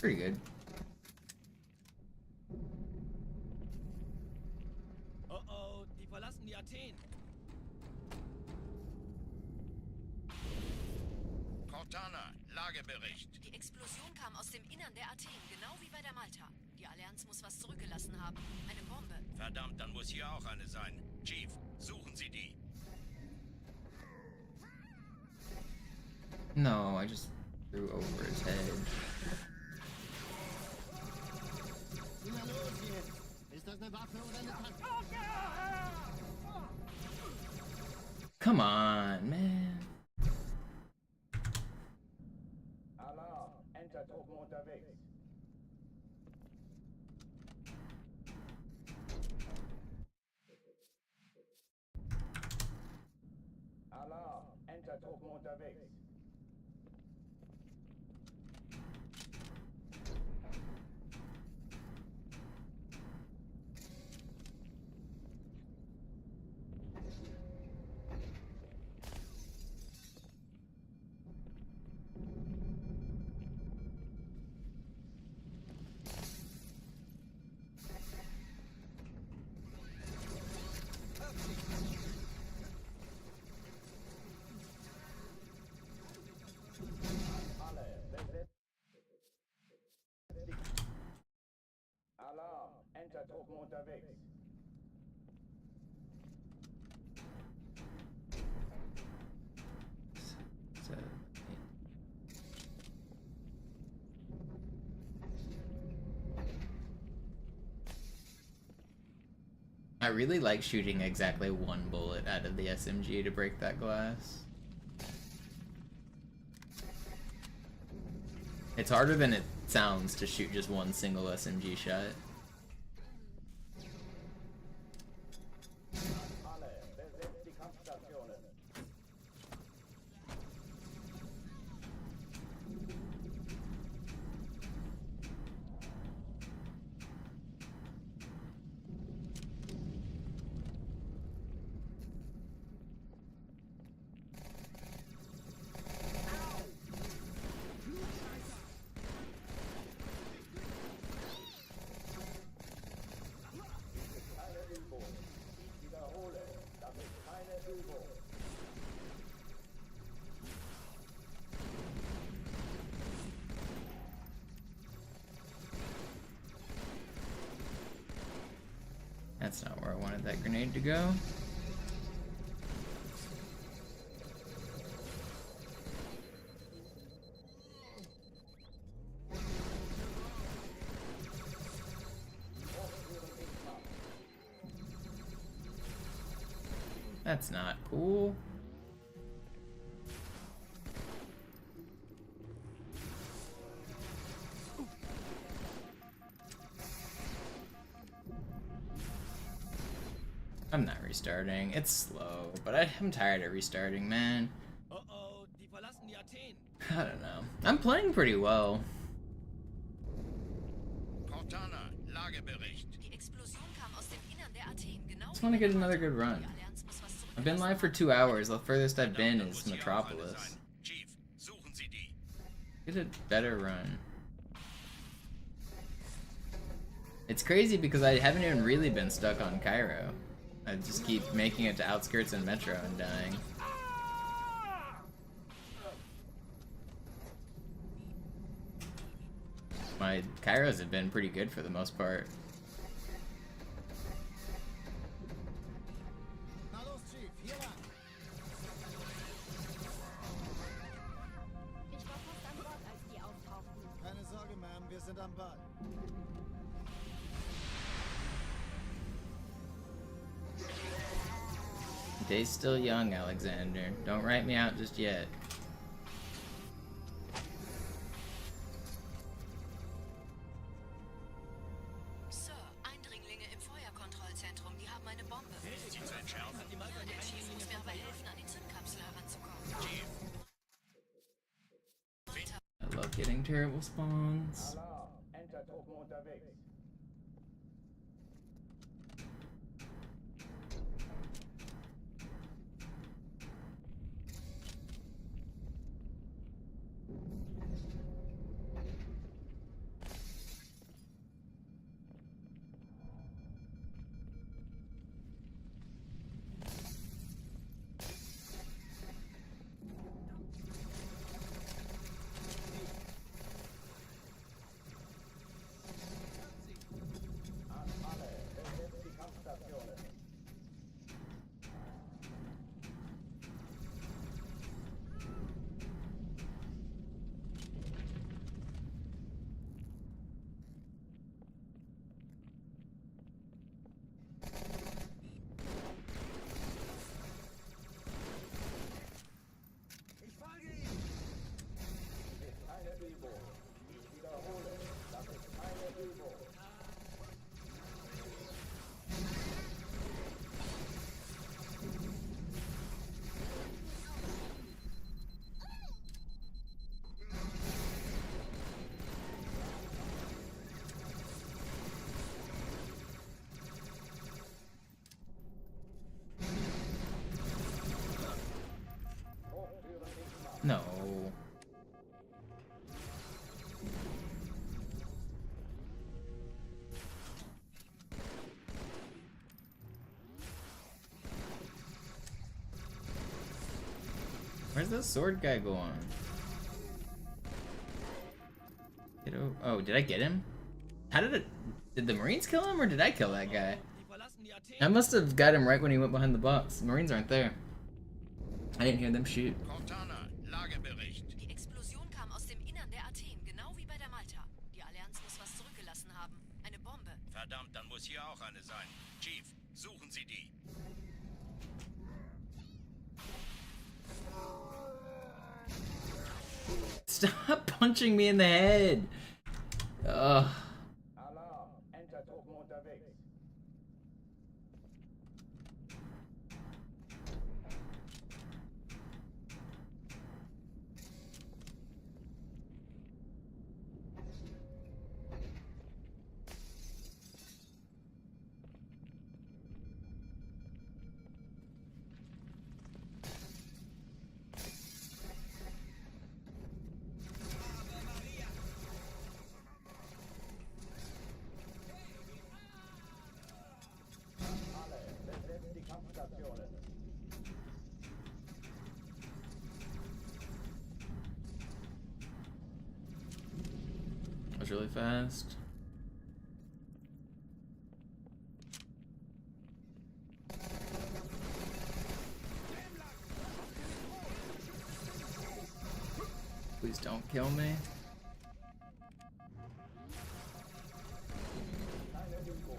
Pretty good. Oh oh, die verlassen die Athen. Cortana, Lagebericht. Die Explosion kam aus dem Innern der Athen, genau wie bei der Malta. Die Allianz muss was zurückgelassen haben. Eine Bombe. Verdammt, dann muss hier auch eine sein. Chief, suchen Sie die. No, I just threw over his head. Na los jetzt! Ist das eine Waffe oder eine Tasche? Come on, man. Alarm! Entertruppen unterwegs. Alarm! Entertruppen unterwegs. Alarm! Entertruppen unterwegs. So, I really like shooting exactly one bullet out of the SMG to break that glass. It's harder than it sounds to shoot just one single SMG shot. Alle, besetzt die Kampfstationen. Keine Übung. Ich wiederhole, das ist keine Übung. That's not where I wanted that grenade to go. That's not cool. I'm not restarting. It's slow, but I'm tired of restarting, man. Oh oh, die verlassen die Athen. I don't know. I'm playing pretty well. Cortana, Lagebericht. Die Explosion kam aus dem Innern der Athen, genau Just wie want to bei get der another Malta. good run. Die Allianz muss was I've been zurückgelassen live for haben. 2 hours. The furthest I've been Dann is muss hier auch eine Metropolis. sein. Chief, suchen Sie die. Get a better run. It's crazy because I haven't even really been stuck on Cairo. I just keep making it to outskirts and metro and dying. My Kairos have been pretty good for the most part. Na los, Chief, hier lang. Ich war fast an Bord, als die auftauchten. Keine Sorge, Ma'am, wir sind am Ball. Day's still young, Alexander. Don't write me out just yet. Sir, Eindringlinge im Feuerkontrollzentrum, die haben eine Bombe. Sie zu entschärfen. Die Malta die Der Chief Eindringlinge muss mir aber vorbei. helfen, an die Zündkapsel heranzukommen. Chief, I love getting terrible spawns. Alarm! Entertruppen unterwegs. No. Where's the sword guy going? Oh, did I get him? How did it? Did the Marines kill him, or did I kill that guy? I must have got him right when he went behind the box. The Marines aren't there. I didn't hear them shoot. Cortana, Lagebericht. Die Explosion kam aus dem Innern der Athen, genau wie bei der Malta. Die Allianz muss was zurückgelassen haben. Eine Bombe. Verdammt, dann muss hier auch eine sein. Chief, suchen Sie die. Stop punching me in the head. Ugh. Alarm! Entertruppen unterwegs. Besetzt die Kampfstationen. That was really fast. Please don't kill me. Keine Übung.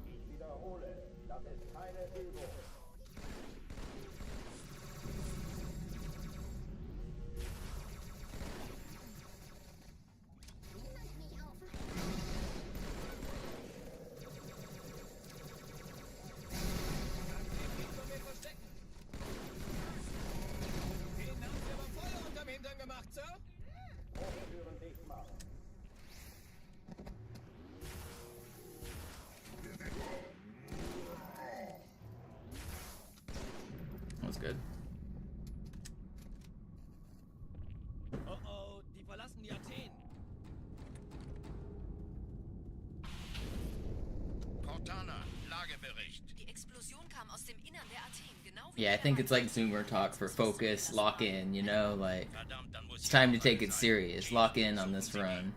Ich wiederhole, das ist keine Übung. Von mir verstecken. Den haben Sie aber Feuer unterm Hintern gemacht, Sir. Hochtüren dicht machen. That was good. Oh oh, die verlassen die Athen. Cortana, Lagebericht. Die Explosion kam aus dem Innern der Athen, genau wie Yeah, I bei think der it's like Malta. Zoomer talk for focus, lock in, you know, like Verdammt, dann muss it's hier time auch to take eine it sein. serious. Chief, Lock in on suchen this Sie die. run.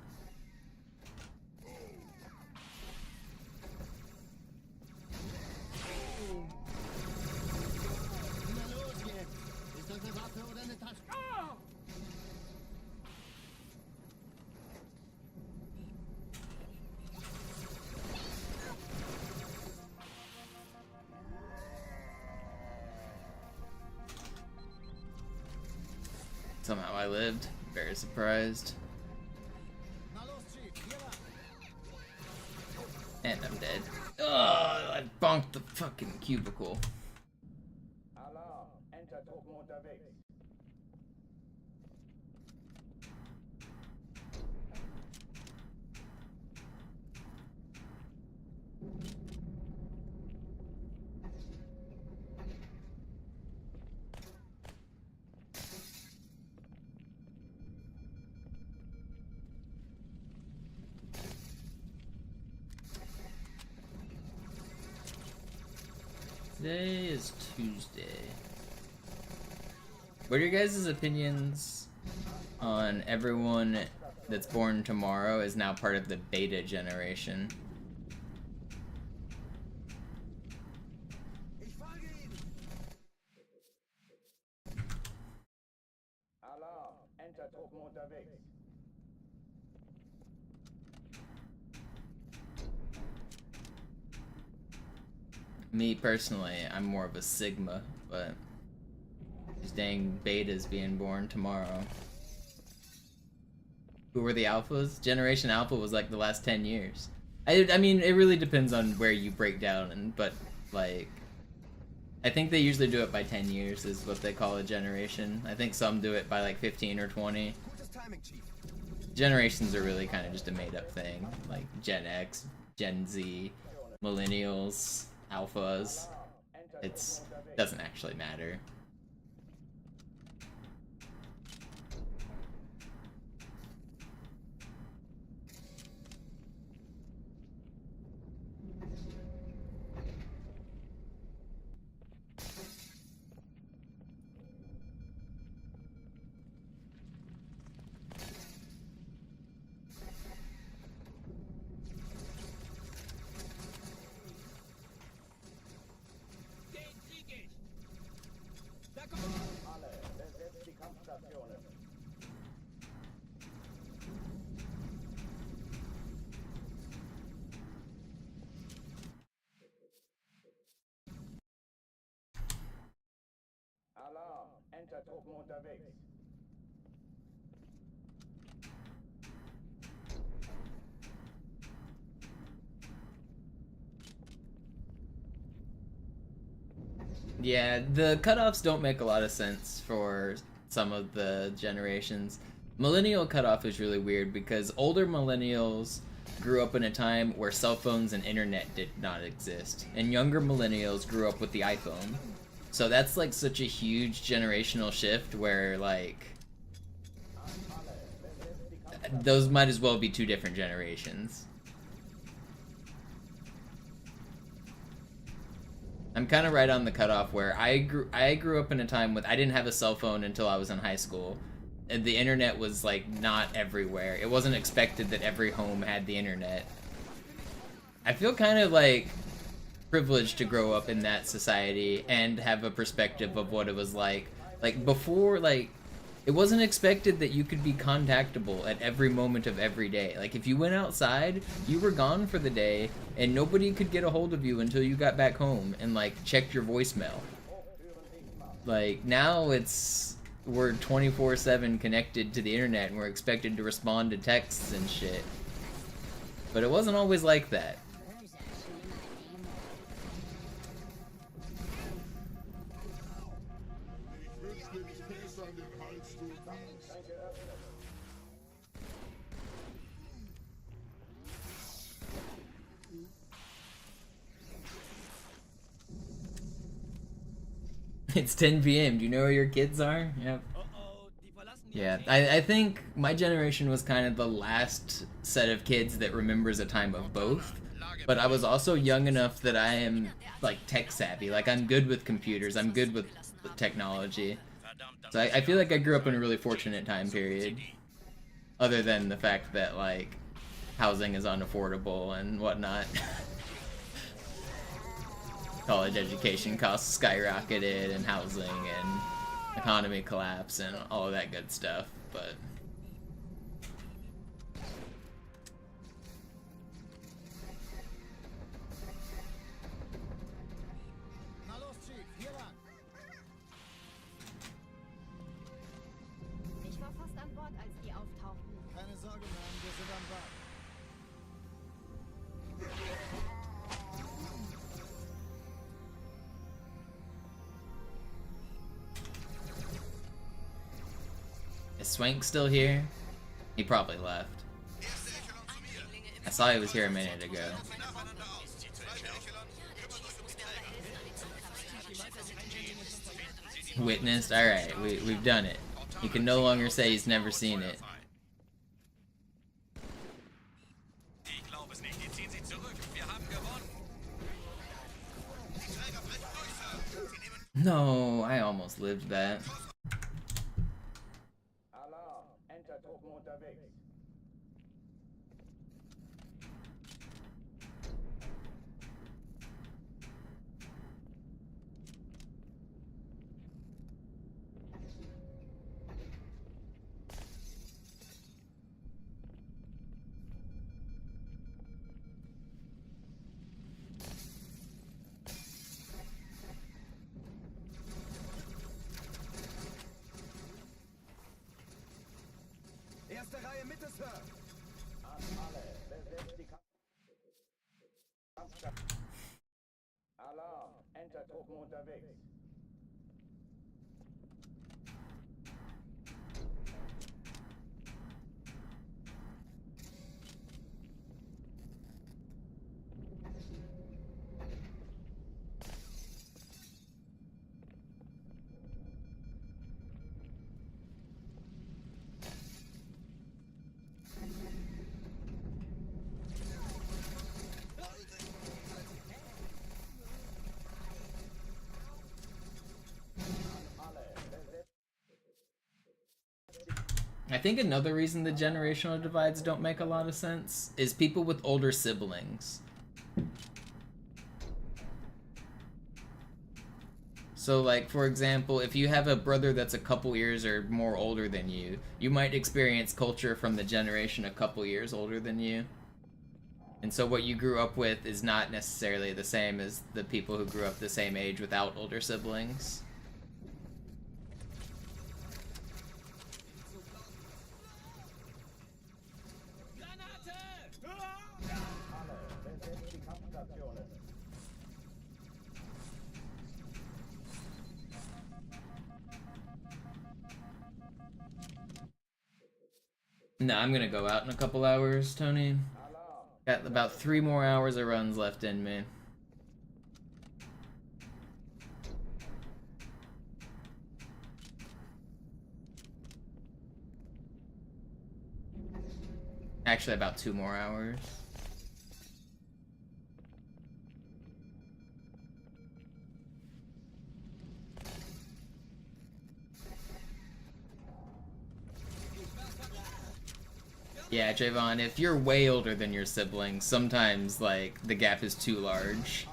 Na los jetzt! Ist das eine Waffe oder eine Tasche? Somehow I lived. Very surprised. Na los, Chief, hier lang. And I'm dead. Ugh, I bonked the fucking cubicle. Alarm! Entertruppen unterwegs. Today is Tuesday. What are your guys' opinions on everyone that's born tomorrow is now part of the beta generation? Ich folge Ihnen. Alarm! Entertruppen unterwegs. Me personally, I'm more of a Sigma, but these dang betas being born tomorrow. Who were the alphas? Generation Alpha was like the last 10 years. I mean, it really depends on where you break down, but like, I think they usually do it by 10 years is what they call a generation. I think some do it by like 15 or 20. Gutes Timing, Chief. Generations are really kind of just a made-up thing, like Gen X, Gen Z, Millennials, Alphas. It's doesn't actually matter. Enter-Truppen unterwegs. Yeah, the cutoffs don't make a lot of sense for some of the generations. Millennial cutoff is really weird because older millennials grew up in a time where cell phones and internet did not exist, and younger millennials grew up with the iPhone. So that's like such a huge generational shift where like those might as well be two different generations. I'm kind of right on the cutoff where I grew up in a time with I didn't have a cell phone until I was in high school. And the internet was like not everywhere. It wasn't expected that every home had the internet. I feel kind of like privileged to grow up in that society and have a perspective of what it was like. Like before, like it wasn't expected that you could be contactable at every moment of every day. Like if you went outside, you were gone for the day and nobody could get a hold of you until you got back home and like checked your voicemail. Like now we're 24/7 connected to the internet and we're expected to respond to texts and shit. But it wasn't always like that. It's 10 p.m. Do you know where your kids are? Yep. Yeah, I think my generation was kind of the last set of kids that remembers a time of both. But I was also young enough that I am like tech savvy. Like I'm good with computers. I'm good with technology. So I feel like I grew up in a really fortunate time period. Other than the fact that like housing is unaffordable and whatnot. College education costs skyrocketed and housing and economy collapse and all of that good stuff, but Ich war fast an Bord, als die auftauchten. Keine Sorge, Mann, wir sind am Bad. is Swank still here? He probably left. I saw he was here a minute ago. Witnessed? Alright, we've done it. He can no longer say he's never seen it. No, I almost lived that. Alarm! Enter-Truppen unterwegs. Erste Reihe Mitte, Sir. An alle, besetzt die Kampfstelle. Alarm! Enter-Truppen unterwegs. I think another reason the generational divides don't make a lot of sense is people with older siblings. So like, for example, if you have a brother that's a couple years or more older than you, you might experience culture from the generation a couple years older than you. And so what you grew up with is not necessarily the same as the people who grew up the same age without older siblings. No, I'm gonna go out in a couple hours, Tony. Got about 3 more hours of runs left in me. Actually, about 2 more hours. Yeah, Javon, if you're way older than your siblings, sometimes, like, the gap is too large.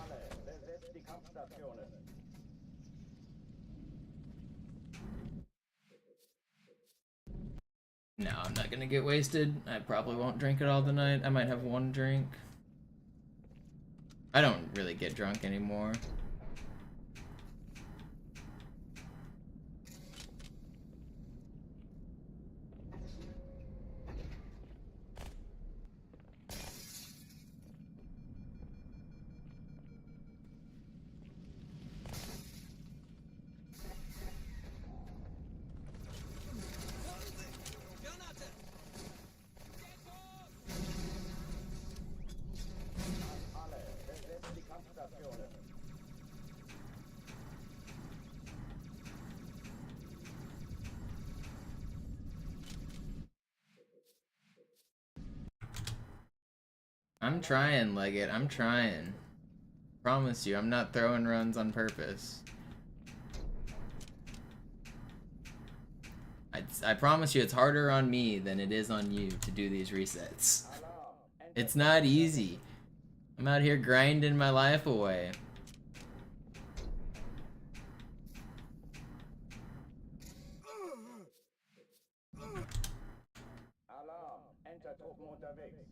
No, I'm not gonna get wasted. I probably won't drink it all tonight. I might have 1 drink. I don't really get drunk anymore. I'm trying, Leggett. I'm trying. Promise you, I'm not throwing runs on purpose. I promise you, it's harder on me than it is on you to do these resets. It's not easy. I'm out here grinding my life away. Alarm! Enter-Truppen unterwegs.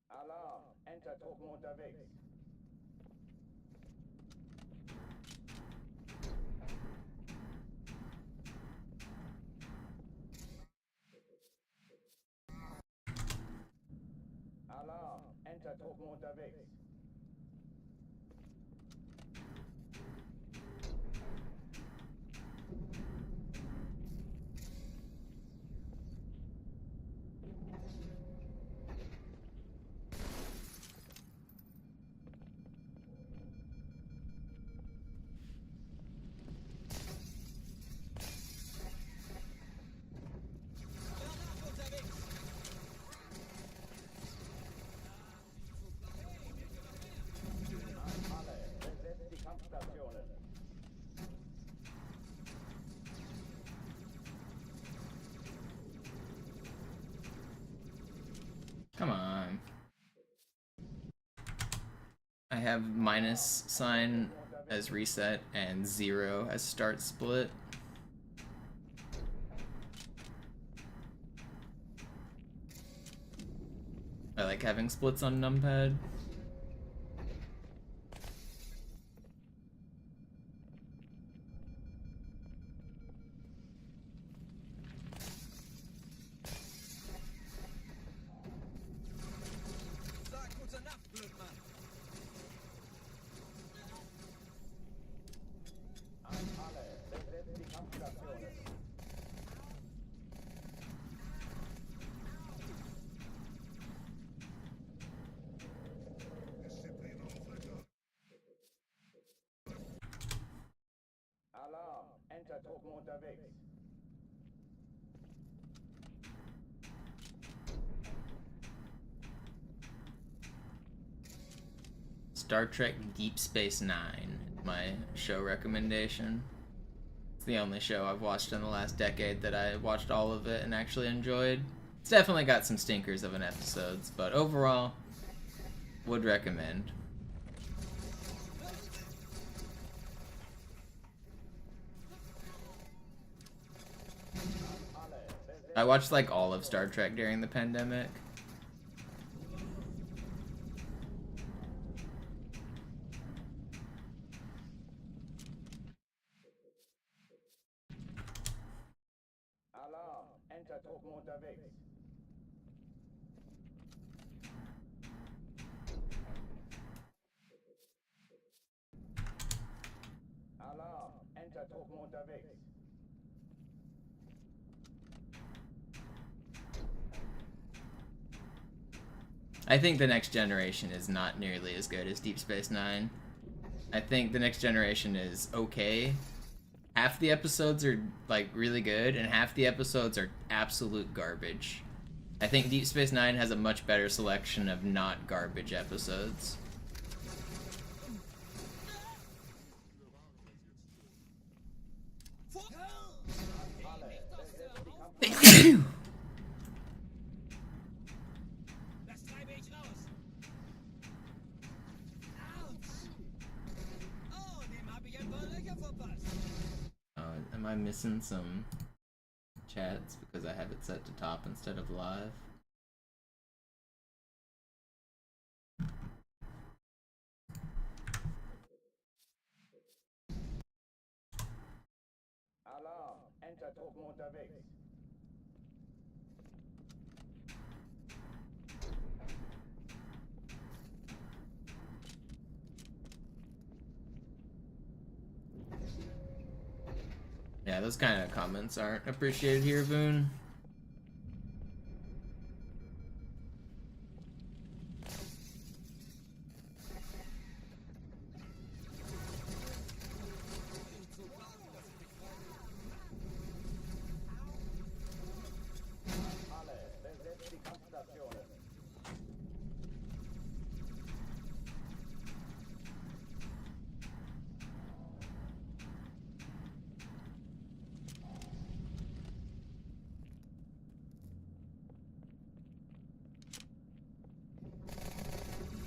Alarm! Enter-Truppen unterwegs. Alarm! Enter-Truppen unterwegs. Come on. I have minus sign as reset and 0 as start split. I like having splits on numpad. Alarm! Enter-Truppen unterwegs. Star Trek Deep Space Nine, my show recommendation. It's the only show I've watched in the last decade that I watched all of it and actually enjoyed. It's definitely got some stinkers of an episodes, but overall, would recommend. I watched like all of Star Trek during the pandemic. Alarm! Entertruppen unterwegs. Alarm! Entertruppen unterwegs. I think the Next Generation is not nearly as good as Deep Space Nine. I think the Next Generation is okay. Half the episodes are like really good, and half the episodes are absolute garbage. I think Deep Space Nine has a much better selection of not garbage episodes. Das treibe ich raus. Autsch. Oh, dem habe ich ein paar Löcher verpasst. Am I missing some chats because I have it set to top instead of live? Alarm! Entertruppen unterwegs. Yeah, those kind of comments aren't appreciated here, Boone. Alle, besetzt die Kampfstationen.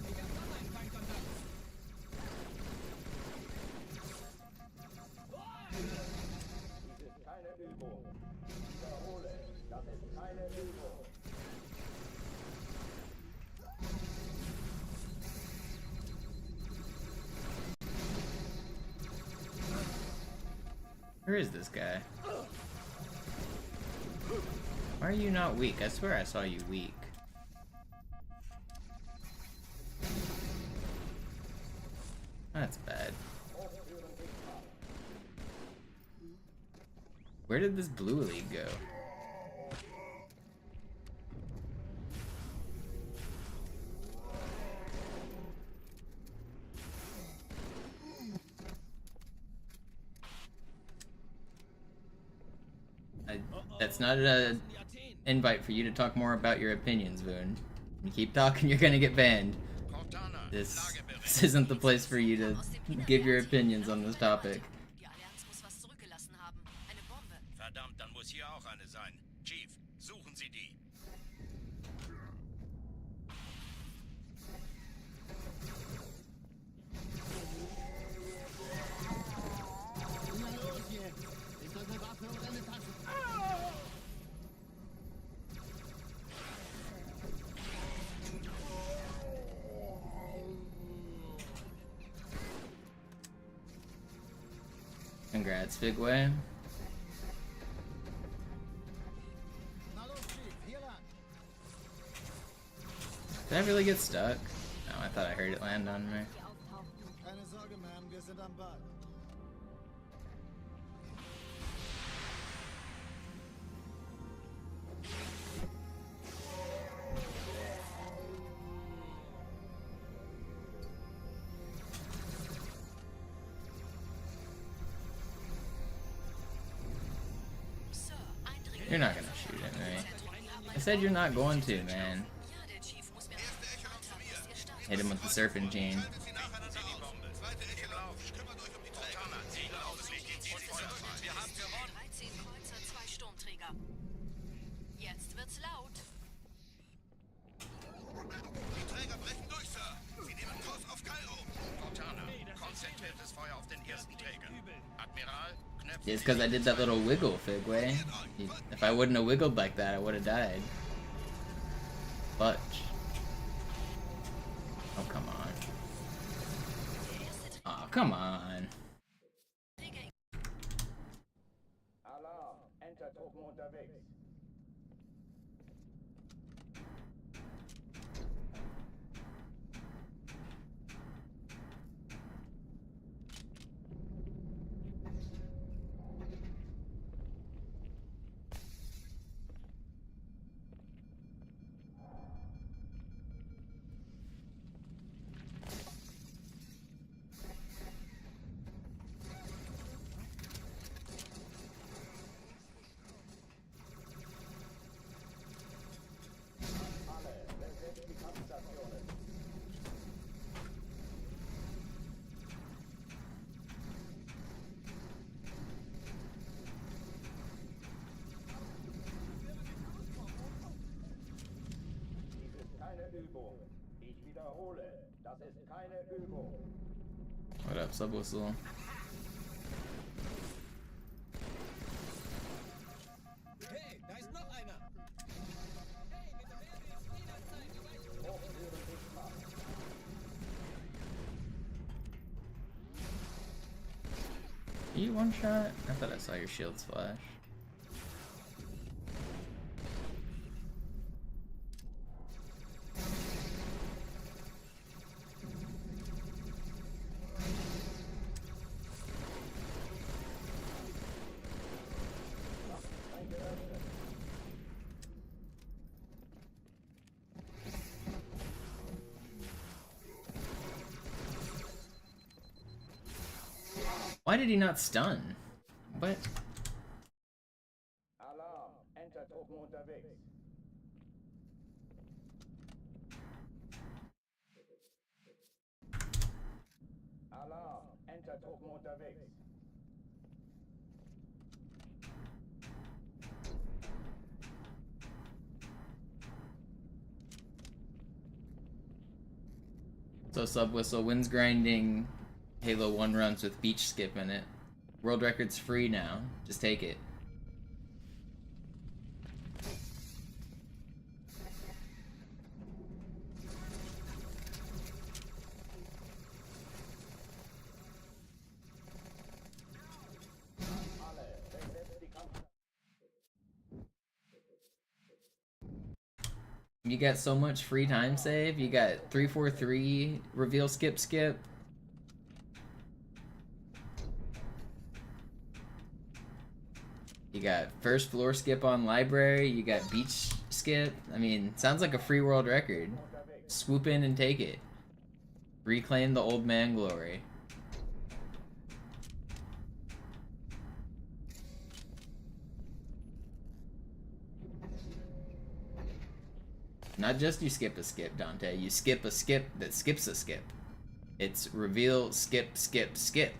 Ich habe noch einen Feindkontakt. Dies ist keine Übung. Ich wiederhole, das ist keine Übung. Where is this guy? Why are you not weak? I swear I saw you weak. That's bad. Where did this blue league go? That's not an invite for you to talk more about your opinions, Boone. You keep talking, you're gonna get banned. Cortana, This Lagebericht. isn't the place for you to give your opinions on this topic. Die Allianz muss was zurückgelassen haben. Eine Bombe. Verdammt, dann muss hier auch eine sein. Chief, suchen Sie die. Na los jetzt! Ist das eine Waffe oder eine Tasche? Congrats, Figway. Na los, Chief, hier lang. Did I really get stuck? No, I thought I heard it land on me. Keine Sorge, Ma'am, wir sind am Ball. Sir, Eindringling. You're not gonna shoot at me. I said you're not going to, man. Ja, der Chief muss mir gesagt haben, dass ihr startet. Hit him with the surfing gene. Sie die Bombe. Zweite Ecke lauf. Kümmert euch um die Cortana, Segel ausrichten, und Feuerfall. Wir haben gewonnen. 13 Kreuzer, 2 Sturmträger. Jetzt wird's laut. Die Träger brechen durch, Sir. Sie nehmen Kurs auf Kairo. Cortana, konzentriertes Feuer auf den ersten Träger. Admiral, knöpfen It's because I did that little wiggle, Figway. If I wouldn't have wiggled like that, I would have died. Fudge. Oh, come on. Oh, come on. Alarm! Enter-Truppen unterwegs. Übung. Ich wiederhole, das ist keine Übung. What up, Subwhistle? Hey, da ist noch einer. Hey, bitte mehr Speedrun-Zeit, du weißt. Hochführen sichtbar. You one shot? I thought I saw your shields flash. Why did he not stun? What? Alarm! Enter-Truppen unterwegs. Alarm! Enter-Truppen unterwegs. So Subwhistle wins grinding Halo 1 runs with beach skip in it. World record's free now. Just take it. You got so much free time save. You got 343 reveal skip skip. You got first floor skip on library, you got beach skip. I mean, sounds like a free world record. Swoop in and take it. Reclaim the old man glory. Not just you skip a skip, Dante. You skip a skip that skips a skip. It's reveal, skip, skip, skip.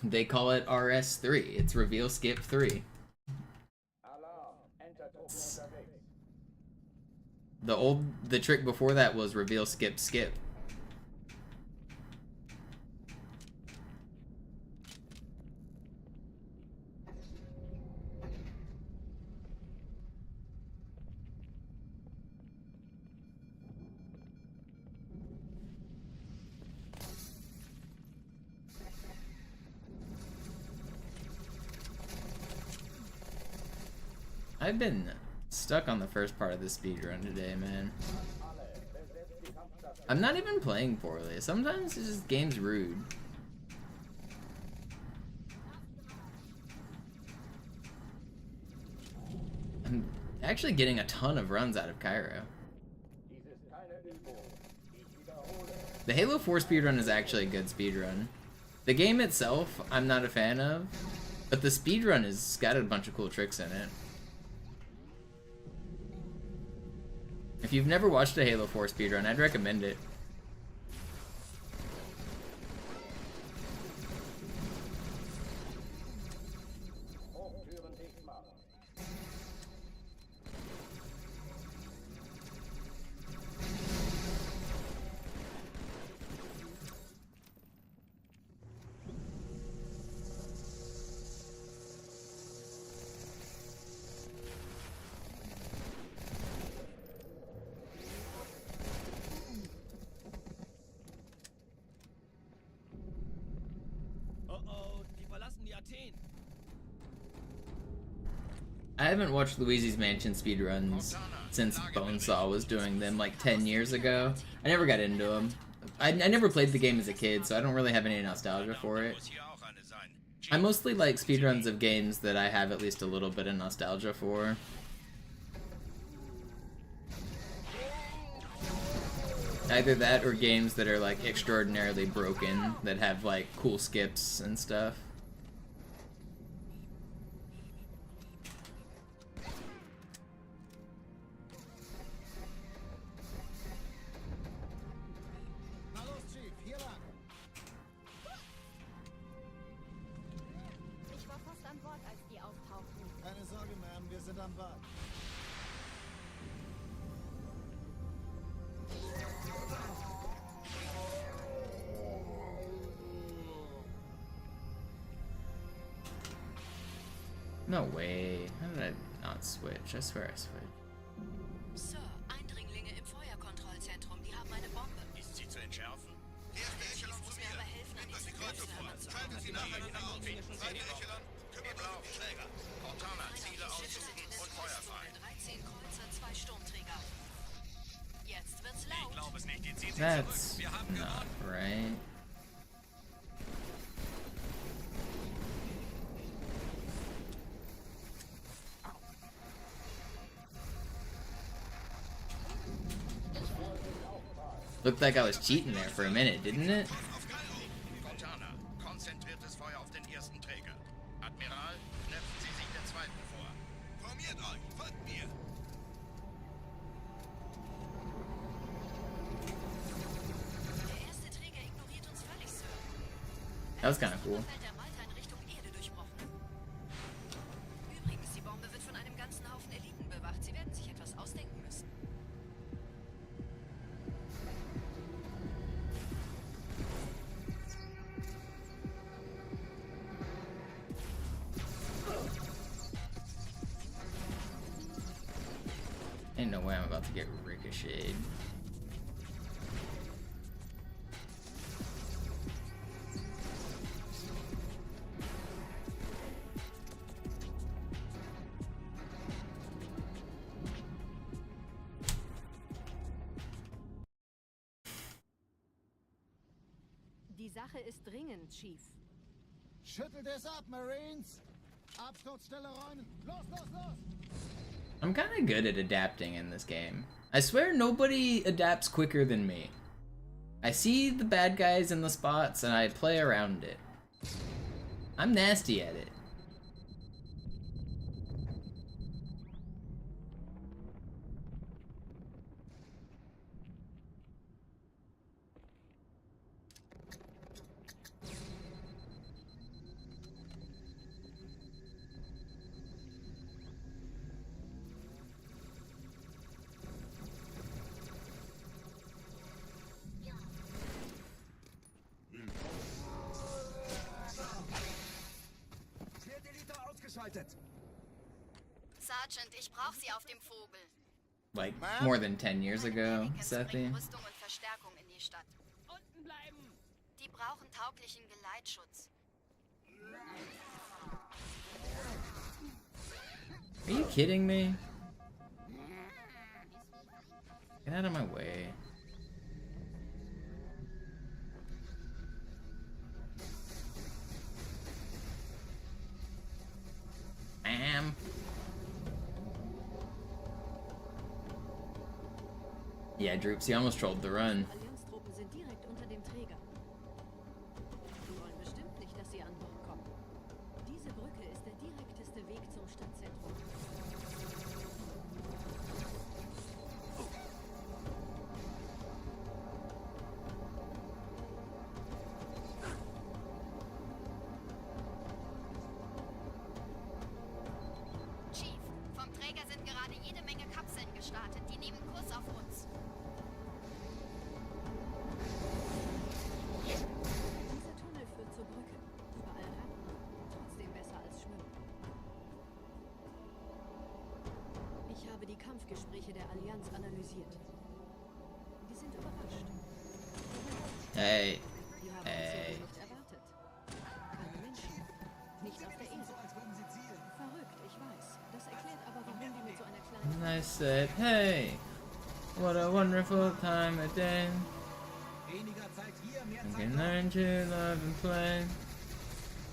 They call it RS3. It's reveal skip 3. The trick before that was reveal skip skip. I've been stuck on the first part of the speedrun today, man. I'm not even playing poorly. Sometimes it's just game's rude. I'm actually getting a ton of runs out of Cairo. The Halo 4 speedrun is actually a good speedrun. The game itself, I'm not a fan of, but the speedrun has got a bunch of cool tricks in it. If you've never watched a Halo 4 speedrun, I'd recommend it. Hochtüren dicht machen. Oh oh, die verlassen die Athen. I haven't watched Luigi's Mansion speedruns since Bonesaw was doing them like 10 years ago. I never got into them. I never played the game as a kid, so I don't really have any nostalgia for it. I mostly like speedruns of games that I have at least a little bit of nostalgia for. Either that or games that are like extraordinarily broken, that have like cool skips and stuff. Na los, Chief, hier lang. Ich war fast an Bord, als die auftauchten. Keine Sorge, Ma'am, wir sind am Bad. No way. How did I not switch? I swear I switched. Sir, Eindringlinge im Feuerkontrollzentrum. Die haben eine Bombe. Ist sie zu entschärfen? Ich muss mir aber helfen, an diesen Kreuzer Schalten Sie nachher wieder auf. Seid ihr Echelon? Kümmert euch um die Träger. Cortana, Ziele aussuchen und Feuer frei. 13 Kreuzer, 2 Sturmträger. Jetzt wird's laut. Ich glaube es nicht, die zieht sich That's zurück. Wir haben not right. Looked like I was cheating there for a minute, didn't it? auf Kairo. Cortana, konzentriertes Feuer auf den ersten Träger. Admiral, knöpfen Sie sich den zweiten vor. Formiert euch, folgt mir. Der erste Träger ignoriert uns völlig, Sir. That was kind of cool. Fällt der Malta in Richtung Erde durchbrochen. Übrigens, die Bombe wird von einem ganzen Haufen Eliten bewacht. Sie werden sich etwas ausdenken müssen. Ain't no way I'm about to get ricocheted. Die Sache ist dringend, Chief. Schüttelt es ab, Marines. Absturzstelle räumen. Los, los, los. I'm kind of good at adapting in this game. I swear nobody adapts quicker than me. I see the bad guys in the spots and I play around it. I'm nasty at it. Sergeant, ich brauche Sie auf dem Vogel. Like more than 10 years ago, Sethy. Rüstung und Verstärkung in die Stadt. Unten bleiben. Die brauchen tauglichen Geleitschutz. Are you kidding me? Get out of my way. Bam. Yeah, Droops, you almost trolled the run. Allianztruppen sind direkt unter dem Träger. Die wollen bestimmt nicht, dass sie an Bord kommen. Diese Brücke ist der direkteste Weg zum Stadtzentrum. habe die Kampfgespräche der Allianz analysiert. Die sind überrascht. Hey. Die haben uns Hey. so nicht erwartet. Keine Menschen. Nicht auf der Insel. Verrückt, ich weiß. Das erklärt aber, warum die mit so einer kleinen... And I said, hey, what a wonderful time of day. Weniger Zeit hier, mehr We Zeit can dort. learn to love and play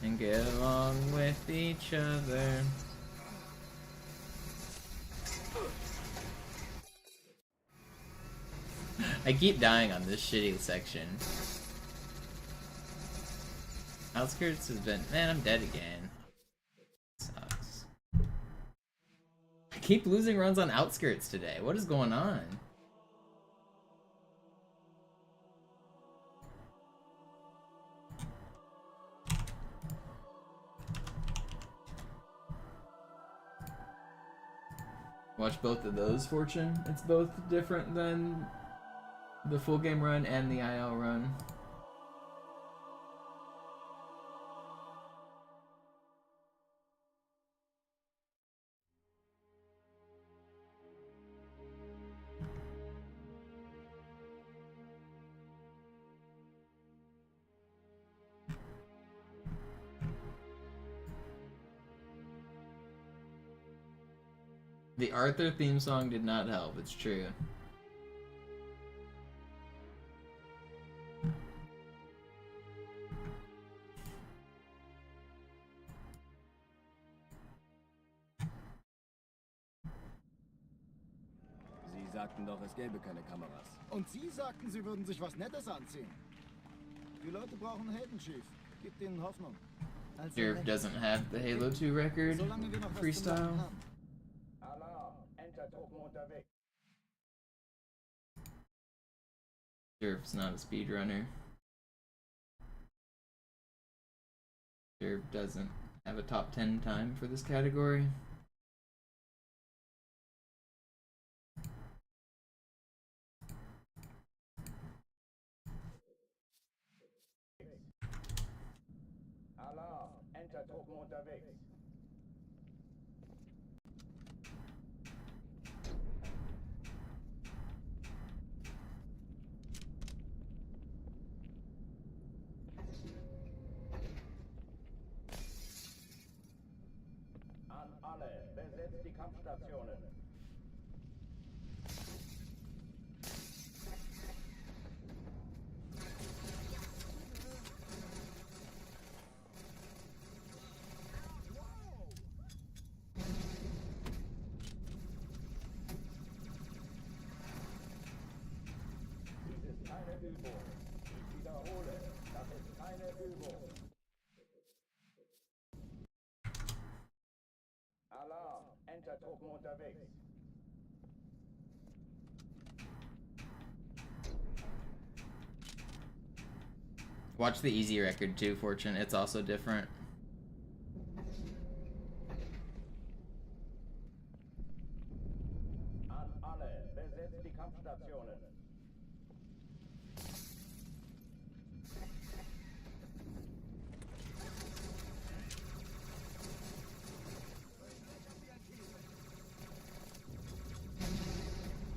and get along with each other. I keep dying on this shitty section. Outskirts has been... Man, I'm dead again. Sucks. I keep losing runs on Outskirts today. What is going on? Watch both of those, Fortune. It's both different than the full game run and the IL run. The Arthur theme song did not help, it's true. Sie sagten doch, es gäbe keine Kameras. Und Sie sagten, Sie würden sich was Nettes anziehen. Die Leute brauchen Helden, Chief. Gibt ihnen Hoffnung. Also, Jerv doesn't have the Halo 2 record solange wir noch was zu freestyle. machen haben. Alarm! Entertruppen unterwegs. Jerv's not a speedrunner. Jerv doesn't have a top 10 time for this category. Alarm! Entertruppen unterwegs. An alle, besetzt die Kampfstationen. Dies ist keine Übung. Ich wiederhole, das ist keine Übung. Alarm! Entertruppen unterwegs. Watch the easy record too, Fortune. It's also different. An alle, besetzt die Kampfstationen.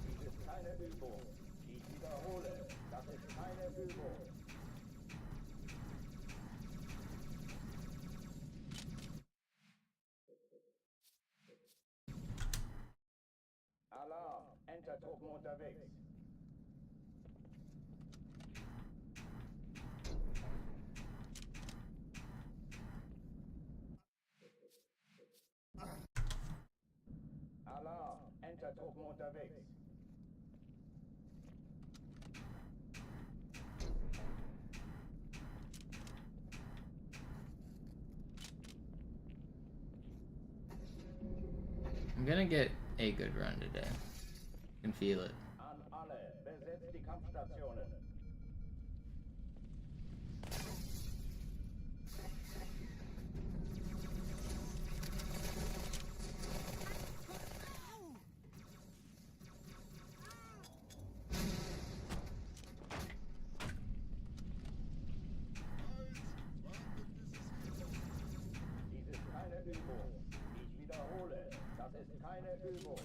Dies ist keine Übung. Ich wiederhole, das ist keine Übung. Alarm! Entertruppen unterwegs. Alarm! Entertruppen unterwegs. I'm gonna get a good run today. Can feel it. An alle, besetzt die Kampfstationen. Dies ist keine Übung. Ich wiederhole, das ist keine Übung.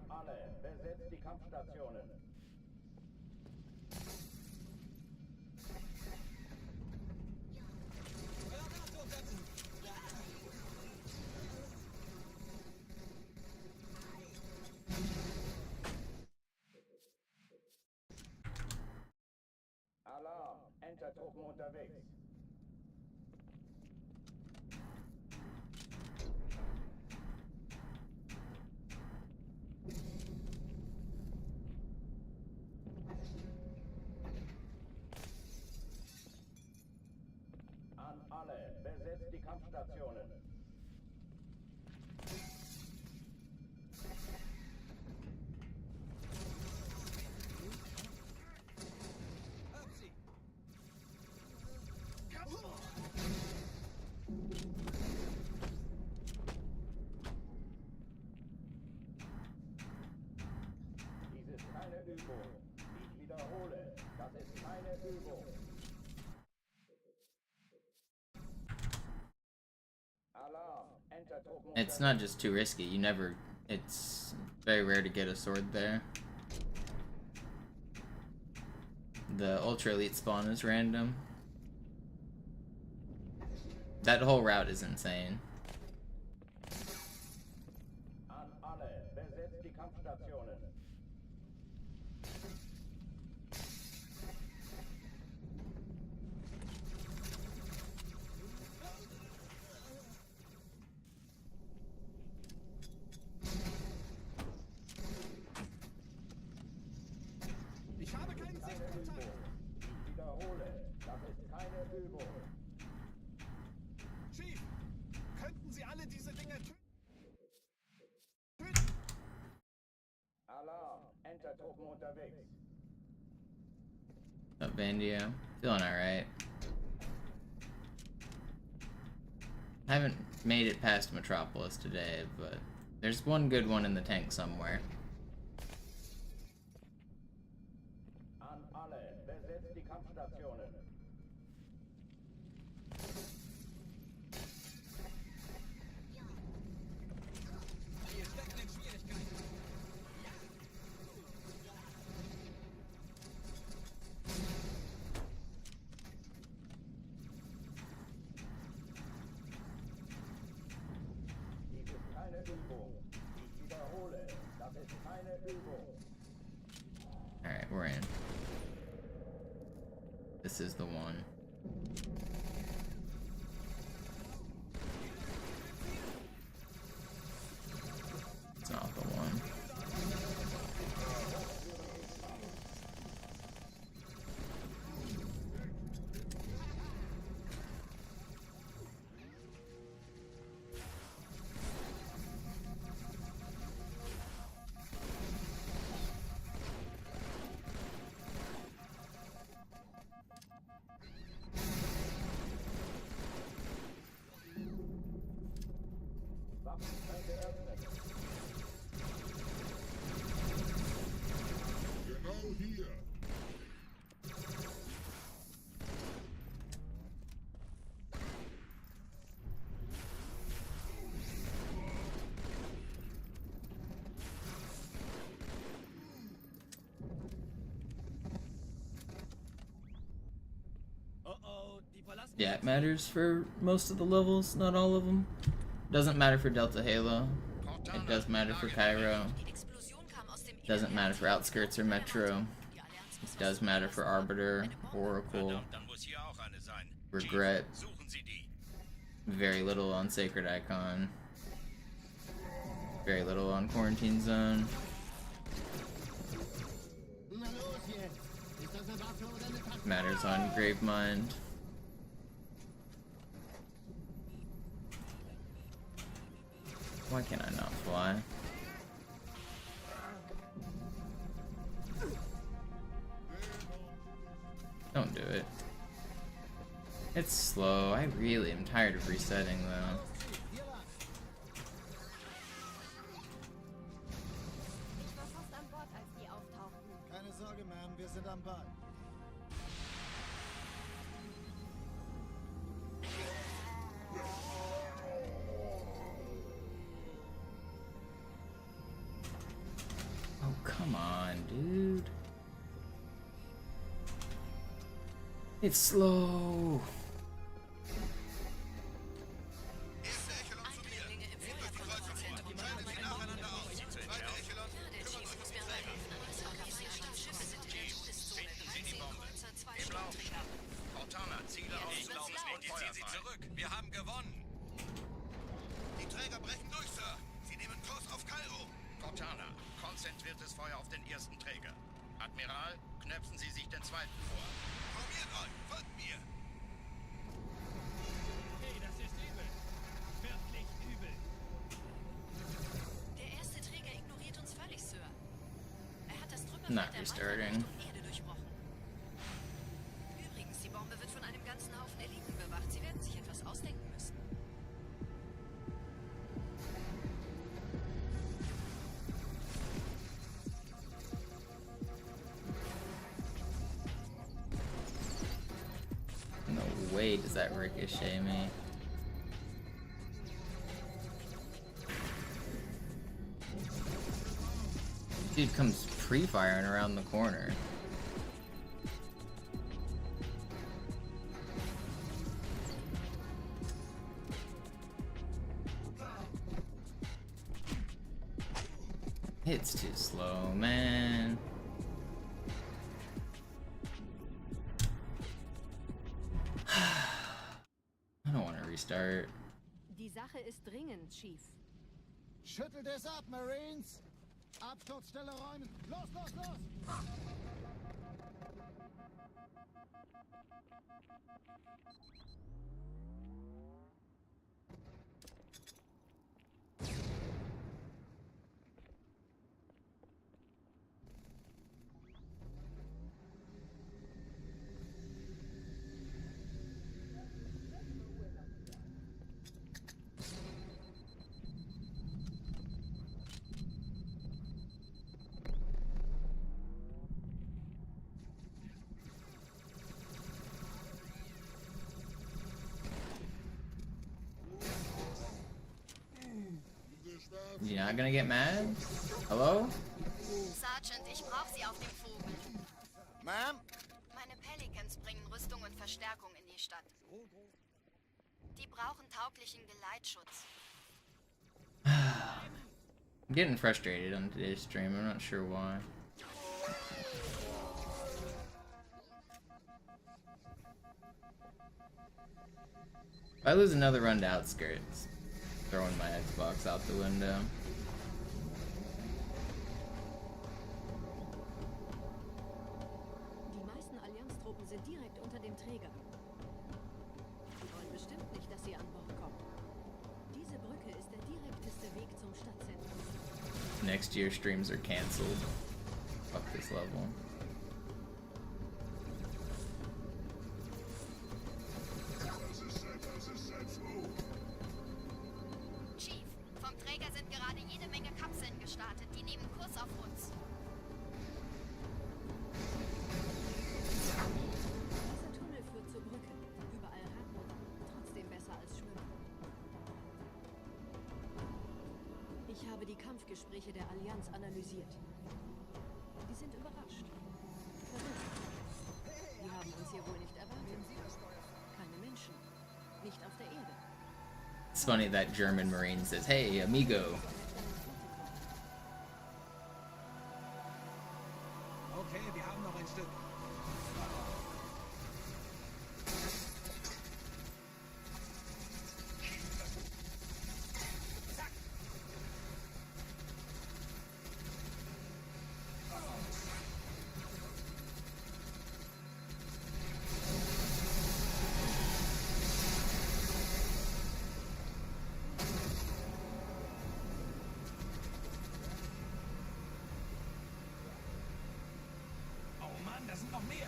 alle, besetzt die Kampfstationen. Alarm, Entertruppen unterwegs. An alle, besetzt die Kampfstationen. Hört sie! Dies ist keine Übung. Ich wiederhole, das ist keine Übung. Alarm, Entertruppen It's not just too risky. You never. It's very rare to get a sword there. The Ultra Elite spawn is random. That whole route is insane. An alle, besetzt die Kampfstationen. Ich habe keinen Keine Sichtkontakt! Übung. Ich wiederhole, das ist keine Übung. Chief, könnten Sie alle diese Dinge töten? Alarm, Entertruppen unterwegs. Up, Bandio. Feeling alright. Haven't made it past Metropolis today, but there's one good one in the tank somewhere. An alle, besetzt die Kampfstationen. Wir stecken in Schwierigkeiten. Dies ist keine Übung. Ich wiederhole, das ist keine Übung. Alright, we're in. This is the one. It's not the one. Waffenschein geöffnet. Genau hier. Oh, die verlassen Yeah, it matters for most of the levels, not all of them. Doesn't matter for Delta Halo. It does matter for Cairo. Die Explosion kam aus dem Doesn't matter for Outskirts or Metro. Die Allianz muss It does matter for Arbiter, Oracle, Dann muss hier auch eine sein. Regret. Suchen Sie die. Very little on Sacred Icon. Very little on Quarantine Zone. Na los jetzt! Ist das eine Waffe oder eine Tasche? Matters on Gravemind. Why can I not fly? Don't do it. It's slow. I really am tired of resetting though. Ich war fast an Bord, als die auftauchten. Keine Sorge, Ma'am, wir sind am Ball. Come on, dude. It's slow. Eindringlinge im Feuerkontrollzentrum bekommen eine Bombenbewegung. Ja, der Chief muss mir aber helfen. Alles organisierte Schiffe sind in der Todeszone. 13 Kreuzer, 2 Sturmträger. Cortana, Ziele aus Jetzt wird's laut. und ziehen Sie zurück. Wir haben gewonnen. Die Träger brechen durch, Sir. Sie nehmen Kurs auf Kairo. Cortana, konzentriertes Feuer auf den ersten Träger. Admiral, knöpfen Sie sich den zweiten vor. Formiert euch, folgt mir. Hey, das ist übel. Wirklich übel. Der erste Träger ignoriert uns völlig, Sir. Er hat das Trümmerfeld Not der restarting. Richtung Erde durchbrochen. Übrigens, die Bombe wird von einem ganzen Haufen Eliten bewacht. Sie werden sich etwas ausdenken müssen. No way does that ricochet me. Dude comes pre-firing around the corner. It's too slow, man. I don't want to restart. Die Sache ist dringend, Chief. Schüttelt es ab, Marines! Absturzstelle räumen! Los, los, los! You're not gonna get mad? Hello? Sergeant, ich brauche Sie auf dem Vogel. Ma'am? Meine Pelicans bringen Rüstung und Verstärkung in die Stadt. Die brauchen tauglichen Geleitschutz. I'm getting frustrated on today's stream. I'm not sure why. If I lose another run to Outskirts, throwing my Xbox out the window. Die meisten Allianztruppen sind direkt unter dem Träger. Sie wollen bestimmt nicht, dass sie an Bord kommen. Diese Brücke ist der direkteste Weg zum Stadtzentrum. Next year streams are cancelled. Fuck this level. Chief, vom Träger sind gerade jede Menge Kapseln gestartet. Die nehmen Kurs auf uns. Dieser Tunnel führt zur Brücke. Überall Ratten. Trotzdem besser als Schwimmen. Ich habe die Kampfgespräche der Allianz analysiert. Die sind überrascht. Verrückt. Die haben uns hier wohl nicht erwartet. Keine Menschen. Nicht auf der Erde. It's funny that German Marine says, "Hey, amigo." Okay, wir haben noch ein Stück. Oh Mann, da sind noch mehr.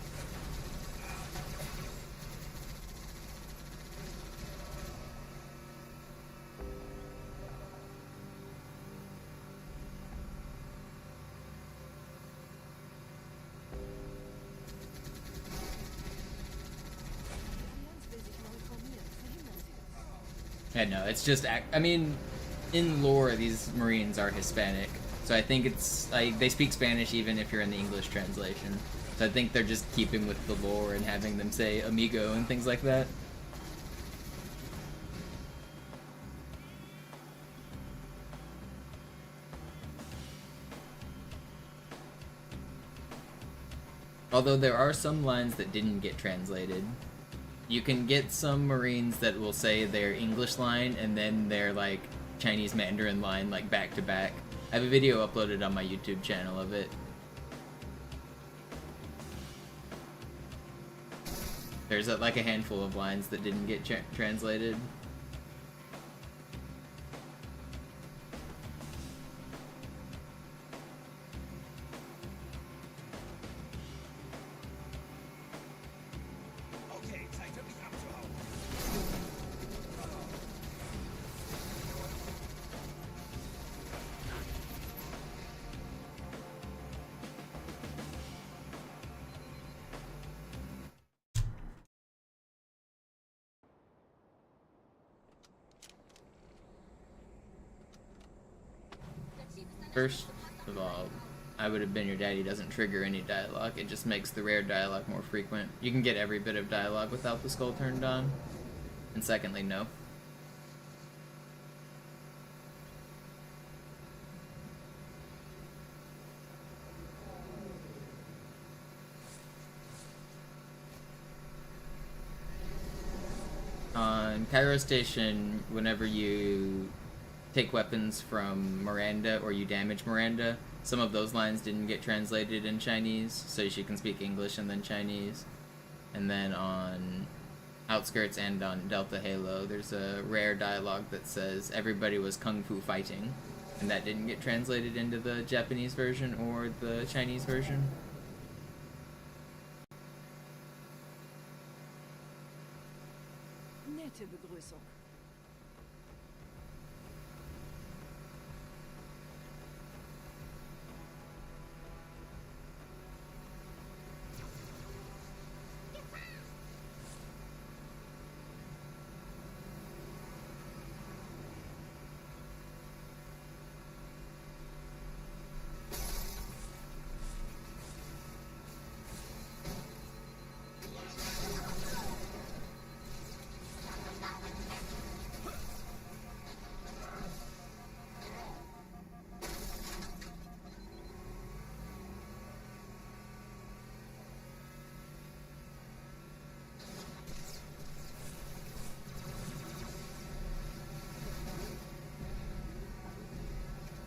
Die Allianz will sich neu formieren. Verhindern Sie das. Yeah, no, it's just, I mean, in lore, these Marines are Hispanic, So I think it's like they speak Spanish even if you're in the English translation. So I think they're just keeping with the lore and having them say amigo and things like that. Although there are some lines that didn't get translated. You can get some Marines that will say their English line and then their like Chinese Mandarin line like back to back. I have a video uploaded on my YouTube channel of it. There's like a handful of lines that didn't get translated. First of all, I would have been your daddy doesn't trigger any dialogue, it just makes the rare dialogue more frequent. You can get every bit of dialogue without the skull turned on. And secondly, no. On Cairo Station, whenever you take weapons from Miranda or you damage Miranda, some of those lines didn't get translated in Chinese, so she can speak English and then Chinese. And then on Outskirts and on Delta Halo, there's a rare dialogue that says everybody was kung fu fighting, and that didn't get translated into the Japanese version or the Chinese version. Nette Begrüßung.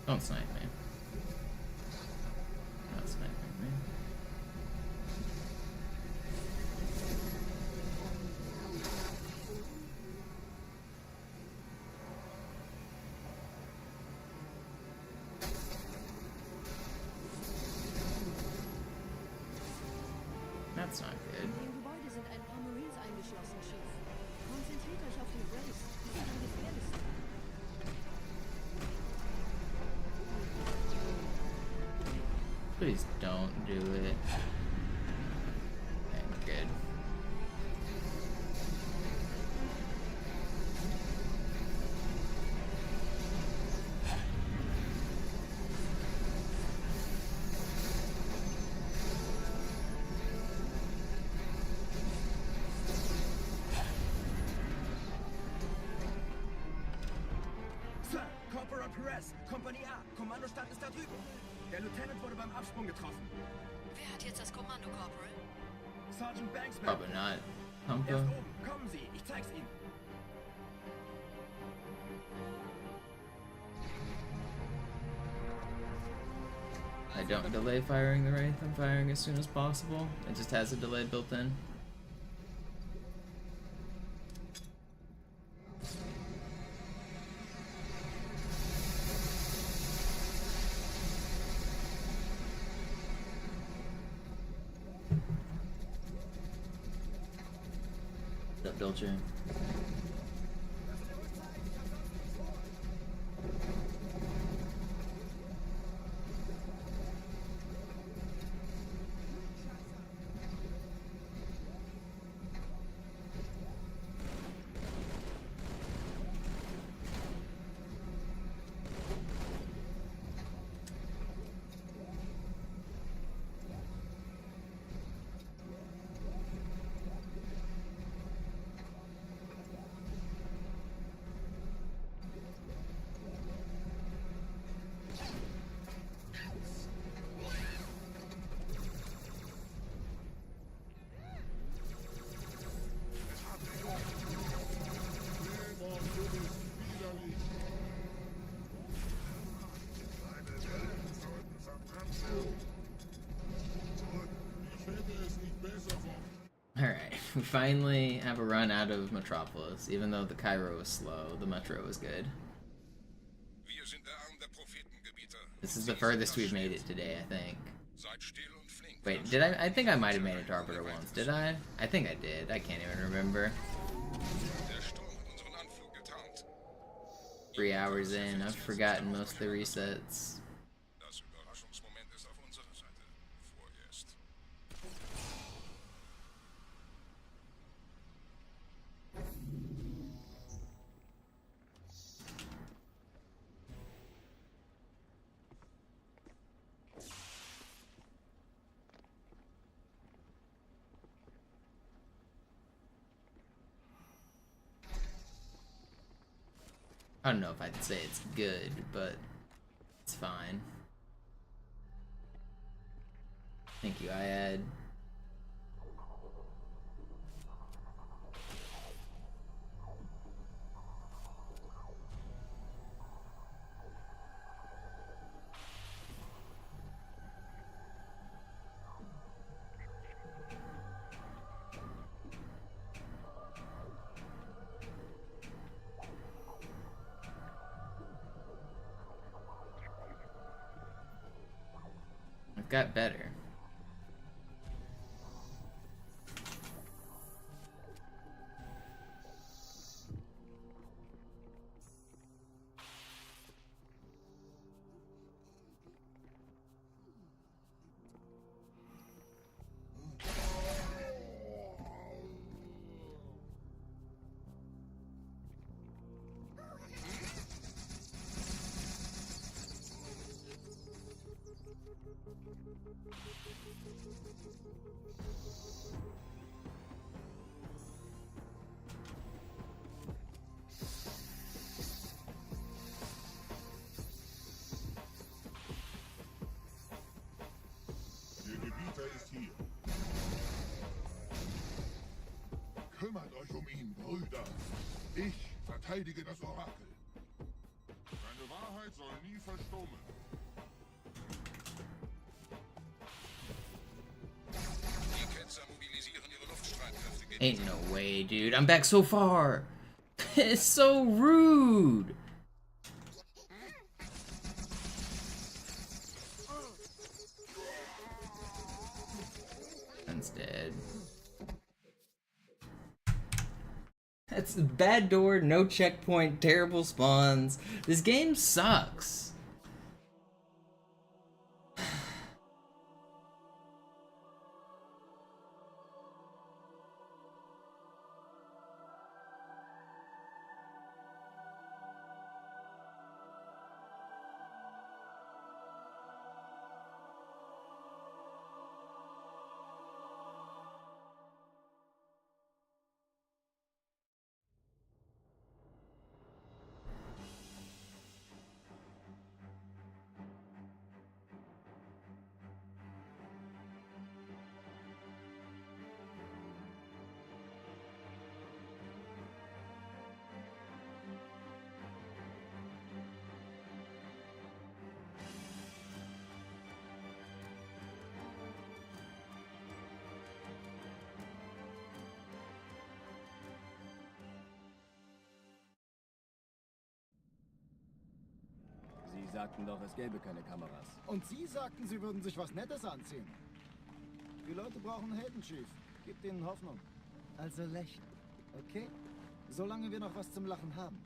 Don't snipe me. Not sniping me. That's not good. Im Gebäude sind ein paar Marines eingeschlossen, Chief. Konzentriert euch auf die Race. Die sind am gefährlichsten. Please don't do it. Okay, we're good. Sir, Corporal Perez, Kompanie A, Kommandostand ist da drüben. Der Lieutenant wurde beim Absprung getroffen. Wer hat jetzt das Kommando, Corporal? Sergeant Banksman. Probably not. Humpa. Erst oben. Kommen Sie, ich zeig's Ihnen. I don't delay firing the Wraith, I'm firing as soon as possible. It just has a delay built in. What's up, Dolce? We finally have a run out of Metropolis, even though the Cairo was slow, the Metro was good. This is the furthest we've made it today, I think. Wait, did I think I might have made it to Arbiter once, did I? I think I did, I can't even remember. 3 hours in, I've forgotten most of the resets. I don't know if I'd say it's good, but it's fine. Thank you, Iad. I've got better. Kümmert euch ihn, Brüder. Ich verteidige das Orakel. Seine Wahrheit soll nie verstummen. Die Ketzer mobilisieren ihre Luftstreitkräfte. Ain't no way, dude. I'm back so far. It's so rude. That's dead. That's a bad door, no checkpoint, terrible spawns. This game sucks. Sie sagten doch, es gäbe keine Kameras. Und Sie sagten, Sie würden sich was Nettes anziehen. Die Leute brauchen Helden, Chief. Gebt ihnen Hoffnung. Also lächeln, okay? Solange wir noch was zum Lachen haben.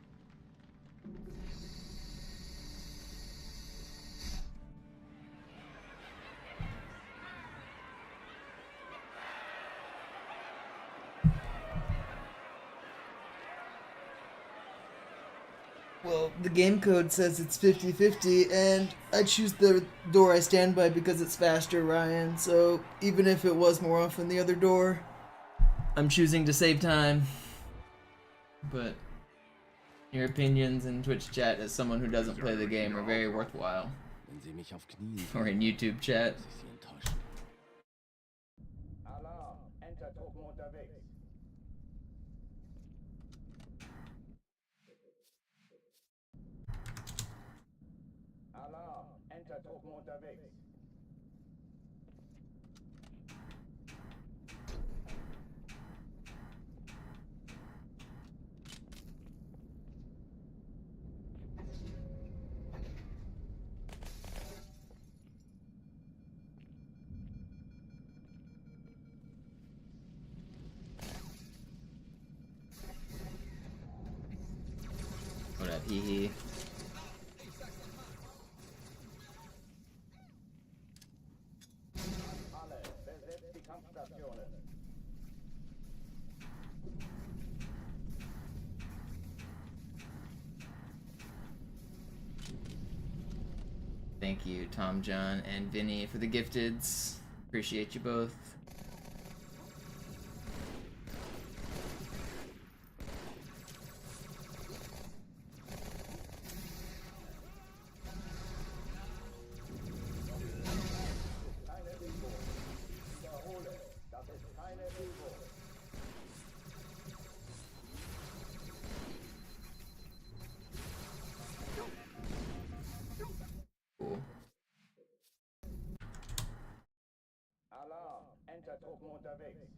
Well, the game code says it's 50-50, and I choose the door I stand by because it's faster, Ryan. So even if it was more often the other door, I'm choosing to save time. But your opinions in Twitch chat as someone who doesn't play the game are very worthwhile. Or in YouTube chat. Alarm! Entertruppen unterwegs. Alarm! Entertruppen unterwegs. hee hee. Alle, besetzt die Kampfstationen. Thank you, Tom, John, and Vinny for the gifteds. Appreciate you both. Keine Übung. Ich wiederhole, das ist keine Übung. Cool. Alarm, Entertruppen unterwegs.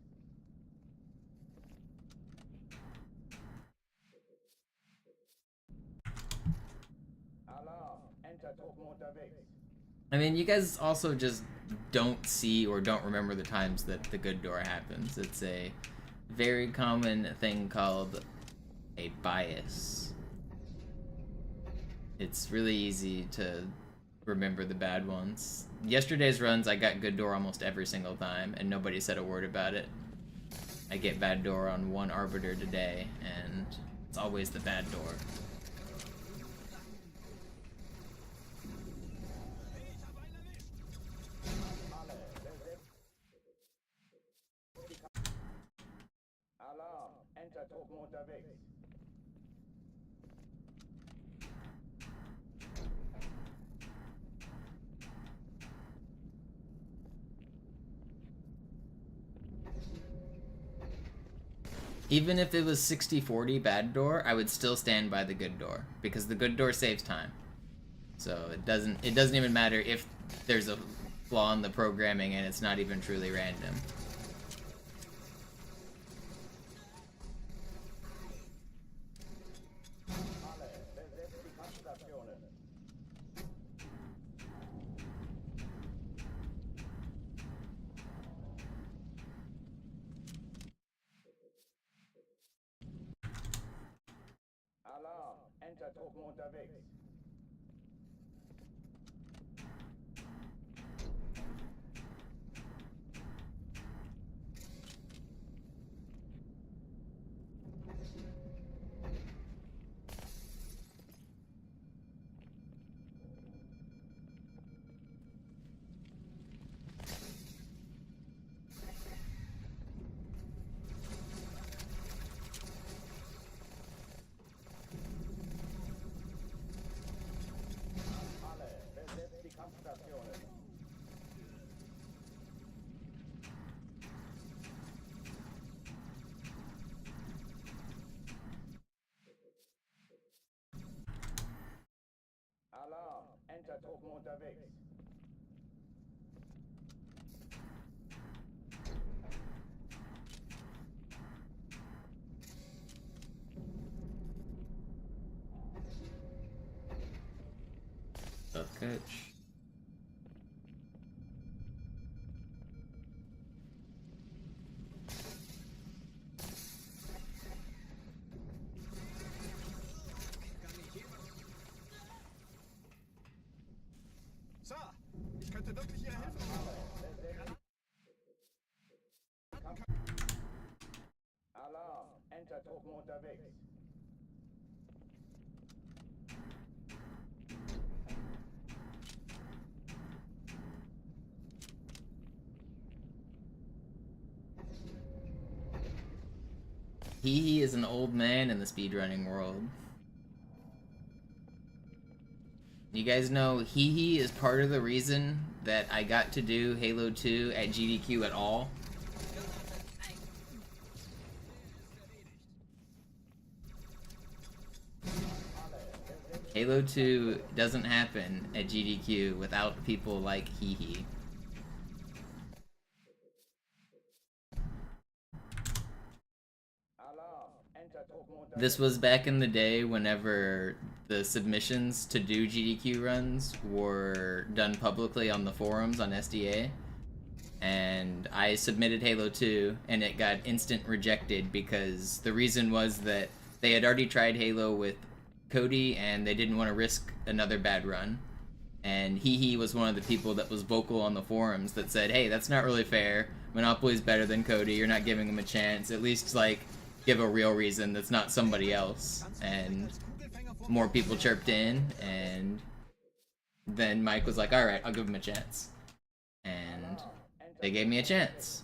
Alarm, Entertruppen unterwegs. I mean, you guys also just don't see or don't remember the times that the good door happens. It's a very common thing called a bias. It's really easy to remember the bad ones. Yesterday's runs, I got good door almost every single time, and nobody said a word about it. I get bad door on one arbiter today, and it's always the bad door. Alarm, Entertruppen unterwegs. Even if it was 60-40 bad door, I would still stand by the good door, because the good door saves time. So it doesn't even matter if there's a flaw in the programming and it's not even truly random. Alle, besetzt die Kampfstationen. Alarm, Entertruppen unterwegs. Alle, besetzt die Kampfstationen. Alarm, Entertruppen unterwegs. Coach. Sir, ich könnte wirklich Ihre Hilfe brauchen. Alarm, Entertruppen unterwegs. He is an old man in the speedrunning world. You guys know Hee is part of the reason that I got to do Halo 2 at GDQ at all. Halo 2 doesn't happen at GDQ without people like Hee. Alarm, Entertruppen unterwegs. This was back in the day whenever the submissions to do GDQ runs were done publicly on the forums on SDA. And I submitted Halo 2 and it got instant rejected because the reason was that they had already tried Halo with Cody, and they didn't want to risk another bad run. And he was one of the people that was vocal on the forums that said, hey, that's not really fair. Monopoly's better than Cody. You're not giving him a chance. At least, like, give a real reason that's not somebody else. And more people chirped in, and then Mike was like, alright, I'll give him a chance. And they gave me a chance.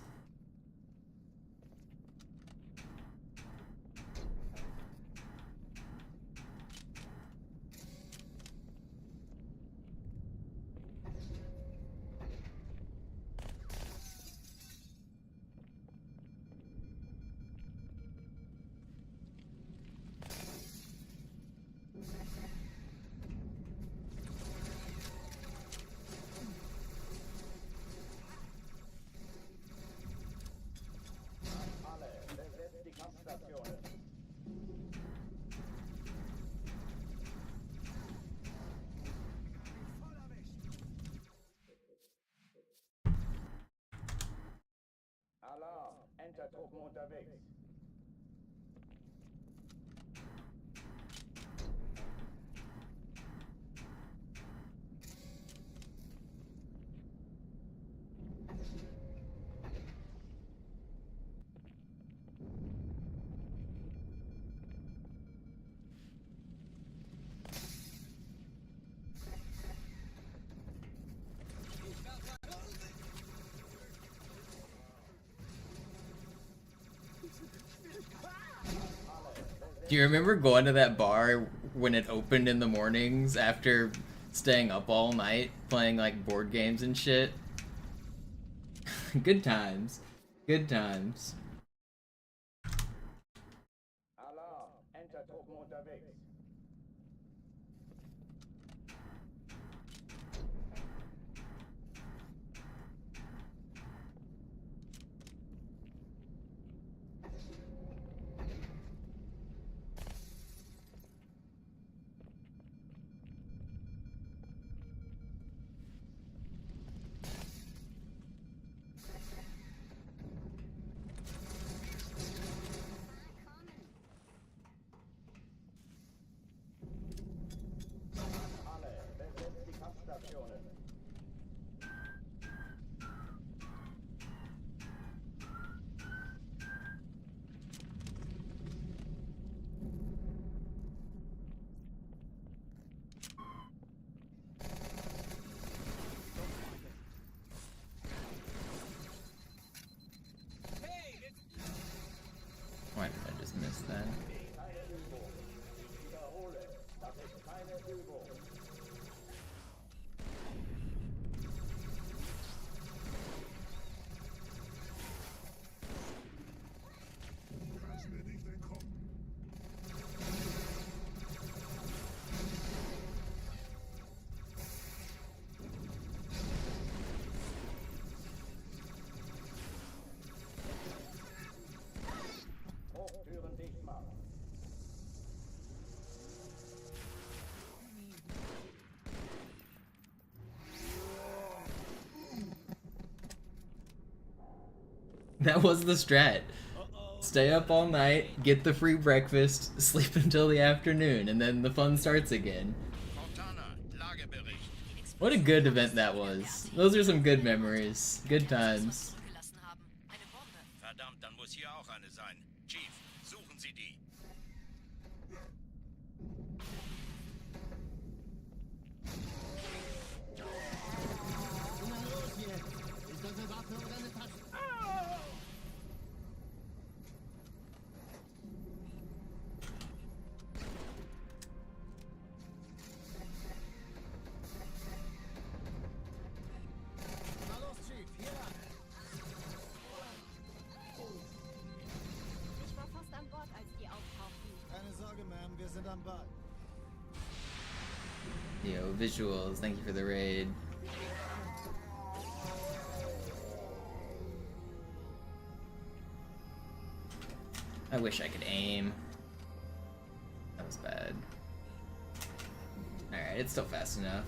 Alarm! Entertruppen unterwegs. Do you remember going to that bar when it opened in the mornings after staying up all night playing like board games and shit? Good times. Good times. Alarm! Entertruppen unterwegs. Why did I just miss that? Türen dicht machen. That was the strat. Stay up all night, get the free breakfast, sleep until the afternoon, and then the fun starts again. What a good event that was. Those are some good memories. Good times. Verdammt, dann muss hier auch eine sein. Chief, suchen Sie die. Na los jetzt! Ist das eine Waffe oder eine Tasche? Na los, Chief, hier lang. Ich war fast an Bord, als die auftauchten. Keine Sorge, Ma'am, wir sind am Ball. Yo, visuals, thank you for the raid. I wish I could aim. That was bad. Alright, it's still fast enough.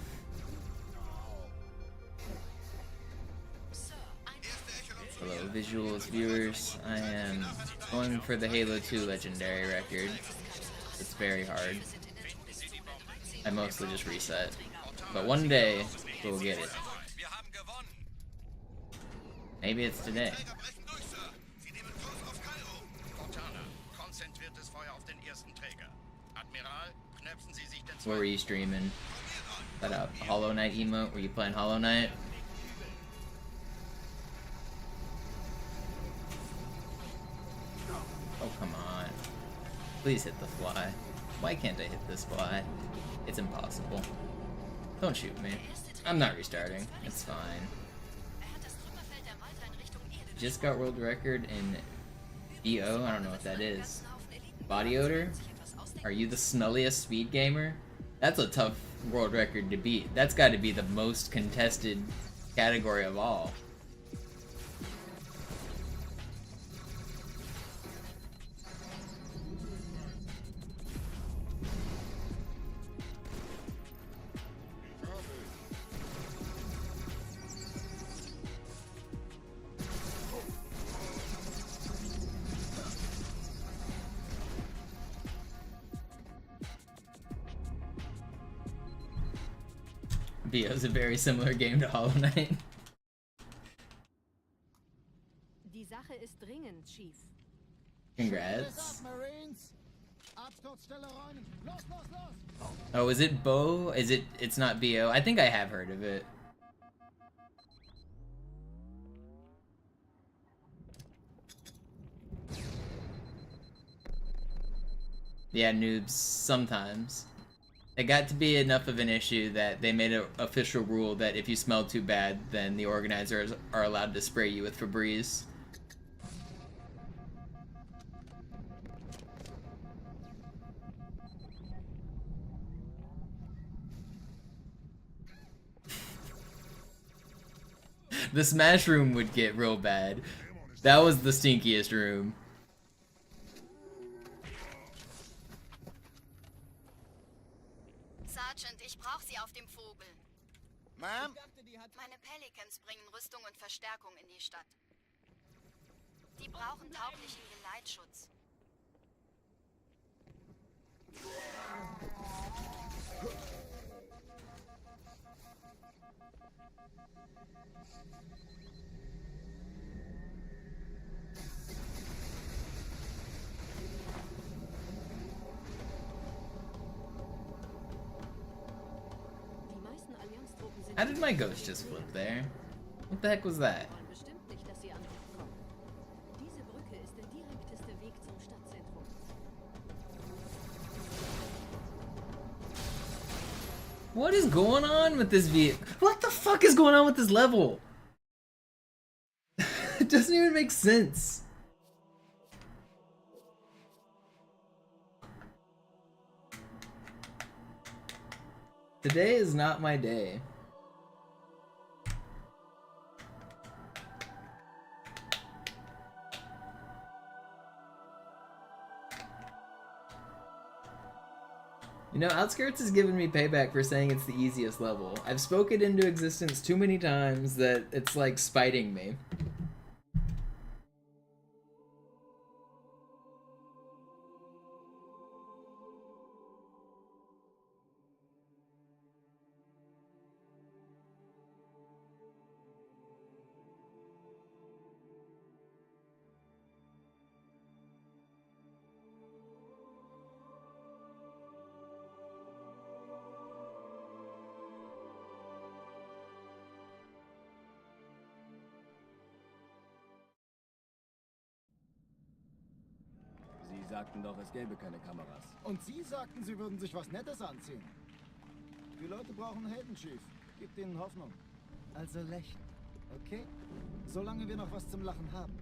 Hello, visuals, viewers. I am going for the Halo 2 Legendary record. It's very hard. I mostly just reset. But one day, we'll get it. Wir haben gewonnen. Maybe it's today. Träger brechen durch, Sir. Sie nehmen Kurs auf Kairo. Cortana, konzentriertes Feuer auf den ersten Träger. Admiral, knöpfen Sie sich den What were you streaming? That a Hollow Knight emote? Were you playing Hollow Knight? Oh, come on. Please hit the fly. Why can't I hit this fly? It's impossible. Don't shoot me. I'm not restarting. It's fine. Just got world record in BO? I don't know what that is. Body odor? Are you the smelliest speed gamer? That's a tough world record to beat. That's got to be the most contested category of all. BO is a very similar game to Hollow Knight. Die Sache ist dringend, Chief. Congrats. Marines. Absturzstelle räumen. Los, los, los. Oh, is it Bo? Is it? It's not BO. I think I have heard of it. Yeah, noobs. Sometimes. It got to be enough of an issue that they made an official rule that if you smell too bad, then the organizers are allowed to spray you with Febreze. The Smash room would get real bad. That was the stinkiest room. Sergeant, ich brauche Sie auf dem Vogel. Ma'am? Meine Pelicans bringen Rüstung und Verstärkung in die Stadt. Die brauchen tauglichen Geleitschutz. Die meisten Allianztruppen sind How did my ghost just flip there? What the heck was that? wollen bestimmt nicht, dass sie ankommen. Diese Brücke ist der direkteste Weg zum Stadtzentrum. What is going on with this vehicle? What the fuck is going on with this level? It doesn't even make sense. Today is not my day. You know, Outskirts has given me payback for saying it's the easiest level. I've spoken it into existence too many times that it's like spiting me. Sie sagten doch, es gäbe keine Kameras. Und Sie sagten, Sie würden sich was Nettes anziehen. Die Leute brauchen Helden, Chief. Gibt ihnen Hoffnung. Also lächeln, okay? Solange wir noch was zum Lachen haben.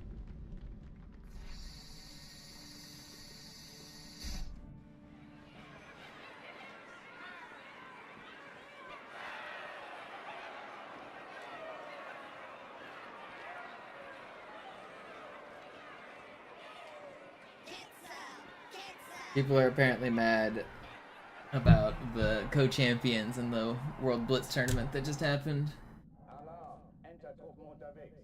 People are apparently mad about the co-champions in the World Blitz tournament that just happened. Alarm, Entertruppen unterwegs.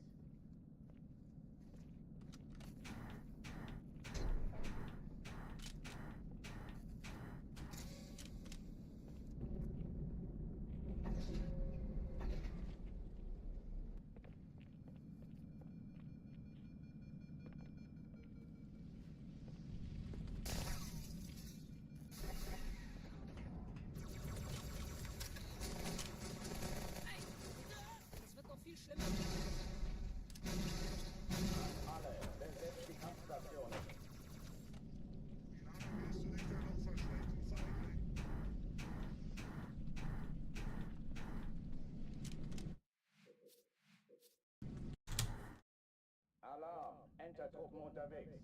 Truppen unterwegs.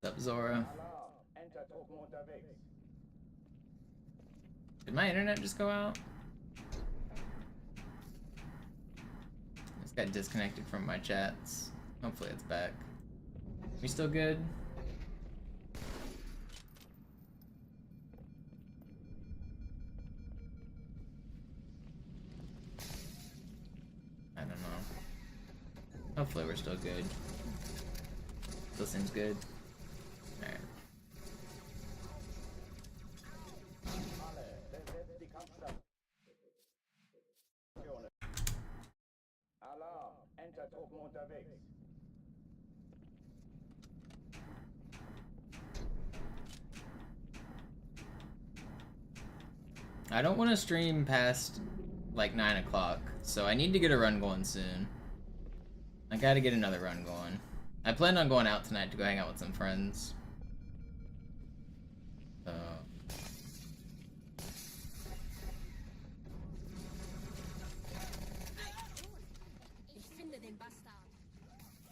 What's up, Zora? Did my internet just go out? I just got disconnected from my chats. Hopefully it's back. We still good? I don't know. Hopefully we're still good. Still seems good. Alright. Alarm! Enter-Truppen unterwegs. I don't want to stream past like 9 o'clock, so I need to get a run going soon. I gotta get another run going. I plan on going out tonight to go hang out with some friends. So...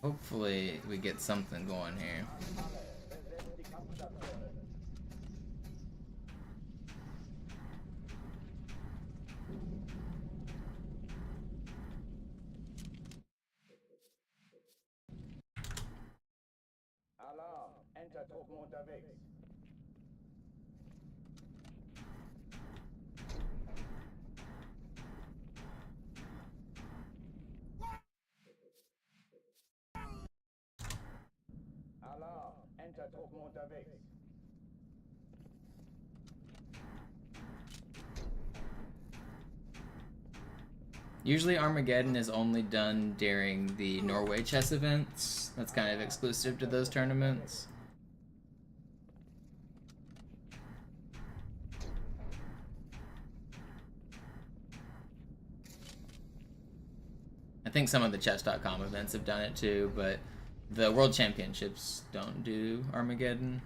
hopefully we get something going here. Alarm! Enter-Truppen unterwegs. Alarm! Enter-Truppen unterwegs. Usually Armageddon is only done during the Norway chess events. That's kind of exclusive to those tournaments. I think some of the chess.com events have done it too, but the World Championships don't do Armageddon.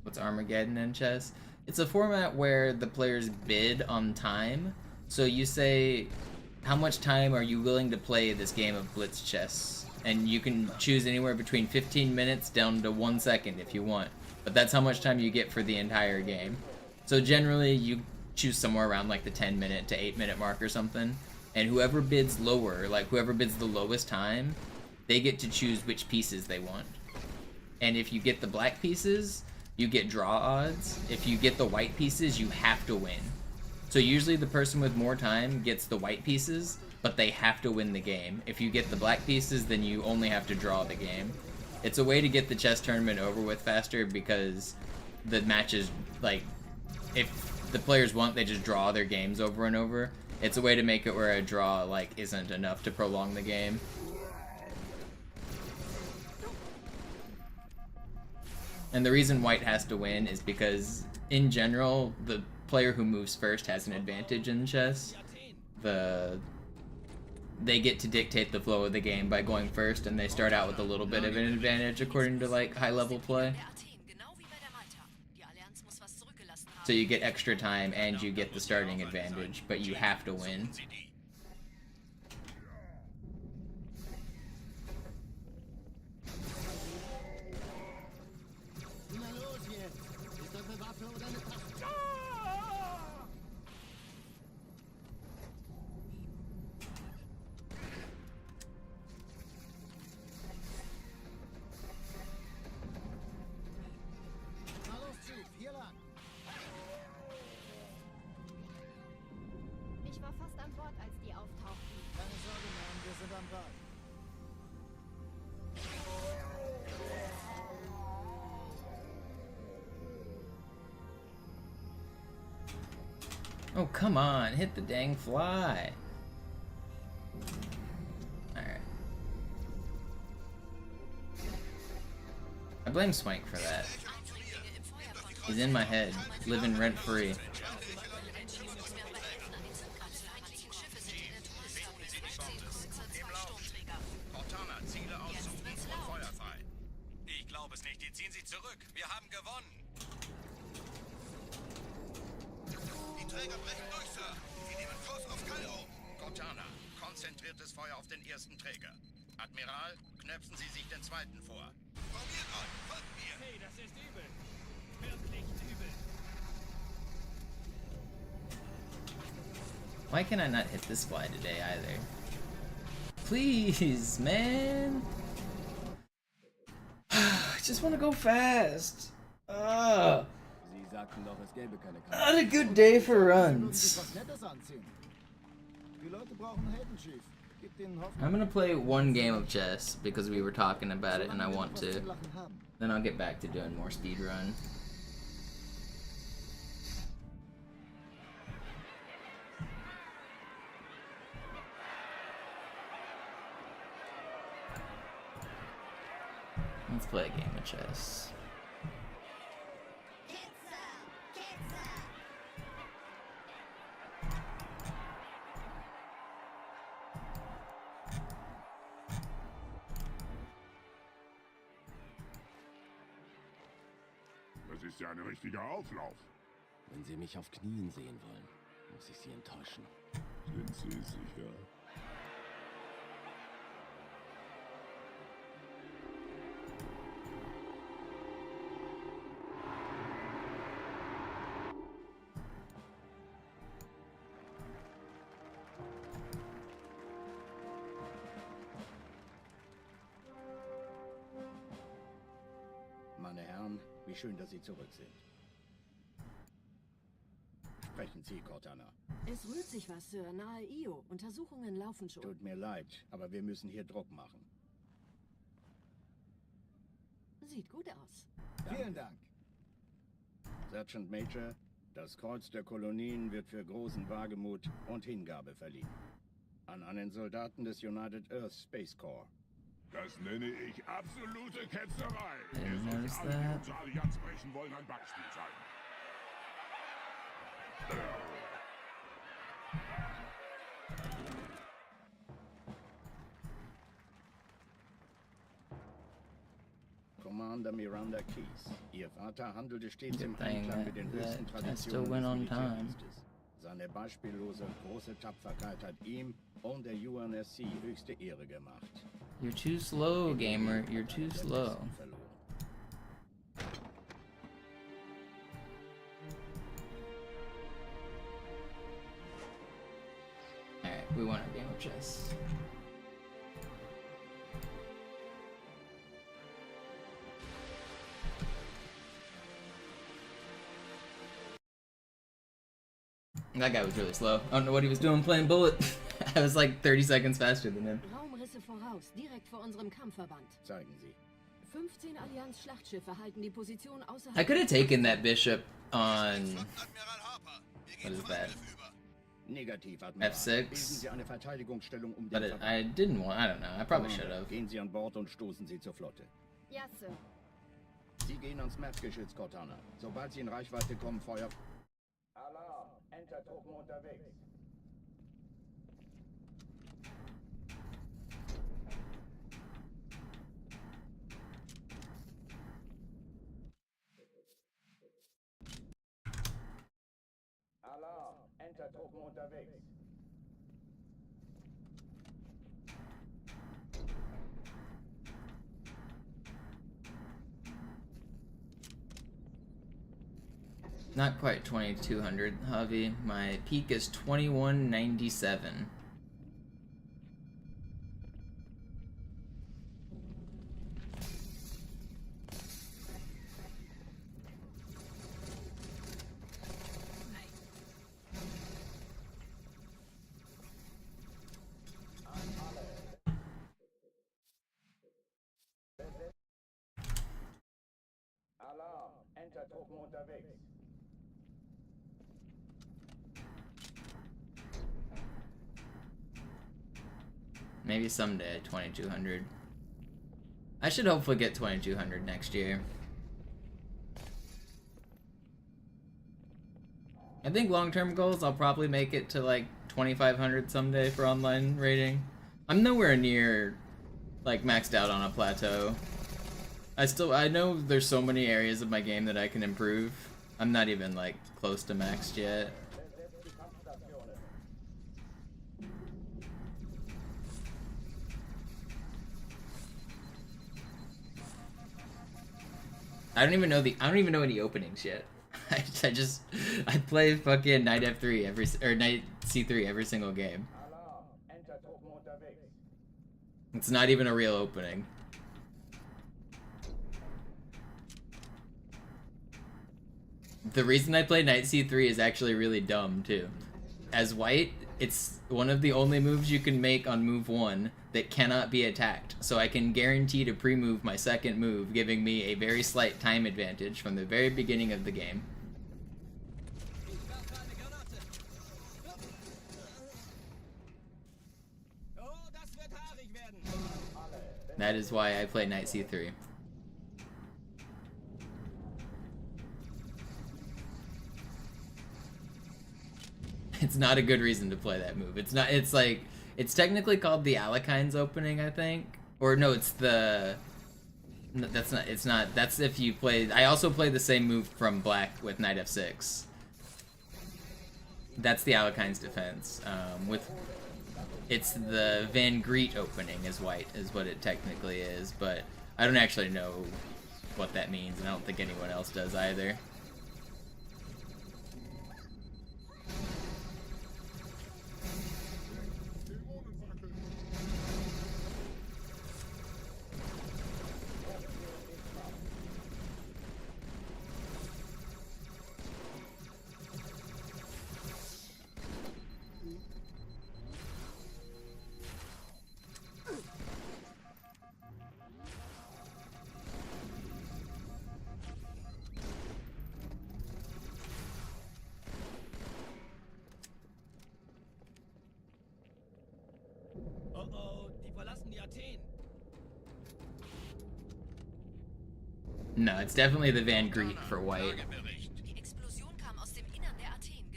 What's Armageddon in chess? It's a format where the players bid on time. So you say, how much time are you willing to play this game of blitz chess? And you can choose anywhere between 15 minutes down to 1 second if you want. But that's how much time you get for the entire game. So generally you choose somewhere around like the 10-minute to 8-minute mark or something. And whoever bids lower, like whoever bids the lowest time, they get to choose which pieces they want. And if you get the black pieces, you get draw odds. If you get the white pieces, you have to win. So usually the person with more time gets the white pieces, but they have to win the game. If you get the black pieces, then you only have to draw the game. It's a way to get the chess tournament over with faster because the matches, like, if the players want, they just draw their games over and over. It's a way to make it where a draw, like, isn't enough to prolong the game. And the reason white has to win is because, in general, the player who moves first has an advantage in chess. They get to dictate the flow of the game by going first, and they start out with a little bit of an advantage according to, like, high-level play. So you get extra time and you get the starting advantage, but you have to win. Oh, come on. Hit the dang fly. Alright. I blame Swank for that. He's in my head, living rent-free. Cortana, Ziele aussuchen und Feuer frei. Ich glaube es nicht. Die ziehen sich zurück. Wir haben gewonnen. Die Träger brechen durch, Sir. Sie nehmen Kurs auf Kairo. Cortana, konzentriertes Feuer auf den ersten Träger. Admiral, knöpfen Sie sich den zweiten vor. Formiert euch, folgt mir. Hey, das ist übel. Wirklich übel. Why can I not hit this fly today either? Please, man. I just want to go fast. Sie sagten doch, es gäbe keine Kampf. Not a good day for Sie runs. was Nettes anziehen. Die Leute brauchen Helden, Chief. Gib denen Hoffnung. I'm gonna play one game of chess because we were talking about it and I want to. Then I'll get back to doing more speedrun. Let's play a game of chess. Das ist ja ein richtiger Auflauf. Wenn Sie mich auf Knien sehen wollen, muss ich Sie enttäuschen. Sind Sie sicher? Meine Herren, wie schön, dass Sie zurück sind. Sprechen Sie, Cortana. Es rührt sich was, Sir, nahe Io. Untersuchungen laufen schon. Tut mir leid, aber wir müssen hier Druck machen. Sieht gut aus. Vielen Dank. Sergeant Major, das Kreuz der Kolonien wird für großen Wagemut und Hingabe verliehen. An einen Soldaten des United Earth Space Corps. Das nenne ich absolute Ketzerei. Didn't Ihr notice solltet alle, die that. unsere Allianz brechen wollen, ein Beispiel zeigen. Commander Miranda Keys. Ihr Vater handelte stets im Good thing Einklang mit den höchsten that I still Traditionen went des on time. Militärdienstes. Seine beispiellose große Tapferkeit hat ihm und der UNSC höchste Ehre gemacht. You're too slow, gamer. You're too slow. Verloren. Alright, we want our game of chess. That guy was really slow. I don't know what he was doing playing Bullet. I was like 30 seconds faster than him. Raumrisse voraus, direkt vor unserem Kampfverband. Zeigen Sie. 15 Allianz-Schlachtschiffe halten die Position außerhalb. I could have taken that bishop on... What is that? Negativ, Admiral. F6. Bilden Sie eine Verteidigungsstellung um But den it, Verband. I didn't want... I don't know. I probably should have. Gehen Sie an Bord und stoßen Sie zur Flotte. Ja, Sir. Sie gehen ans Map-Geschütz, Cortana. Sobald Sie in Reichweite kommen, Feuer... Alarm! Entertruppen unterwegs. Alarm! Entertruppen unterwegs. Not quite 2200, Javi. My peak is 2197. Alarm! Entertruppen unterwegs. Maybe someday 2200. I should hopefully get 2200 next year. I think long-term goals, I'll probably make it to like 2500 someday for online rating. I'm nowhere near like maxed out on a plateau. I know there's so many areas of my game that I can improve. I'm not even like close to maxed yet. I don't even know any openings yet. I play fucking Knight F3 Knight C3 every single game. It's not even a real opening. The reason I play Knight C3 is actually really dumb too. As white, it's one of the only moves you can make on move 1 that cannot be attacked, so I can guarantee to pre-move my second move, giving me a very slight time advantage from the very beginning of the game. That is why I play Knight C3. It's not a good reason to play that move. It's not. It's like it's technically called the Alekine's opening, I think. Or no, it's the. No, that's not. It's not. That's if you play. I also play the same move from black with Knight F6. That's the Alekine's defense. It's the Van Greet opening is white, is what it technically is, but I don't actually know what that means, and I don't think anyone else does either. No, it's definitely the Van Greet for white.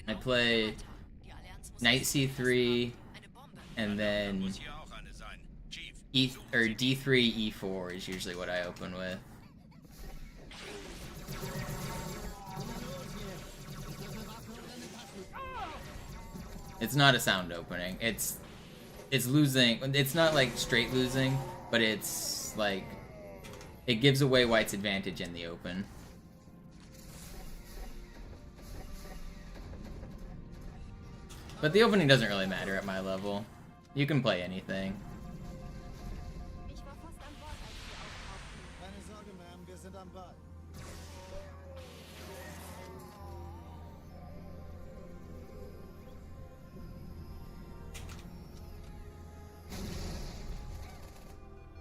I play Knight C3 and then D3 E4 is usually what I open with. It's not a sound opening. It's losing. It's not like straight losing, but it's like it gives away white's advantage in the open. But the opening doesn't really matter at my level. You can play anything.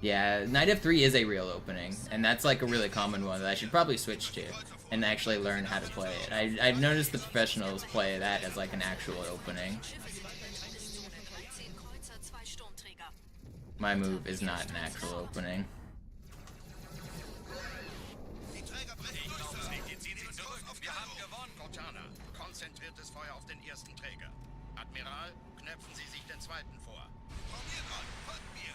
Yeah, Knight F3 is a real opening, and that's like a really common one that I should probably switch to and actually learn how to play it. I've noticed the professionals play that as like an actual opening. My move is not an actual opening. Konzentriertes Feuer auf den ersten Träger. Admiral, knöpfen Sie sich den zweiten vor. Formiert an, folgt mir.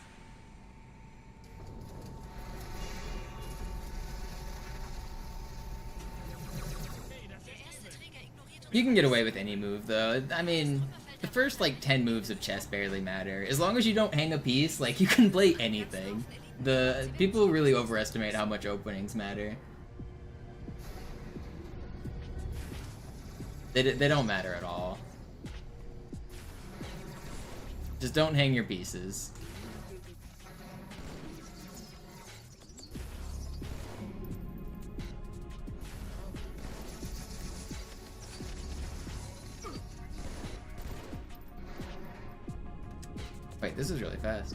You can get away with any move, though. I mean, the first, like, 10 moves of chess barely matter. As long as you don't hang a piece, like, you can play anything. The people really overestimate how much openings matter. They don't matter at all. Just don't hang your pieces. Wait, this is really fast.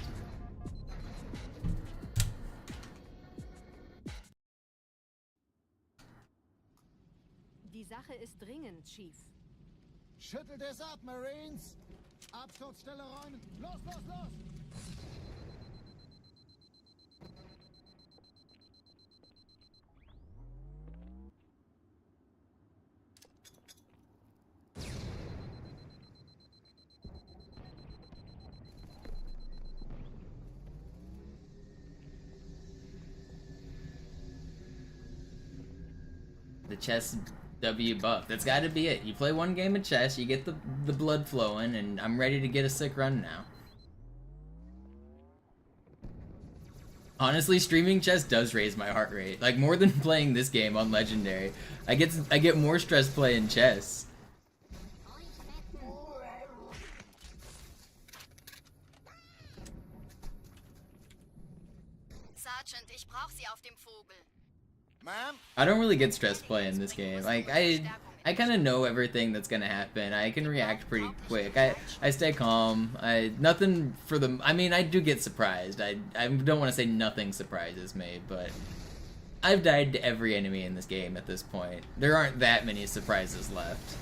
Die Sache ist dringend, Chief. Schüttelt es ab, Marines! Absturzstelle räumen! Los, los, los! The chess W buff. That's got to be it. You play one game of chess, you get the blood flowing, and I'm ready to get a sick run now. Honestly, streaming chess does raise my heart rate. Like, more than playing this game on Legendary. I get more stress playing chess. Sergeant, ich brauche Sie auf dem Vogel. I don't really get stressed playing this game. Like, I kind of know everything that's gonna happen. I can react pretty quick. I stay calm. Nothing for the... I mean, I do get surprised. I don't want to say nothing surprises me, but I've died to every enemy in this game at this point. There aren't that many surprises left.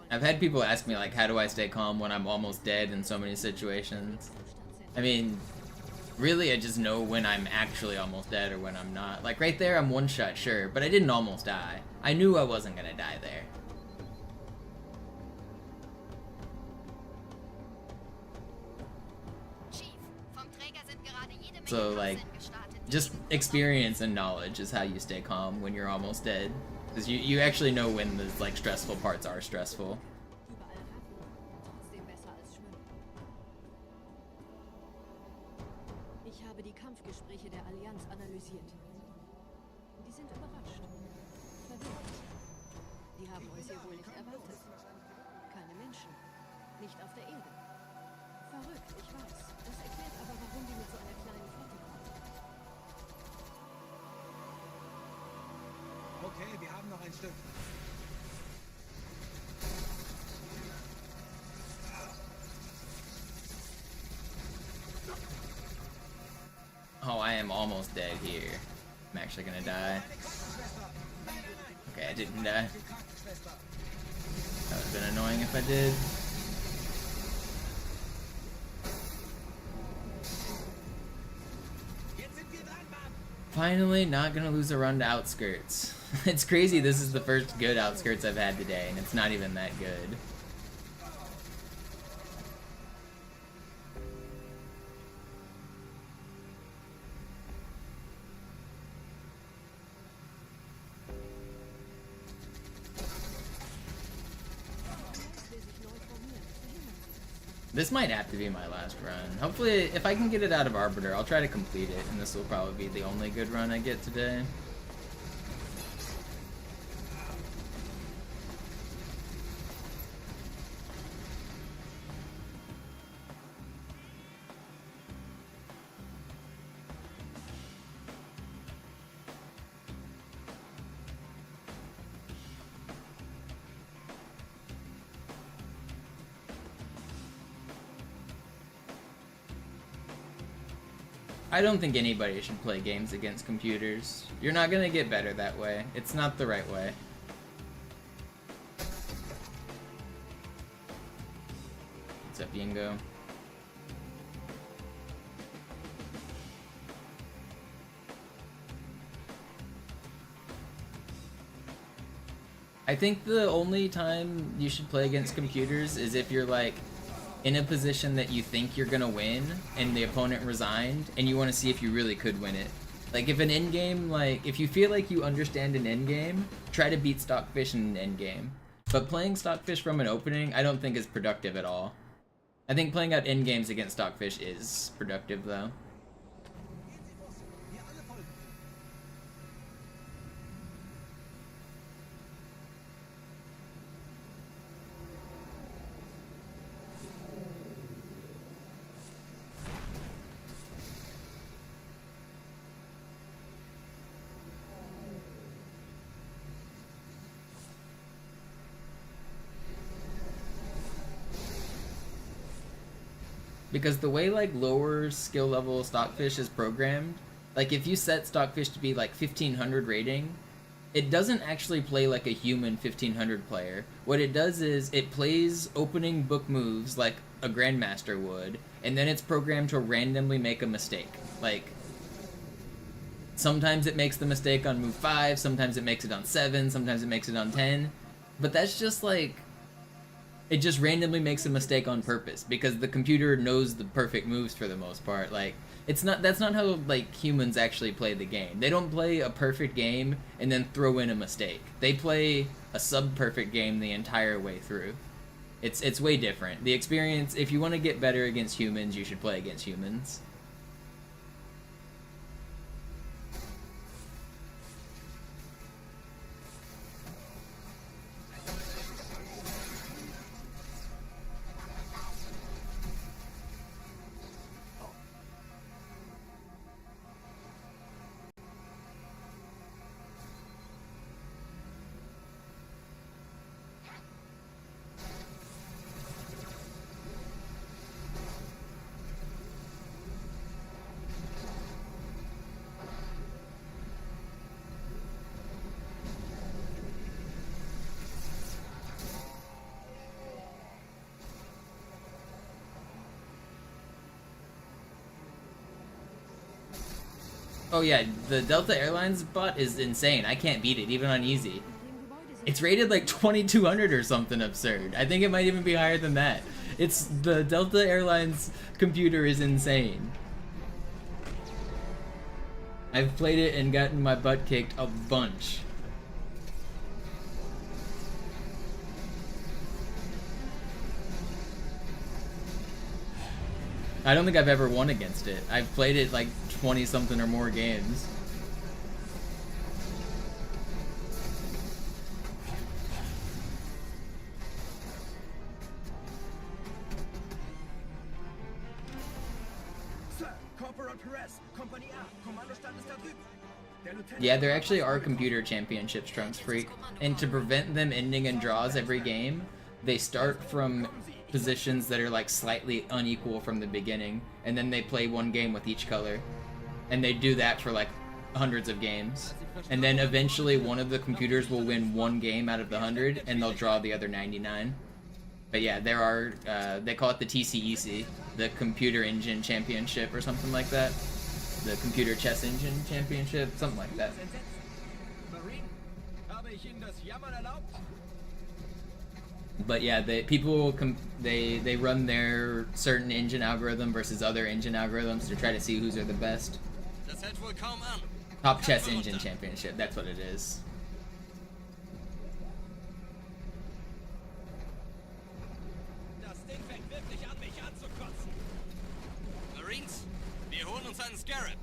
I've had people ask me, like, how do I stay calm when I'm almost dead in so many situations? I mean, really, I just know when I'm actually almost dead or when I'm not. Like, right there, I'm one shot, sure, but I didn't almost die. I knew I wasn't gonna die there. So, like, just experience and knowledge is how you stay calm when you're almost dead. Because you actually know when the, like, stressful parts are stressful. Ich habe die Kampfgespräche der Allianz analysiert. Die sind überrascht. Verwirrt. Die haben uns hier wohl nicht erwartet. Keine Menschen. Nicht auf der Erde. Verrückt, ich weiß. Das erklärt aber, warum die mit so einer kleinen Flotte kommen. Okay, wir haben noch ein Stück. Oh, I am almost dead here. I'm actually gonna die. Okay, I didn't die. That would have been annoying if I did. Finally, not gonna lose a run to Outskirts. It's crazy, this is the first good Outskirts I've had today, and it's not even that good. This might have to be my last run. Hopefully, if I can get it out of Arbiter, I'll try to complete it, and this will probably be the only good run I get today. I don't think anybody should play games against computers. You're not gonna get better that way. It's not the right way. What's up, Yingo? I think the only time you should play against computers is if you're like in a position that you think you're gonna win and the opponent resigned and you want to see if you really could win it. Like if an endgame, like if you feel like you understand an endgame, try to beat Stockfish in an endgame. But playing Stockfish from an opening I don't think is productive at all. I think playing out endgames against Stockfish is productive though. Because the way like lower skill level Stockfish is programmed, like if you set Stockfish to be like 1500 rating, it doesn't actually play like a human 1500 player. What it does is it plays opening book moves like a Grandmaster would, and then it's programmed to randomly make a mistake. Like sometimes it makes the mistake on move 5, sometimes it makes it on 7, sometimes it makes it on 10, but that's just like It just randomly makes a mistake on purpose because the computer knows the perfect moves for the most part. Like, that's not how like humans actually play the game. They don't play a perfect game and then throw in a mistake. They play a sub-perfect game the entire way through. It's way different. The experience, if you want to get better against humans, you should play against humans. Oh yeah, the Delta Airlines bot is insane. I can't beat it, even on easy. It's rated like 2200 or something absurd. I think it might even be higher than that. The Delta Airlines computer is insane. I've played it and gotten my butt kicked a bunch. I don't think I've ever won against it. I've played it like 20 something or more games. Yeah, there actually are computer championships, Trunks Freak, and to prevent them ending in draws every game, they start from positions that are like slightly unequal from the beginning, and then they play one game with each color, and they do that for like hundreds of games, and then eventually one of the computers will win one game out of the 100 and they'll draw the other 99. But yeah, there are they call it the TCEC, the Computer Engine Championship or something like that, the Computer Chess Engine Championship, something like that. But yeah, they run their certain engine algorithm versus other engine algorithms to try to see whose are the best. Top Chess Engine Championship, that's what it is. Marines, wir holen uns einen Scarab.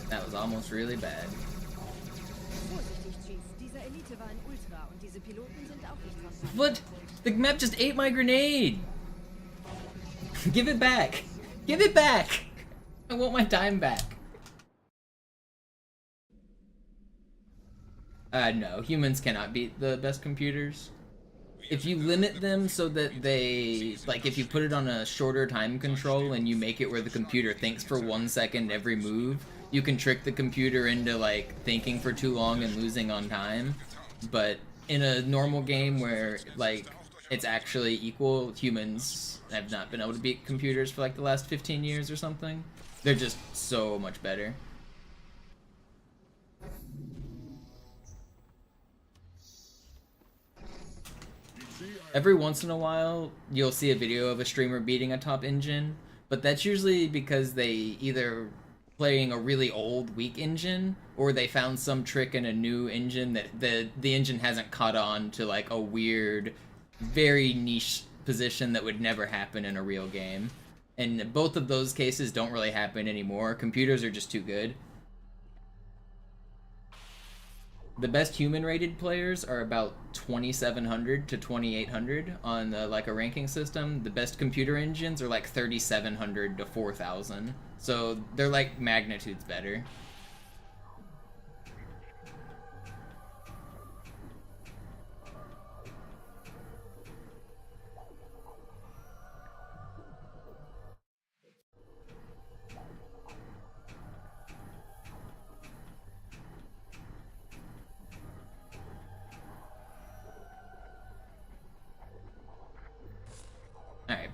That was almost really bad. What? The map just ate my grenade! Give it back! Give it back! I want my time back. No, humans cannot beat the best computers. If you limit them so that they, like if you put it on a shorter time control and you make it where the computer thinks for 1 second every move, you can trick the computer into like thinking for too long and losing on time. But in a normal game where like it's actually equal, humans have not been able to beat computers for like the last 15 years or something. They're just so much better. Every once in a while, you'll see a video of a streamer beating a top engine, but that's usually because they either playing a really old, weak engine, or they found some trick in a new engine that the engine hasn't caught on to like a weird, very niche position that would never happen in a real game. And both of those cases don't really happen anymore. Computers are just too good. The best human-rated players are about 2,700 to 2,800 on like a ranking system. The best computer engines are like 3,700 to 4,000. So they're like magnitudes better.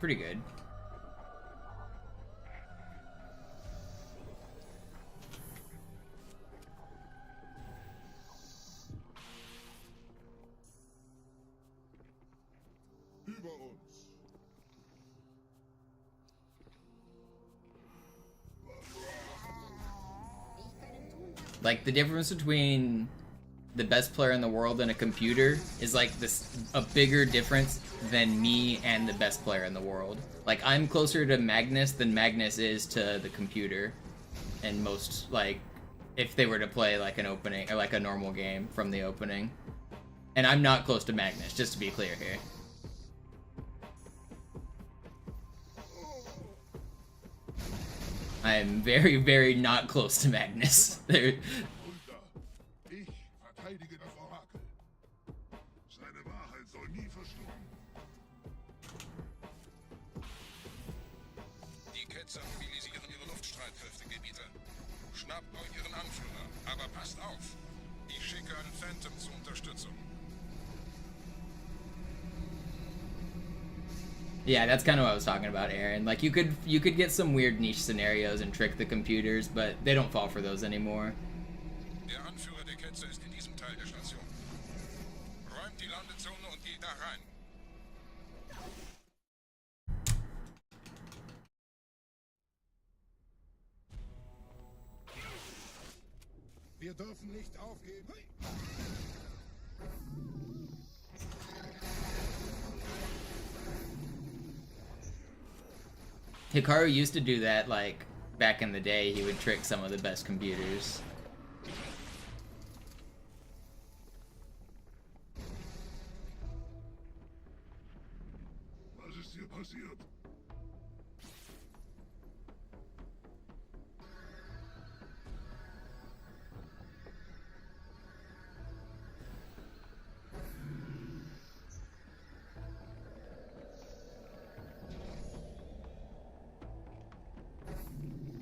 pretty good. Über uns. Like, the difference between the best player in the world and a computer is like a bigger difference than me and the best player in the world. Like, I'm closer to Magnus than Magnus is to the computer. And most, like, if they were to play like an opening or like a normal game from the opening. And I'm not close to Magnus, just to be clear here. I am very, very not close to Magnus. There. Ich verteidige das Orakel. Seine Wahrheit soll nie verstummen. Die Ketzer mobilisieren ihre Luftstreitkräfte, Gebieter. Schnappt euch ihren Anführer, aber passt auf. Ich schicke einen Phantom zur Unterstützung. Yeah, that's kind of what I was talking about, Aaron. Like, you could get some weird niche scenarios and trick the computers, but they don't fall for those anymore. Der Anführer der Ketzer ist in diesem Teil der Station. Räumt die Landezone und geht da rein. Wir dürfen nicht aufgeben. Hikaru used to do that, like, back in the day. He would trick some of the best computers. Was ist hier passiert?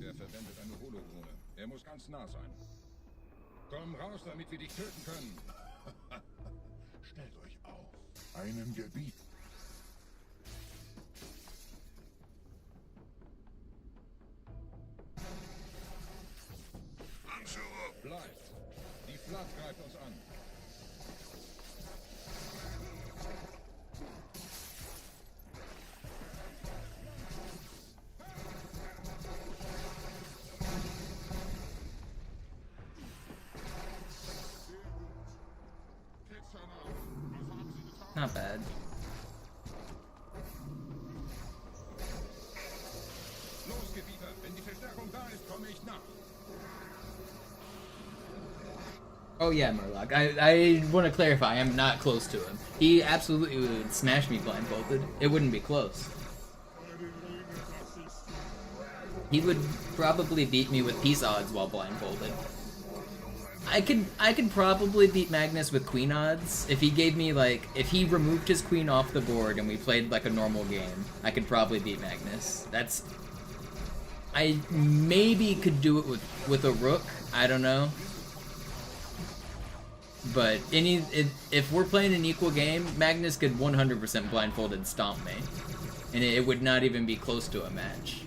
Er verwendet eine Holodrohne. Er muss ganz nah sein. Komm raus, damit wir dich töten können. Stellt euch auf. Einem Gebiet. Anführer! Bleibt. Die Flat greift uns an. Not bad. Los, Gebieter. Wenn die Verstärkung da ist, komme ich nach. Oh yeah, Murloc. I want to clarify, I'm not close to him. He absolutely would smash me blindfolded. It wouldn't be close. He would probably beat me with peace odds while blindfolded. I could probably beat Magnus with queen odds. If he gave me, like, if he removed his queen off the board and we played like a normal game, I could probably beat Magnus. That's... I maybe could do it with a rook, I don't know. But if we're playing an equal game, Magnus could 100% blindfolded stomp me. And it would not even be close to a match.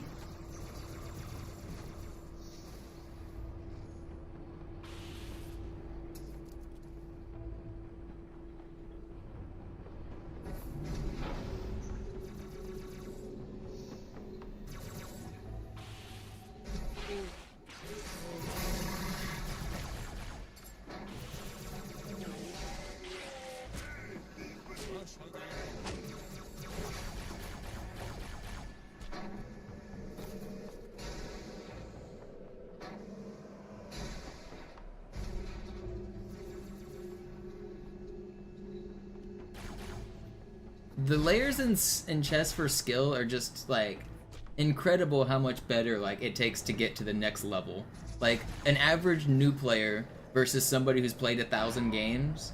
The layers in chess for skill are just, like, incredible how much better, like, it takes to get to the next level. Like, an average new player versus somebody who's played 1,000 games,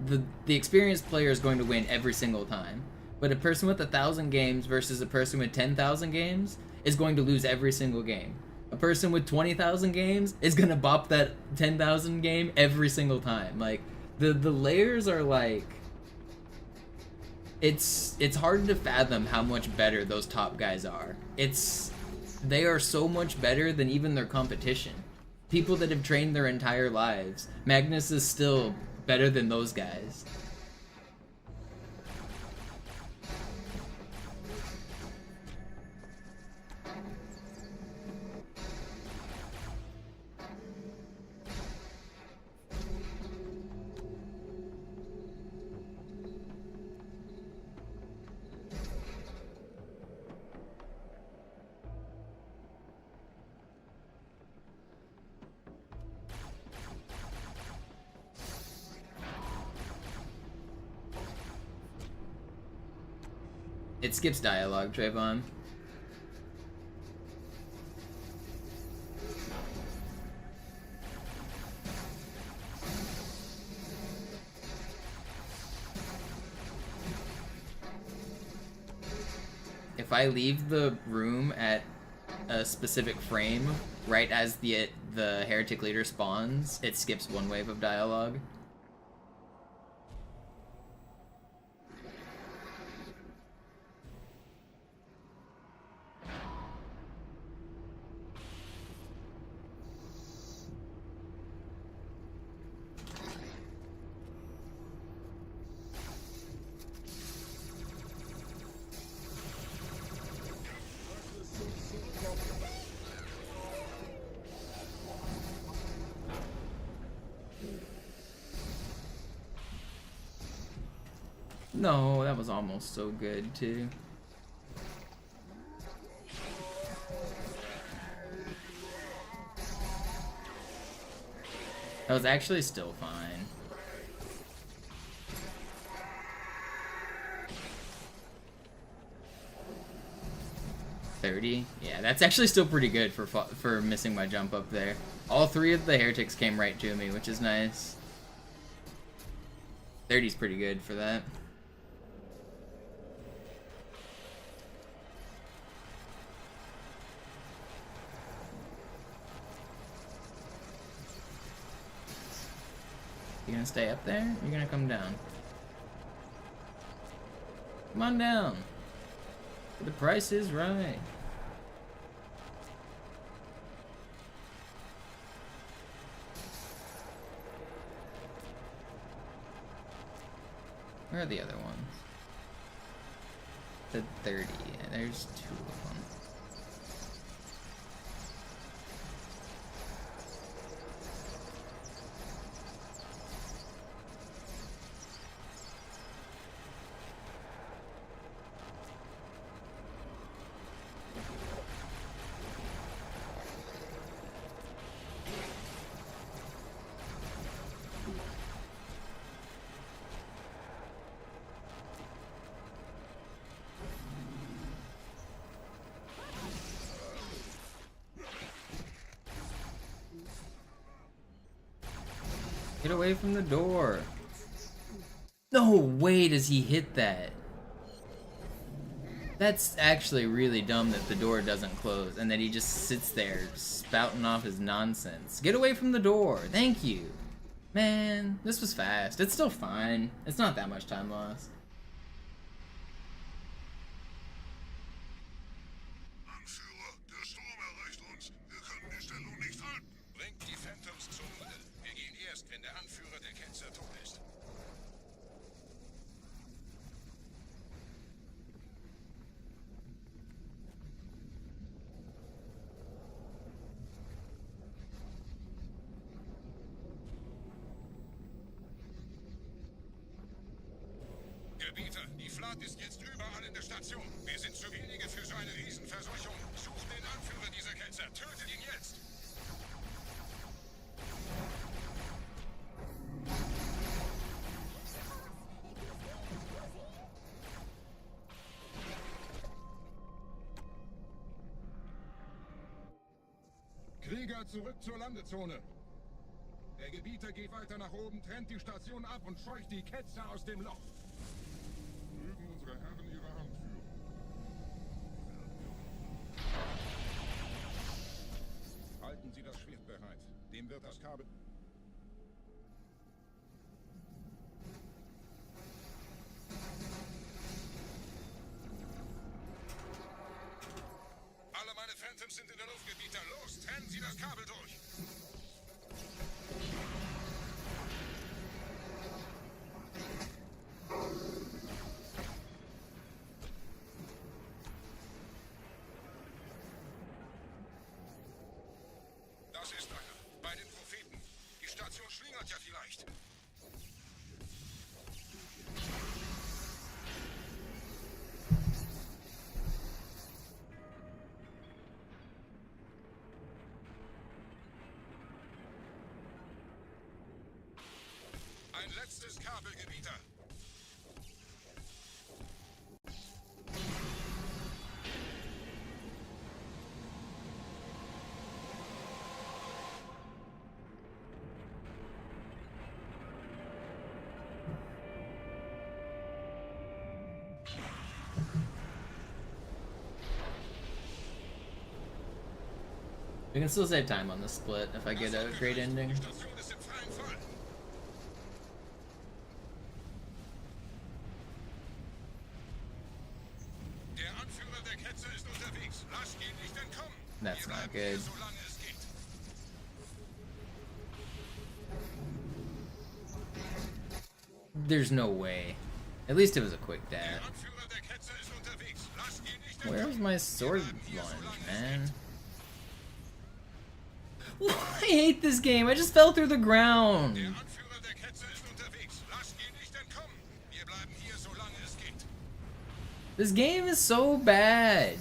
the experienced player is going to win every single time. But a person with 1,000 games versus a person with 10,000 games is going to lose every single game. A person with 20,000 games is gonna bop that 10,000 game every single time. Like, the layers are, like... it's hard to fathom how much better those top guys are. They are so much better than even their competition. People that have trained their entire lives. Magnus is still better than those guys. It skips dialogue, Trayvon. If I leave the room at a specific frame, right as the heretic leader spawns, it skips one wave of dialogue. No, that was almost so good, too. That was actually still fine. $30? Yeah, that's actually still pretty good for missing my jump up there. All three of the heretics came right to me, which is nice. 30's pretty good for that. You gonna stay up there? You're gonna come down. Come on down. The price is right. Where are the other ones? The 30. Yeah, there's two of them. Get away from the door. No way does he hit that. That's actually really dumb that the door doesn't close and that he just sits there spouting off his nonsense. Get away from the door. Thank you. Man, this was fast. It's still fine. It's not that much time lost. Gebieter, die Flat ist jetzt überall in der Station. Wir sind zu wenige für so eine Riesenverseuchung. Sucht den Anführer dieser Ketzer. Tötet ihn jetzt! Krieger, zurück zur Landezone. Der Gebieter geht weiter nach oben, trennt die Station ab und scheucht die Ketzer aus dem Loch. Mögen unsere Herren ihre Hand führen. Halten Sie das Schwert bereit. Dem wird das Kabel... Kampf sind in der Luft, Gebieter. Los, trennen Sie das Kabel durch. Das ist einer. Bei den Propheten. Die Station schlingert ja vielleicht. Ein letztes Kabelgebieter. We can still save time on the split if I get a great ending. Die Station ist im freien Fall. Der Anführer der Ketze ist unterwegs. Lasst ihn nicht entkommen. That's Wir not bleiben hier, good. solange es geht. There's no way. At least it was a quick Der dab. Anführer der Ketze ist unterwegs. Lasst ihn nicht Where's entkommen. my sword lunge, man? I hate this game. I just fell through the ground. Der Anführer der Ketze ist unterwegs. Lasst ihn nicht entkommen. Wir bleiben hier, solange es geht. This game is so bad.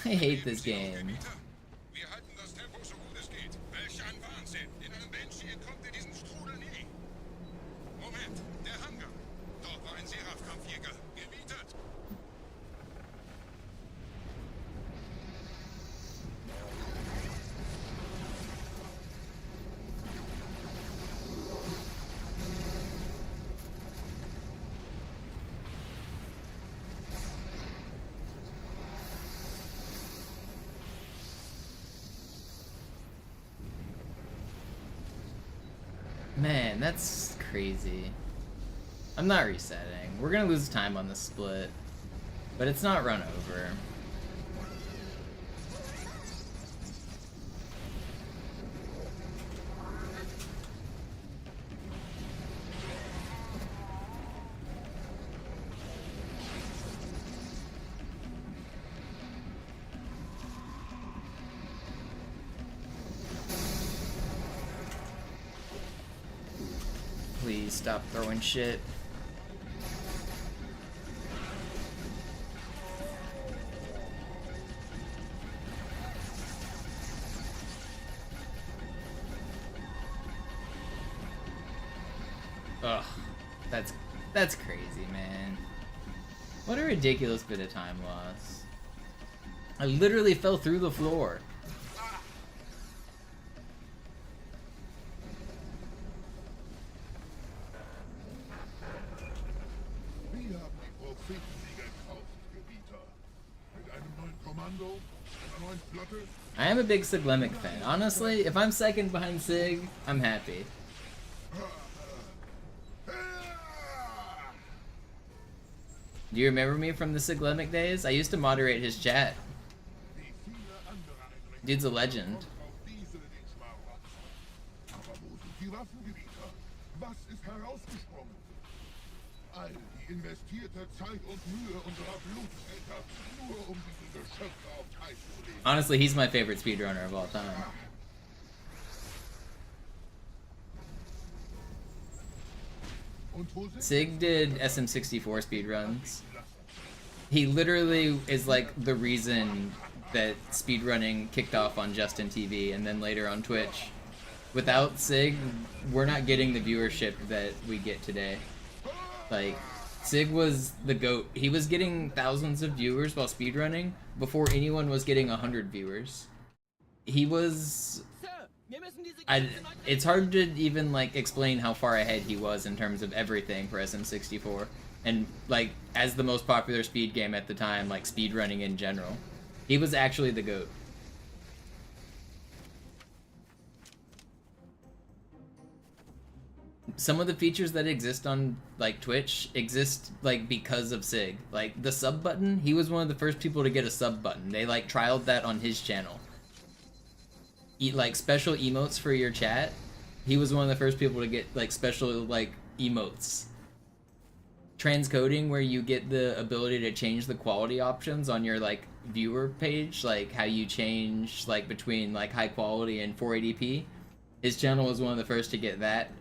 I hate this game. Wir halten das Tempo so gut es geht. Welch ein Wahnsinn. In einem Banshee entkommt ihr diesem Strudel nie. Moment, der Hangar. Dort war ein Seraph-Kampfjäger. Gemietet. Man, that's crazy. I'm not resetting. We're gonna lose time on the split, but it's not run over. Please stop throwing shit. Ugh, that's crazy, man. What a ridiculous bit of time loss. I literally fell through the floor. Wir haben die Prophetensieger gekauft, Gebieter. Mit einem neuen Kommando, einer neuen Flotte. I am a big Siglemic fan. Honestly, if I'm second behind Sig, I'm happy. Do you remember me from the Siglemic days? I used to moderate his chat. Dude's a legend. Auf diese Linksmauer. Aber wo sind die Waffengebieter? Was ist herausgesprungen? All die investierte Zeit und Mühe unserer Blutträger, nur um diese Geschöpfe auf Eis zu legen. Honestly, he's my favorite speedrunner of all time. Und wo sind Sig did SM64 speedruns. He literally is like the reason that speedrunning kicked off on Justin TV and then later on Twitch. Without Sig, we're not getting the viewership that we get today. Like, Sig was the GOAT. He was getting thousands of viewers while speedrunning before anyone was getting 100 viewers. He was... it's hard to even like explain how far ahead he was in terms of everything for SM64. And like, as the most popular speed game at the time, like speedrunning in general. He was actually the GOAT. some of the features that exist on like Twitch exist like because of Sig. Like the sub button, he was one of the first people to get a sub button. They like trialed that on his channel. Like special emotes for your chat. He was one of the first people to get like special like emotes. Transcoding, where you get the ability to change the quality options on your like viewer page, like how you change like between like high quality and 480p. His channel was one of the first to get that.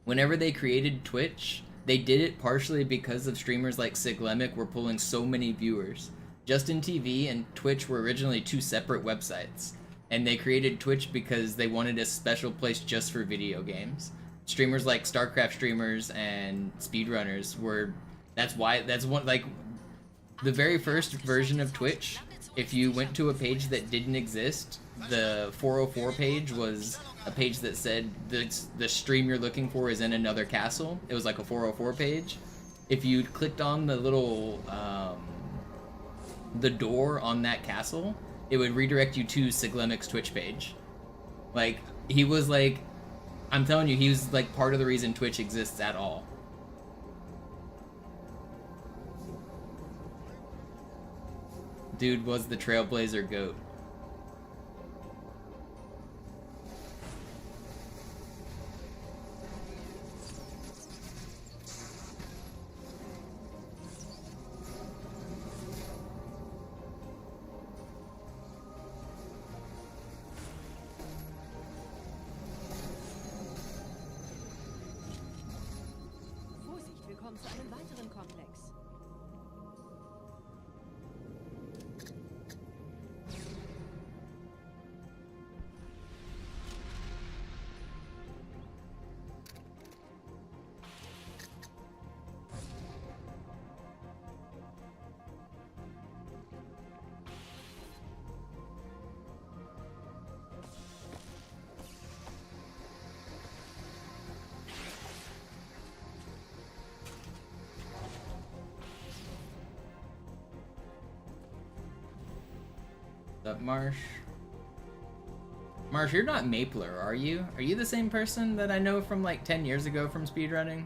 Whenever they created Twitch, they did it partially because of streamers like Siglemic were pulling so many viewers. Justin TV and Twitch were originally two separate websites, and they created Twitch because they wanted a special place just for video games. Streamers like StarCraft streamers and speedrunners were, that's one, like, the very first version of Twitch, if you went to a page that didn't exist, the 404 page was a page that said the stream you're looking for is in another castle. It was like a 404 page. If you clicked on the little, the door on that castle, it would redirect you to Siglemic's Twitch page. Like, he was like, I'm telling you, he was like part of the reason Twitch exists at all. Dude was the Trailblazer GOAT. Vorsicht, wir kommen zu einem weiteren Komplex. What's up, Marsh? Marsh, you're not Mapler, are you? Are you the same person that I know from like 10 years ago from speedrunning?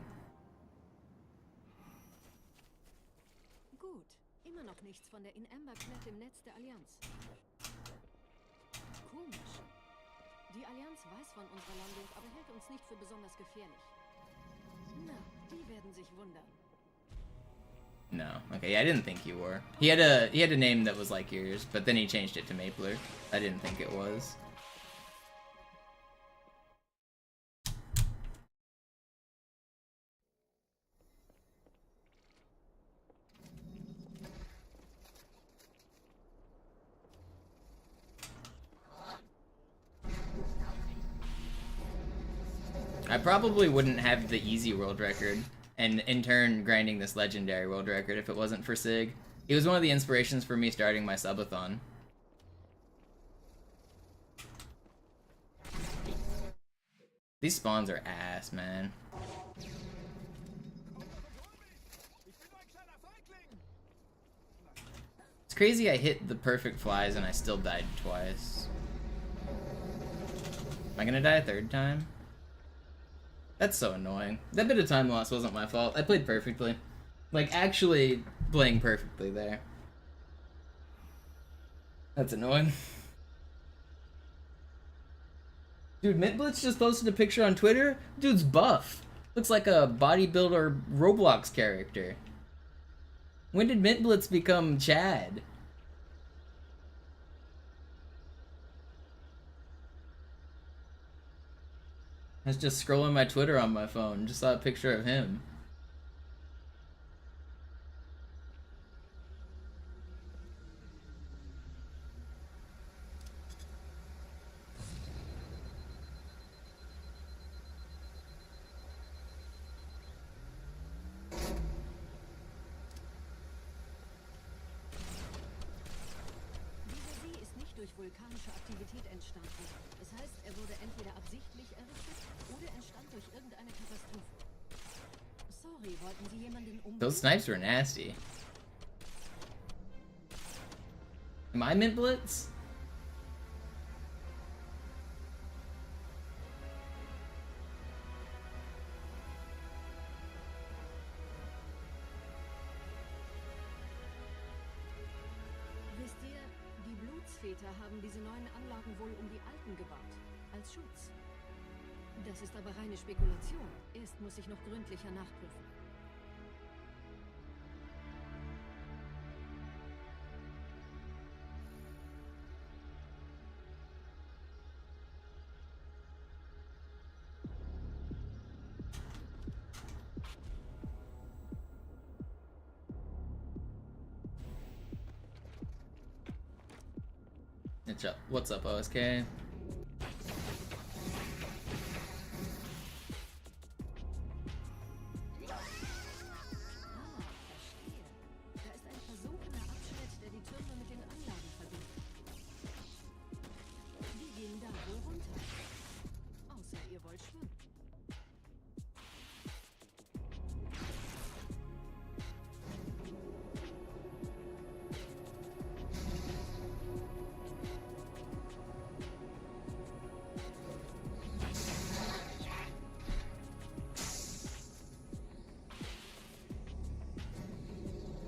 Gut, immer noch nichts von der In-Amber-Klette im Netz der Allianz. Komisch. Die Allianz weiß von unserer Landung, aber hält uns nicht für besonders gefährlich. Na, die werden sich wundern. No. Okay, yeah, I didn't think you were. He had a name that was like yours, but then he changed it to Mapler. I didn't think it was. I probably wouldn't have the easy world record, and in turn grinding this legendary world record if it wasn't for Sig. He was one of the inspirations for me starting my subathon. These spawns are ass, man. It's crazy I hit the perfect flies and I still died twice. Am I gonna die a third time? That's so annoying. That bit of time loss wasn't my fault. I played perfectly. Like, actually playing perfectly there. That's annoying. Dude, Mintblitz just posted a picture on Twitter. Dude's buff. Looks like a bodybuilder Roblox character. When did Mintblitz become Chad? I was just scrolling my Twitter on my phone, just saw a picture of him. Dieser See ist nicht durch vulkanische Aktivität entstanden. Das heißt, er wurde entweder absichtlich errichtet oder entstand durch irgendeine Katastrophe. Sorry, wollten Sie jemanden umbringen? Those snipes were nasty. Am I Mintblitz? Großväter haben diese neuen Anlagen wohl um die alten gebaut. Als Schutz. Das ist aber reine Spekulation. Erst muss ich noch gründlicher nachprüfen. What's up, OSK?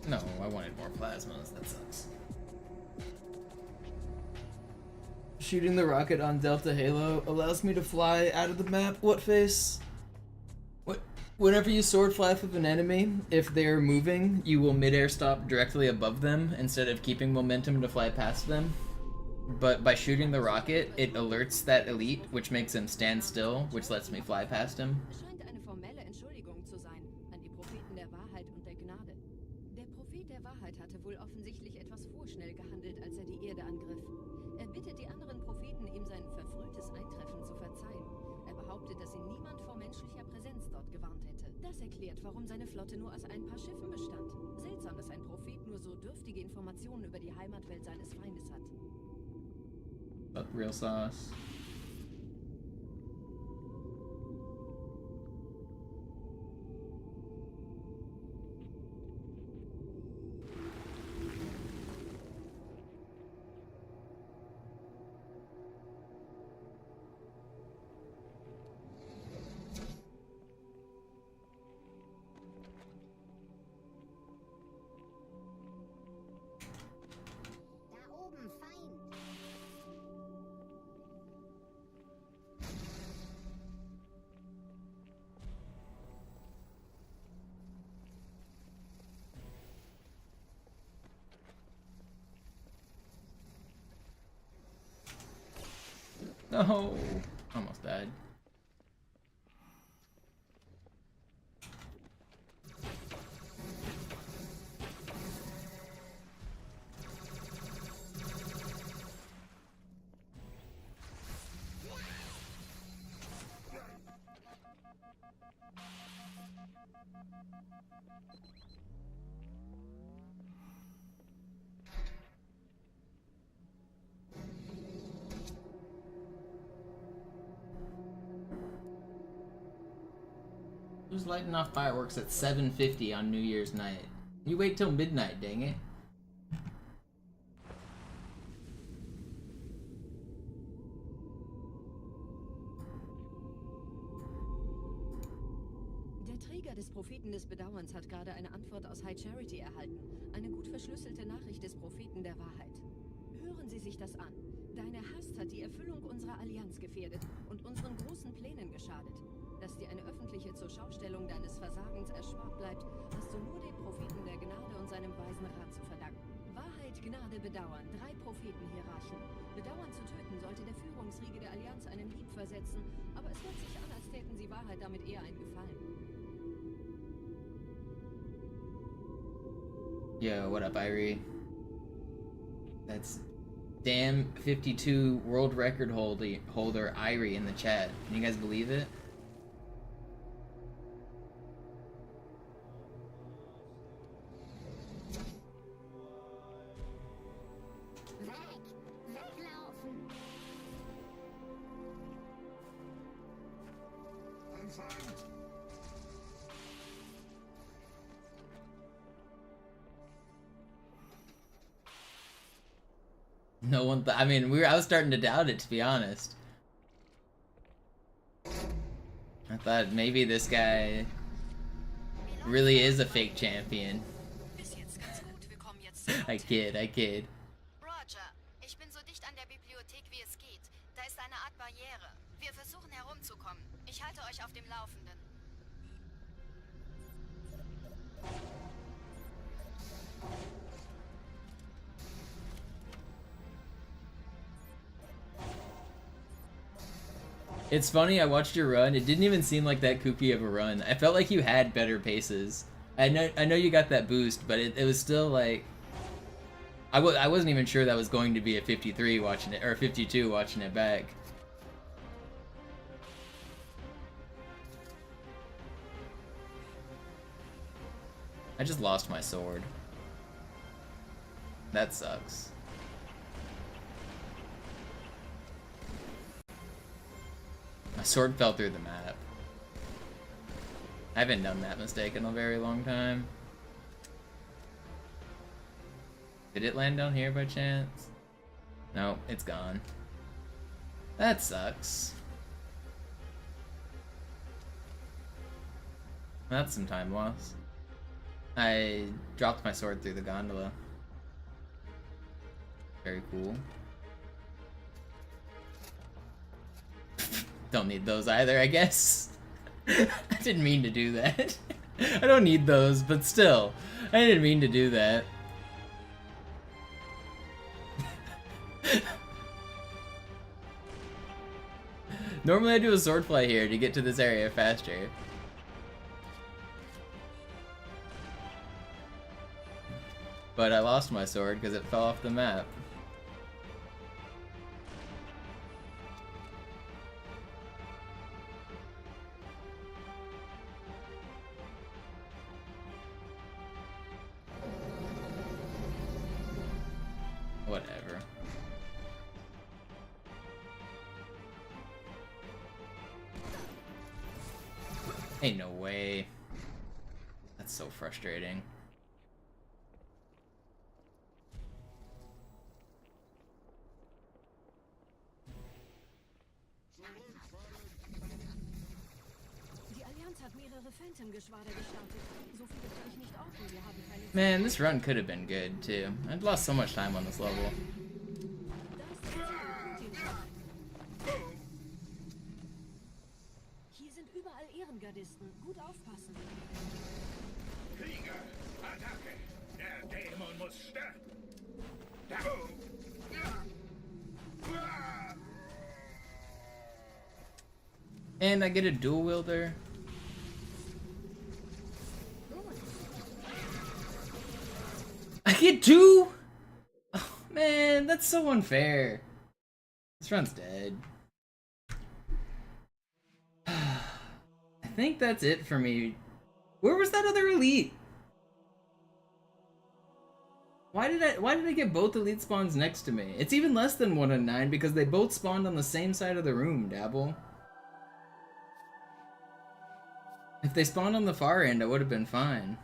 No, I wanted more plasmas. That sucks. Shooting the rocket on Delta Halo allows me to fly out of the map. What face? What? Whenever you sword fly with an enemy, if they're moving, you will mid-air stop directly above them instead of keeping momentum to fly past them. But by shooting the rocket, it alerts that elite, which makes him stand still, which lets me fly past him. Hatte wohl offensichtlich etwas vorschnell gehandelt, als er die Erde angriff. Er bittet die anderen Propheten, ihm sein verfrühtes Eintreffen zu verzeihen. Er behauptet, dass ihn niemand vor menschlicher Präsenz dort gewarnt hätte. Das erklärt, warum seine Flotte nur aus ein paar Schiffen bestand. Seltsam, dass ein Prophet nur so dürftige Informationen über die Heimatwelt seines Feindes hat. But real sauce. No, almost died. Who's lighting off fireworks at 7:50 on New Year's night? You wait till midnight, dang it. Der Träger des Propheten des Bedauerns hat gerade eine Antwort aus High Charity erhalten. Eine gut verschlüsselte Nachricht des Propheten der Wahrheit. Hören Sie sich das an. Deine Hast hat die Erfüllung unserer Allianz gefährdet und unseren großen Plänen geschadet. Dass dir eine öffentliche Zurschaustellung deines Versagens erspart bleibt, hast du nur dem Propheten der Gnade und seinem weisen Rat zu verdanken. Wahrheit, Gnade, Bedauern, 3 Prophetenhierarchen. Bedauern zu töten sollte der Führungsriege der Allianz einen Hieb versetzen, aber es hört sich an, als täten sie Wahrheit damit eher einen Gefallen. Yo, what up, Irie? That's damn 52 world record holder Irie in the chat. Can you guys believe it? No one. I mean, I was starting to doubt it, to be honest. I thought maybe this guy really is a fake champion. I kid. Roger, ich bin so dem Laufenden. It's funny, I watched your run. It didn't even seem like that kooky of a run. I felt like you had better paces. I know you got that boost, but it was still like... I wasn't even sure that was going to be a 53 watching it, or 52 watching it back. I just lost my sword. That sucks. My sword fell through the map. I haven't done that mistake in a very long time. Did it land down here by chance? No, it's gone. That sucks. That's some time loss. I dropped my sword through the gondola. Very cool. Don't need those either, I guess. I didn't mean to do that. I don't need those, but still. I didn't mean to do that. Normally I do a sword play here to get to this area faster. But I lost my sword because it fell off the map. Whatever. Ain't no way. That's so frustrating. Die Allianz hat mehrere Phantom-Geschwader gestartet. So viele gleich nicht orten. Wir haben keine... Man, this run could have been good too. I'd lost so much time on this level. Hier sind überall Ehrengardisten. Gut aufpassen. Krieger, Attacke! Der Dämon muss sterben! And I get a dual wielder. I get two? Oh, man, that's so unfair. This run's dead. I think that's it for me. Where was that other elite? Why did I get both elite spawns next to me? It's even less than 1 in 9 because they both spawned on the same side of the room, Dabble. If they spawned on the far end, I would have been fine.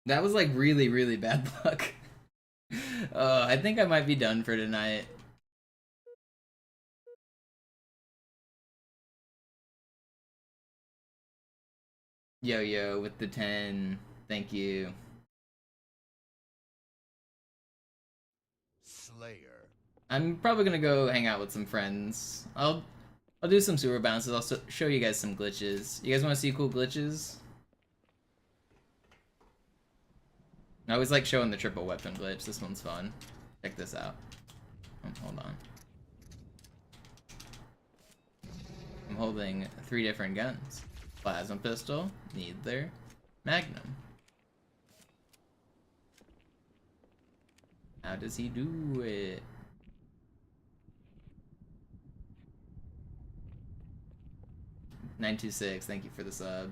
That was like really, really bad luck. I think I might be done for tonight. Yo with the 10. Thank you. Slayer. I'm probably gonna go hang out with some friends. I'll do some sewer bounces. I'll show you guys some glitches. You guys want to see cool glitches? I always like showing the triple weapon glitch. This one's fun. Check this out. Oh, hold on. I'm holding 3 different guns. Plasma pistol, needler, magnum. How does he do it? $926, thank you for the sub.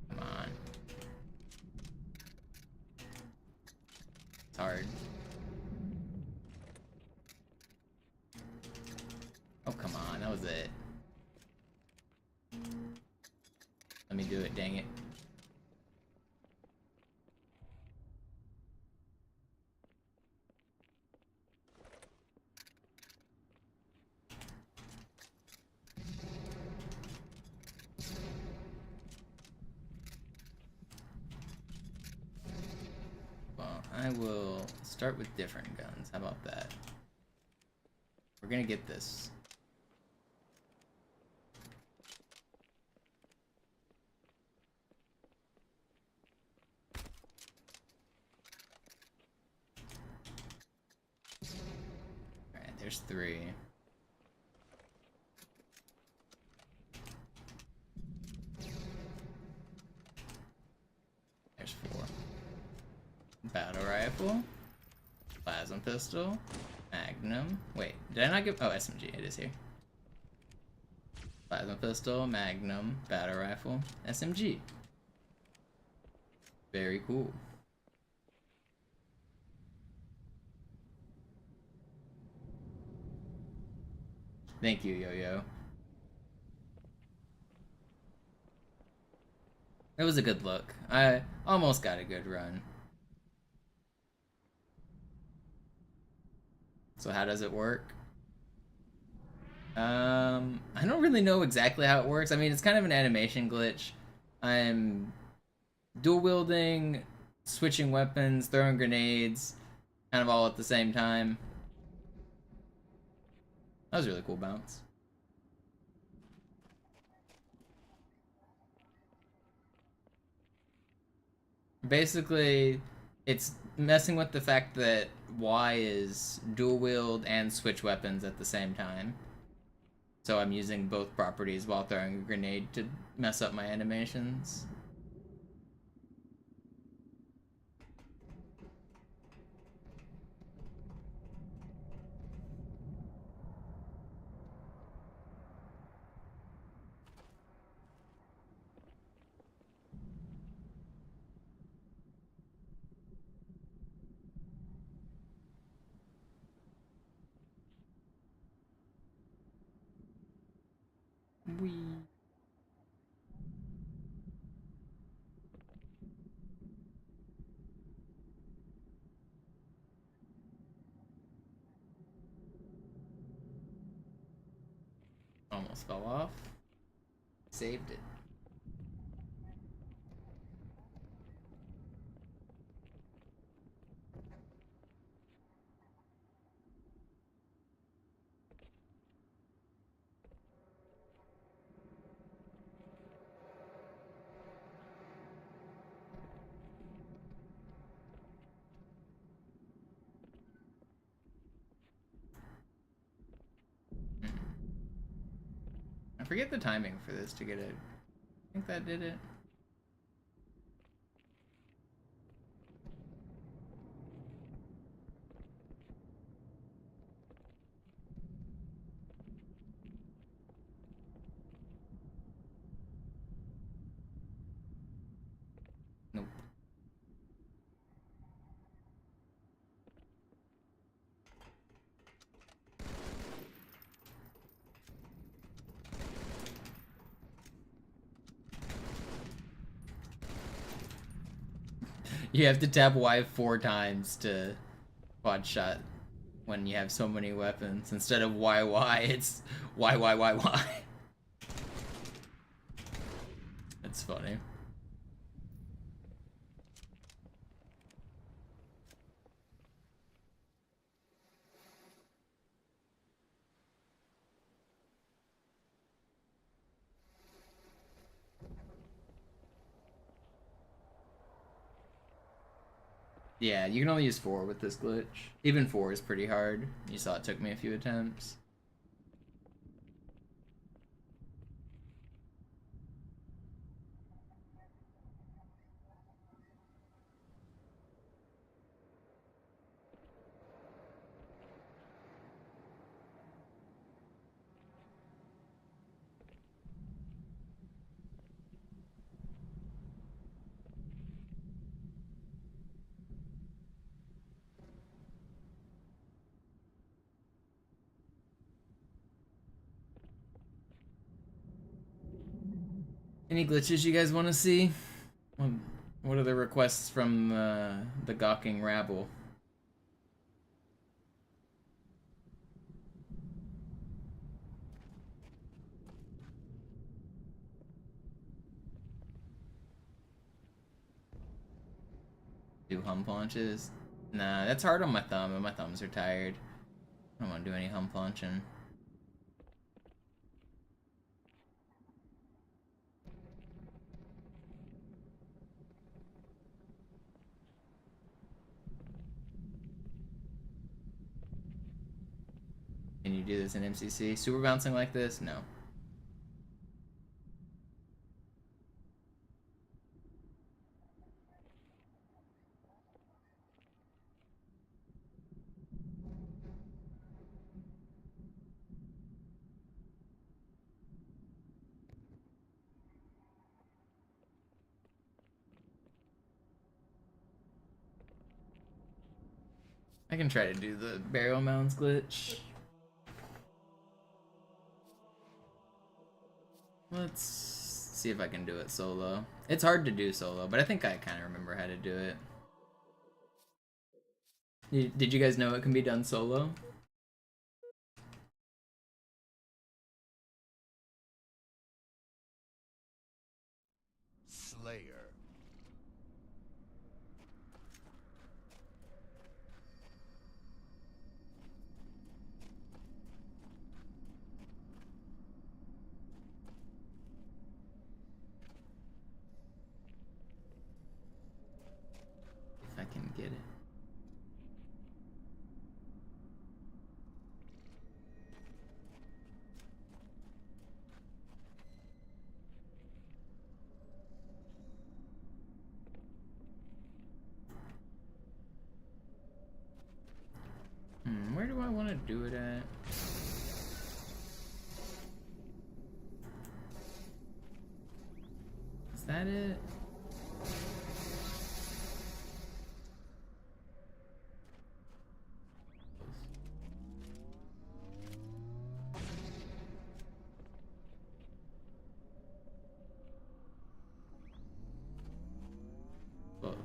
Come on. It's hard. Oh, come on, that was it. Let me do it, dang it. I will start with different guns. How about that? We're gonna get this. Alright, there's 3. There's 4. Battle rifle. Plasma pistol. Magnum. Wait, did I not get... Oh, SMG. It is here. Plasma pistol, Magnum, battle rifle, SMG. Very cool. Thank you, Yo-Yo. It was a good look. I almost got a good run. So how does it work? I don't really know exactly how it works. I mean, it's kind of an animation glitch. I'm dual wielding, switching weapons, throwing grenades, kind of all at the same time. That was a really cool bounce. Basically, it's messing with the fact that Y is dual wield and switch weapons at the same time. So I'm using both properties while throwing a grenade to mess up my animations. Wee. Almost fell off. Saved it. I forget the timing for this to get it. I think that did it. Nope. You have to tap Y 4 times to quad shot when you have so many weapons. Instead of YY, it's YYYY. That's funny. Yeah, you can only use 4 with this glitch. Even 4 is pretty hard. You saw it took me a few attempts. Any glitches you guys want to see? What are the requests from the gawking rabble? Do hum punches? Nah, that's hard on my thumb, and my thumbs are tired. I don't want to do any hump launching. Can you do this in MCC? Super bouncing like this? No. I can try to do the barrel mounds glitch. Let's see if I can do it solo. It's hard to do solo, but I think I kind of remember how to do it. Did you guys know it can be done solo? Slayer. If I can get it. Where do I want to do it at? Is that it? Close.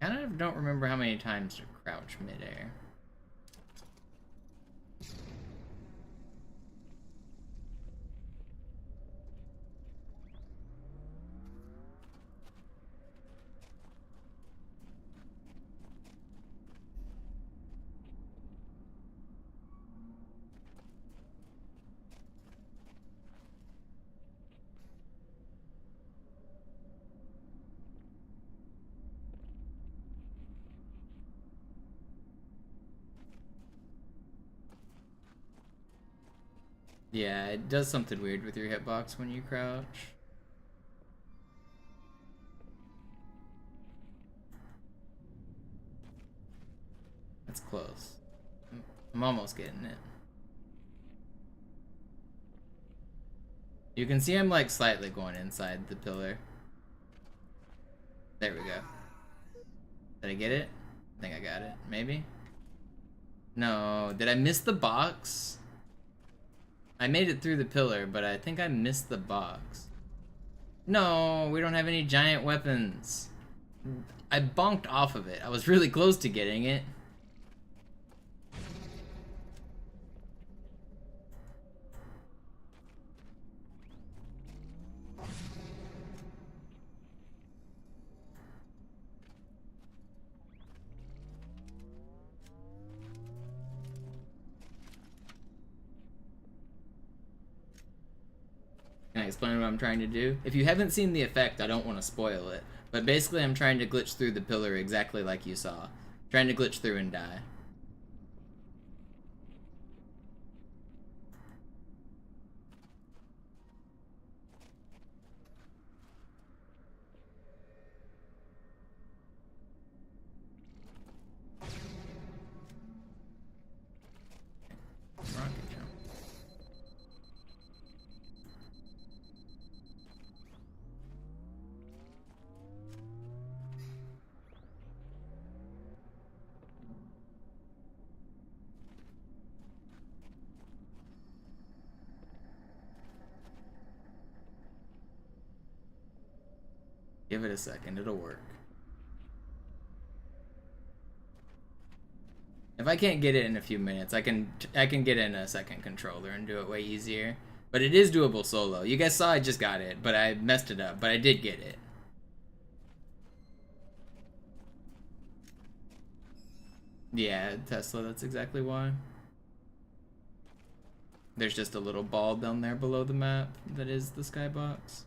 I kind of don't remember how many times to crouch midair. Yeah, it does something weird with your hitbox when you crouch. That's close. I'm almost getting it. You can see I'm like slightly going inside the pillar. There we go. Did I get it? I think I got it. Maybe? No. Did I miss the box? I made it through the pillar, but I think I missed the box. No, we don't have any giant weapons. I bonked off of it. I was really close to getting it. Can I explain what I'm trying to do? If you haven't seen the effect, I don't want to spoil it. But basically I'm trying to glitch through the pillar exactly like you saw. Trying to glitch through and die. Rocket jump. Give it a second, it'll work. If I can't get it in a few minutes, I can get in a second controller and do it way easier. But it is doable solo. You guys saw I just got it, but I messed it up. But I did get it. Yeah, Tesla, that's exactly why. There's just a little ball down there below the map that is the skybox.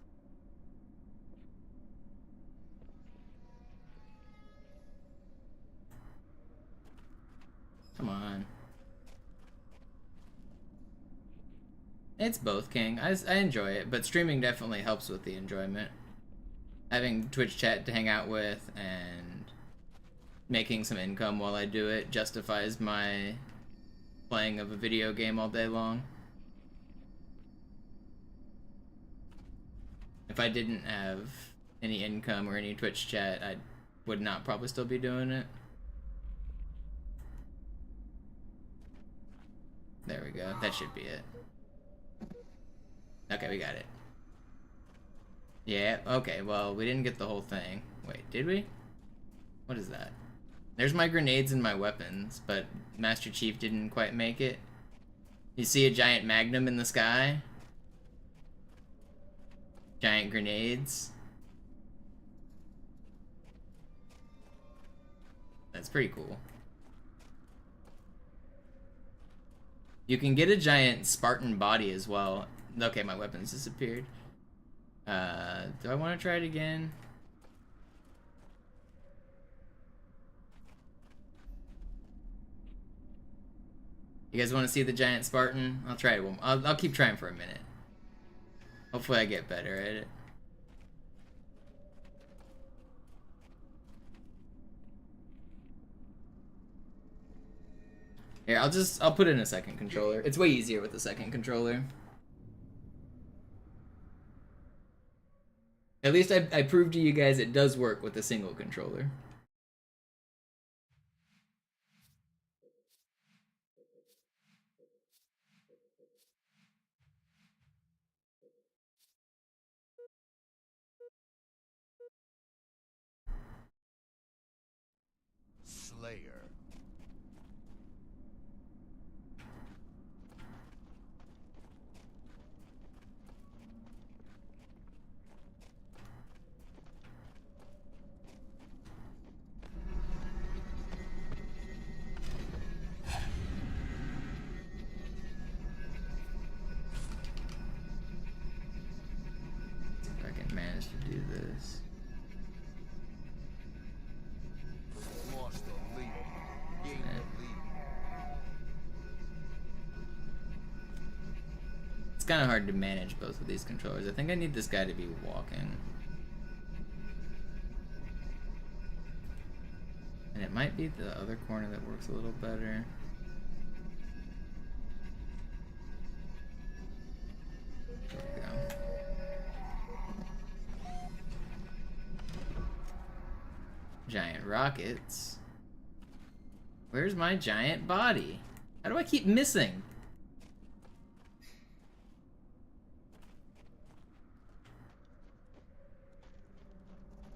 Come on. It's both, King. I enjoy it, but streaming definitely helps with the enjoyment. Having Twitch chat to hang out with and making some income while I do it justifies my playing of a video game all day long. If I didn't have any income or any Twitch chat, I would not probably still be doing it. There we go. That should be it. Okay, we got it. Yeah, okay, well, we didn't get the whole thing. Wait, did we? What is that? There's my grenades and my weapons, but Master Chief didn't quite make it. You see a giant magnum in the sky? Giant grenades. That's pretty cool. You can get a giant Spartan body as well. Okay, my weapons disappeared. Do I want to try it again? You guys want to see the giant Spartan? I'll try it. I'll keep trying for a minute. Hopefully I get better at it. Here, I'll put in a second controller. It's way easier with the second controller. At least I proved to you guys it does work with a single controller. Slayer. If I can manage to do this. It's kind of hard to manage both of these controllers. I think I need this guy to be walking. And it might be the other corner that works a little better. There we go. Giant rockets. Where's my giant body? How do I keep missing?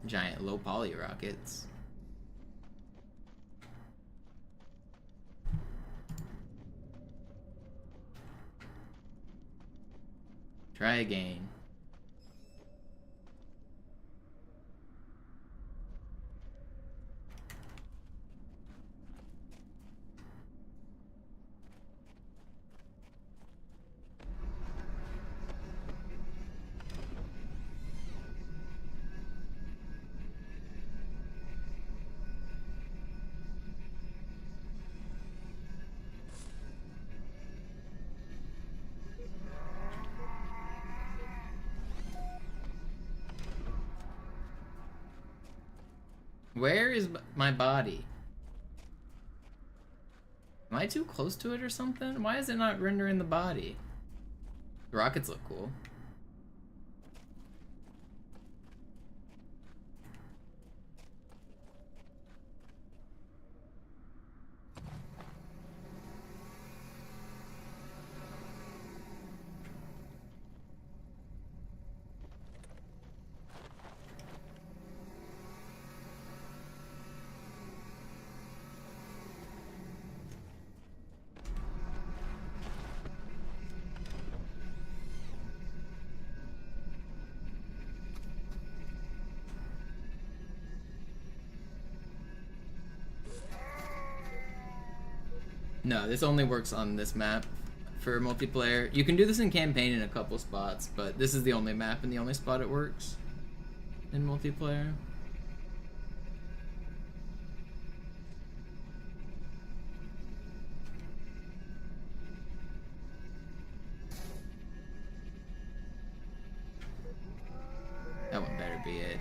Giant low poly rockets. Try again. Where is my body? Am I too close to it or something? Why is it not rendering the body? The rockets look cool. No, this only works on this map for multiplayer. You can do this in campaign in a couple spots, but this is the only map and the only spot it works in multiplayer. That one better be it.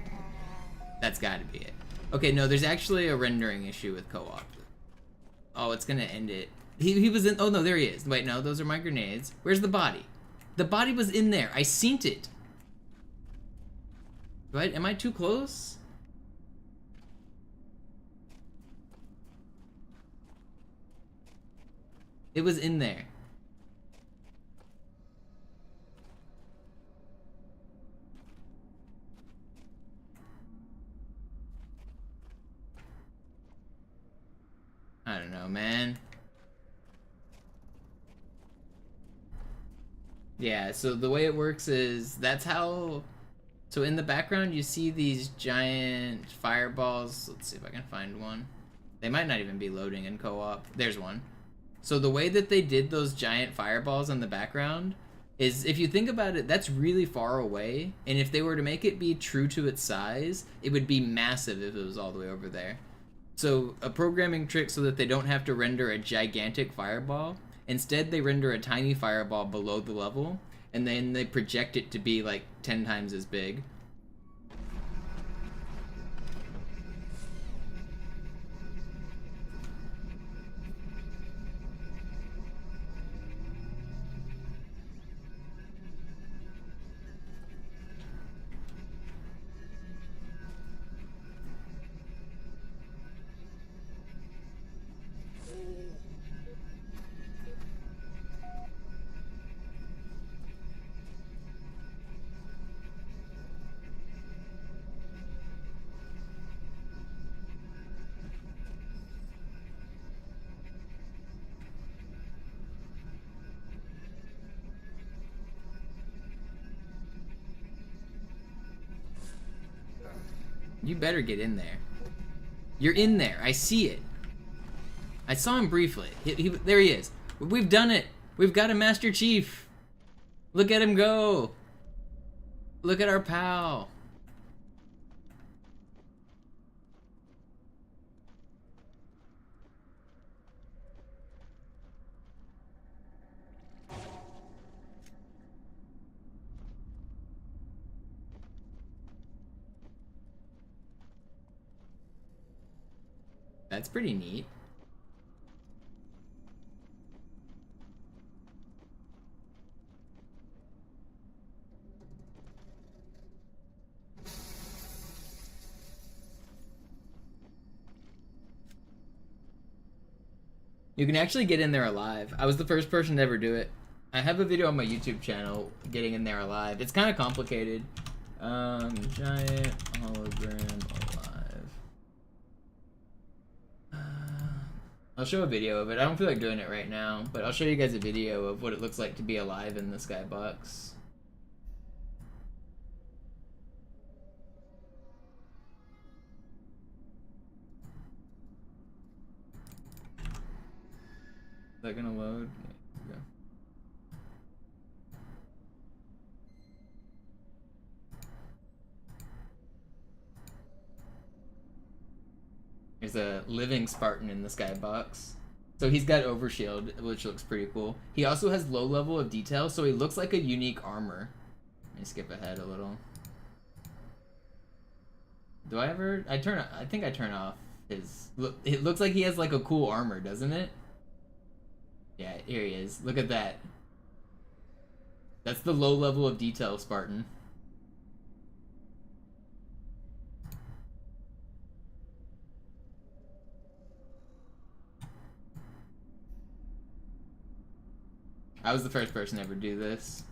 That's gotta be it. Okay, no, there's actually a rendering issue with co-op. Oh, it's gonna end it. He was in, oh no, there he is. Wait, no, those are my grenades. Where's the body? The body was in there. I seen it. Right? Am I too close? It was in there. I don't know, man. Yeah, so the way it works is that's how. So in the background you see these giant fireballs. Let's see if I can find one. They might not even be loading in co-op. There's one. So the way that they did those giant fireballs in the background is, if you think about it, that's really far away, and if they were to make it be true to its size, it would be massive if it was all the way over there. So a programming trick so that they don't have to render a gigantic fireball, instead they render a tiny fireball below the level, and then they project it to be like 10 times as big. You better get in there. You're in there. I see it. I saw him briefly. There he is. We've done it. We've got a Master Chief. Look at him go. Look at our pal. That's pretty neat. You can actually get in there alive. I was the first person to ever do it. I have a video on my YouTube channel getting in there alive. It's kind of complicated. Giant hologram alive. I'll show a video of it. I don't feel like doing it right now, but I'll show you guys a video of what it looks like to be alive in the skybox. Is that gonna load? Yeah, go. There's a living Spartan in the skybox. So he's got overshield, which looks pretty cool. He also has low level of detail, so he looks like a unique armor. Let me skip ahead a little. Do I ever? I think I turn off his. Look, it looks like he has like a cool armor, doesn't it? Yeah, here he is. Look at that. That's the low level of detail Spartan. I was the first person to ever do this.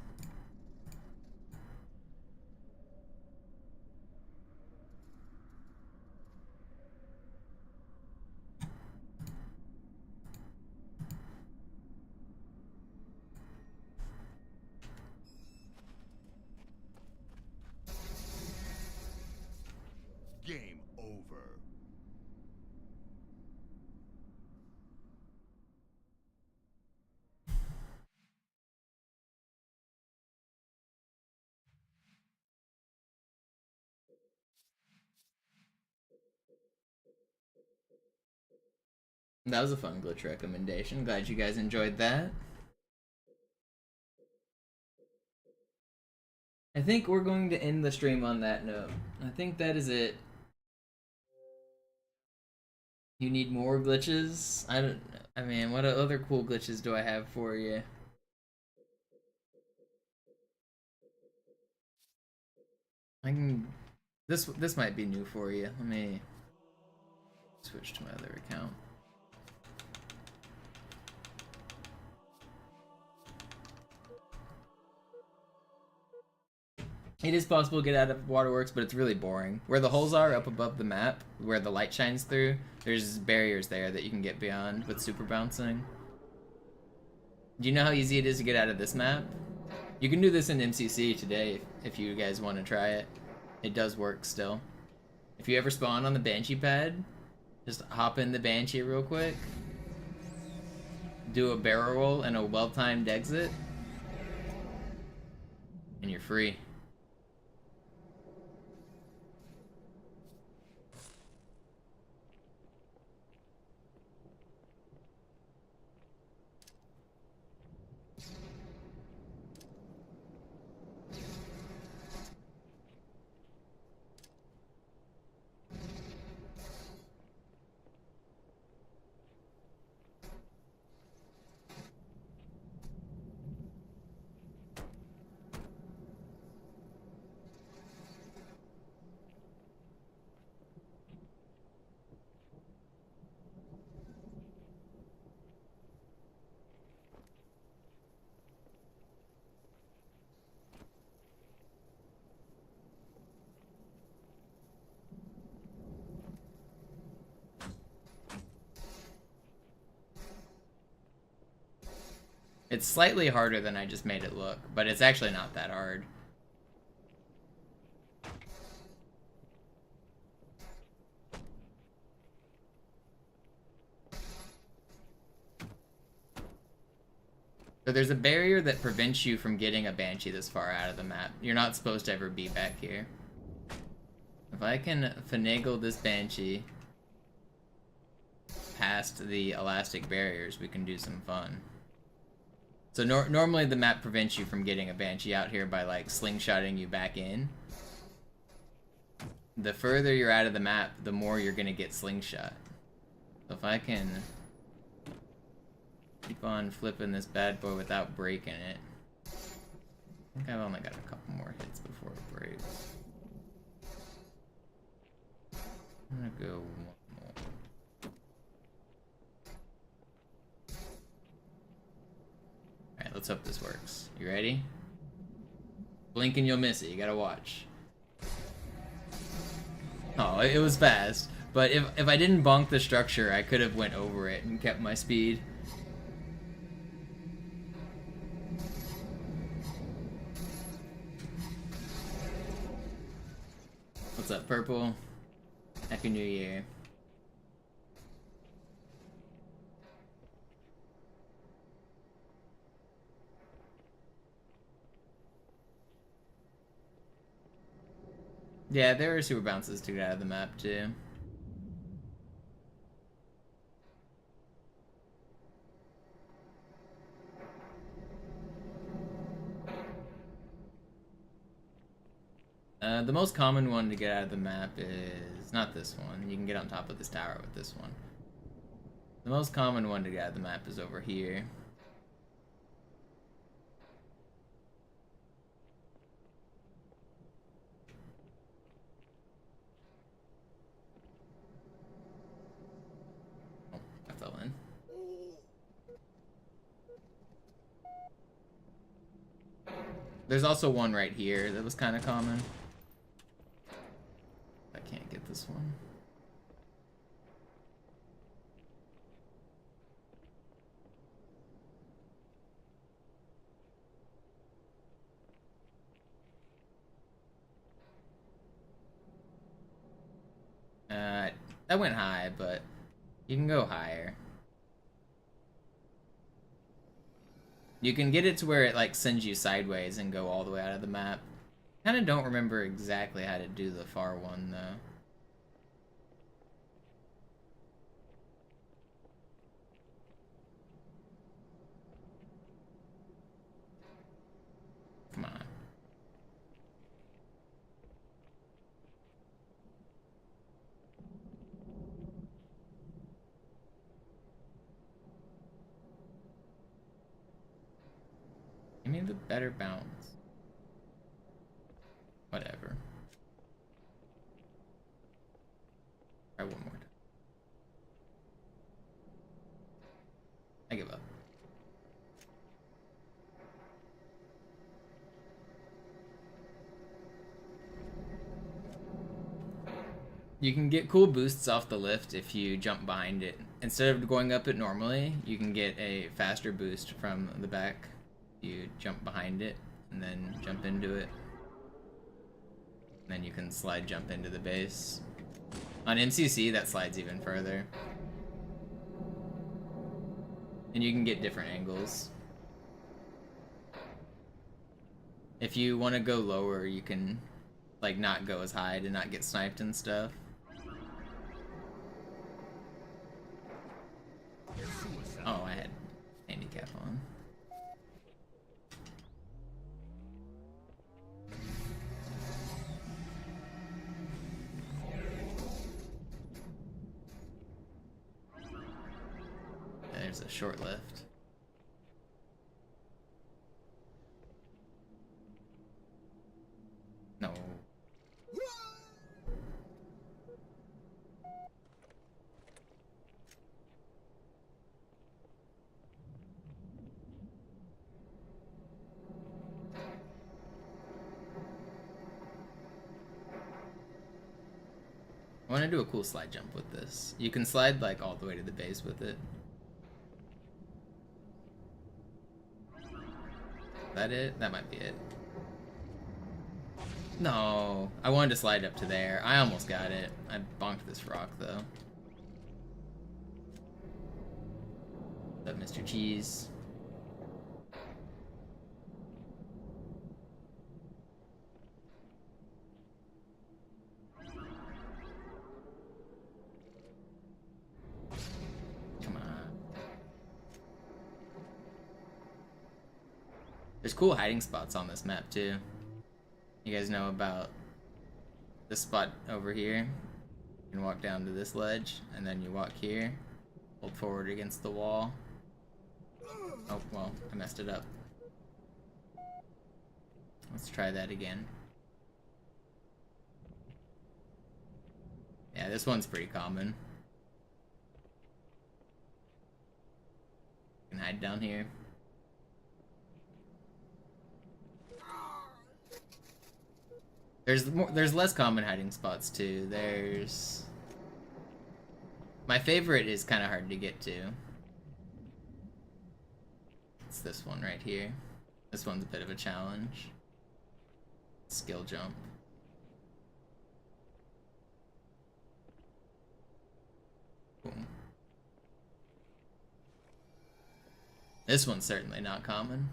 Game over. That was a fun glitch recommendation. Glad you guys enjoyed that. I think we're going to end the stream on that note. I think that is it. You need more glitches? I mean, what other cool glitches do I have for you? This might be new for you. Let me switch to my other account. It is possible to get out of waterworks, but it's really boring. Where the holes are up above the map, where the light shines through, there's barriers there that you can get beyond with super bouncing. Do you know how easy it is to get out of this map? You can do this in MCC today if you guys want to try it. It does work still. If you ever spawn on the Banshee pad, just hop in the Banshee real quick, do a barrel roll and a well-timed exit, and you're free. It's slightly harder than I just made it look, but it's actually not that hard. So there's a barrier that prevents you from getting a Banshee this far out of the map. You're not supposed to ever be back here. If I can finagle this Banshee past the elastic barriers, we can do some fun. So normally the map prevents you from getting a Banshee out here by like slingshotting you back in. The further you're out of the map, the more you're gonna get slingshot. So if I can keep on flipping this bad boy without breaking it. I think I've only got a couple more hits before it breaks. I'm gonna go one more. Alright, let's hope this works. You ready? Blink and you'll miss it. You gotta watch. Oh, it was fast. But if I didn't bonk the structure, I could have went over it and kept my speed. What's up, Purple? Happy New Year. Yeah, there are super bounces to get out of the map, too. The most common one to get out of the map is not this one. You can get on top of this tower with this one. The most common one to get out of the map is over here. Oh, I fell in. There's also one right here that was kind of common. I can't get this one. That went high, but you can go higher. You can get it to where it like sends you sideways and go all the way out of the map. Kind of don't remember exactly how to do the far one though. a better bounce. Whatever. Try one more time. I give up. You can get cool boosts off the lift if you jump behind it. Instead of going up it normally, you can get a faster boost from the back. You jump behind it and then jump into it. Then you can slide jump into the base. On MCC, that slides even further. And you can get different angles. If you want to go lower, you can like not go as high to not get sniped and stuff. Oh, I had handicap on. There's a short lift. No. I want to do a cool slide jump with this. You can slide like all the way to the base with it. Is that it? That might be it. No, I wanted to slide up to there. I almost got it. I bonked this rock though. What's up, Mr. Cheese? There's cool hiding spots on this map too. You guys know about this spot over here? You can walk down to this ledge, and then you walk here, hold forward against the wall. Oh, well, I messed it up. Let's try that again. Yeah, this one's pretty common. You can hide down here. There's less common hiding spots too. There's... My favorite is kind of hard to get to. It's this one right here. This one's a bit of a challenge. Skill jump. Boom. This one's certainly not common.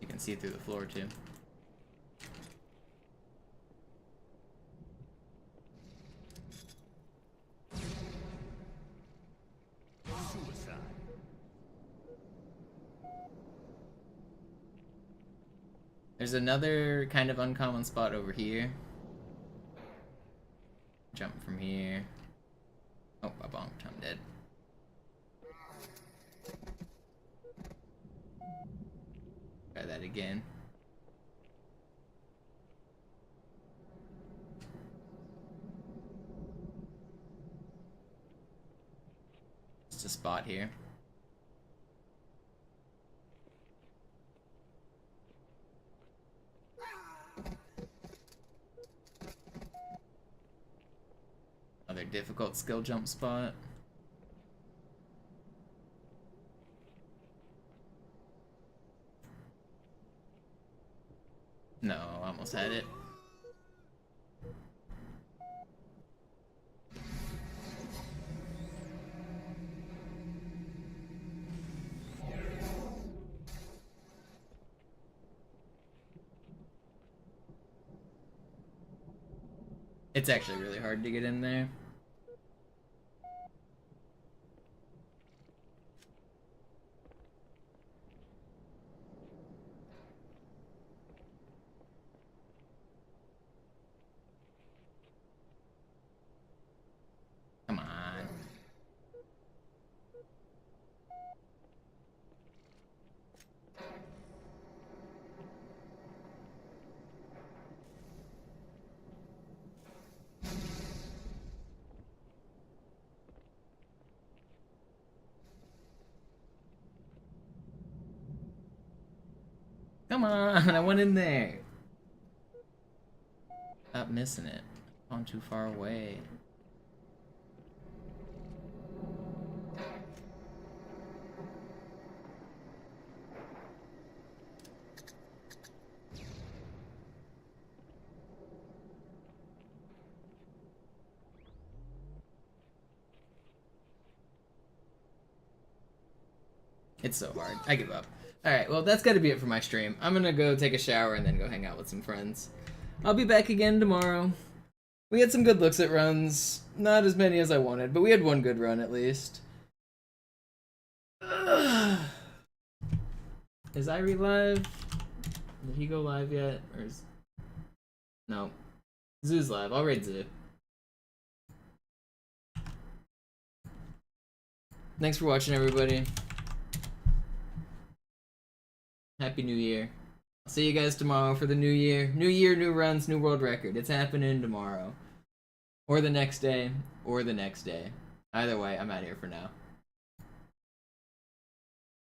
You can see through the floor too. Suicide. There's another kind of uncommon spot over here. Jump from here. Oh, I bonked. I'm dead. Try that again. Just a spot here. Another difficult skill jump spot. No, almost had it. It's actually really hard to get in there. Come on. Come on, I went in there. Stop missing it. Gone too far away. It's so hard. I give up. Alright, well that's gotta be it for my stream. I'm gonna go take a shower and then go hang out with some friends. I'll be back again tomorrow. We had some good looks at runs. Not as many as I wanted, but we had one good run at least. Is Irie live? Did he go live yet? Or is... No. Zoo's live. I'll raid Zoo. Thanks for watching, everybody. Happy New Year. I'll see you guys tomorrow for the new year. New year, new runs, new world record. It's happening tomorrow. Or the next day. Or the next day. Either way, I'm out of here for now.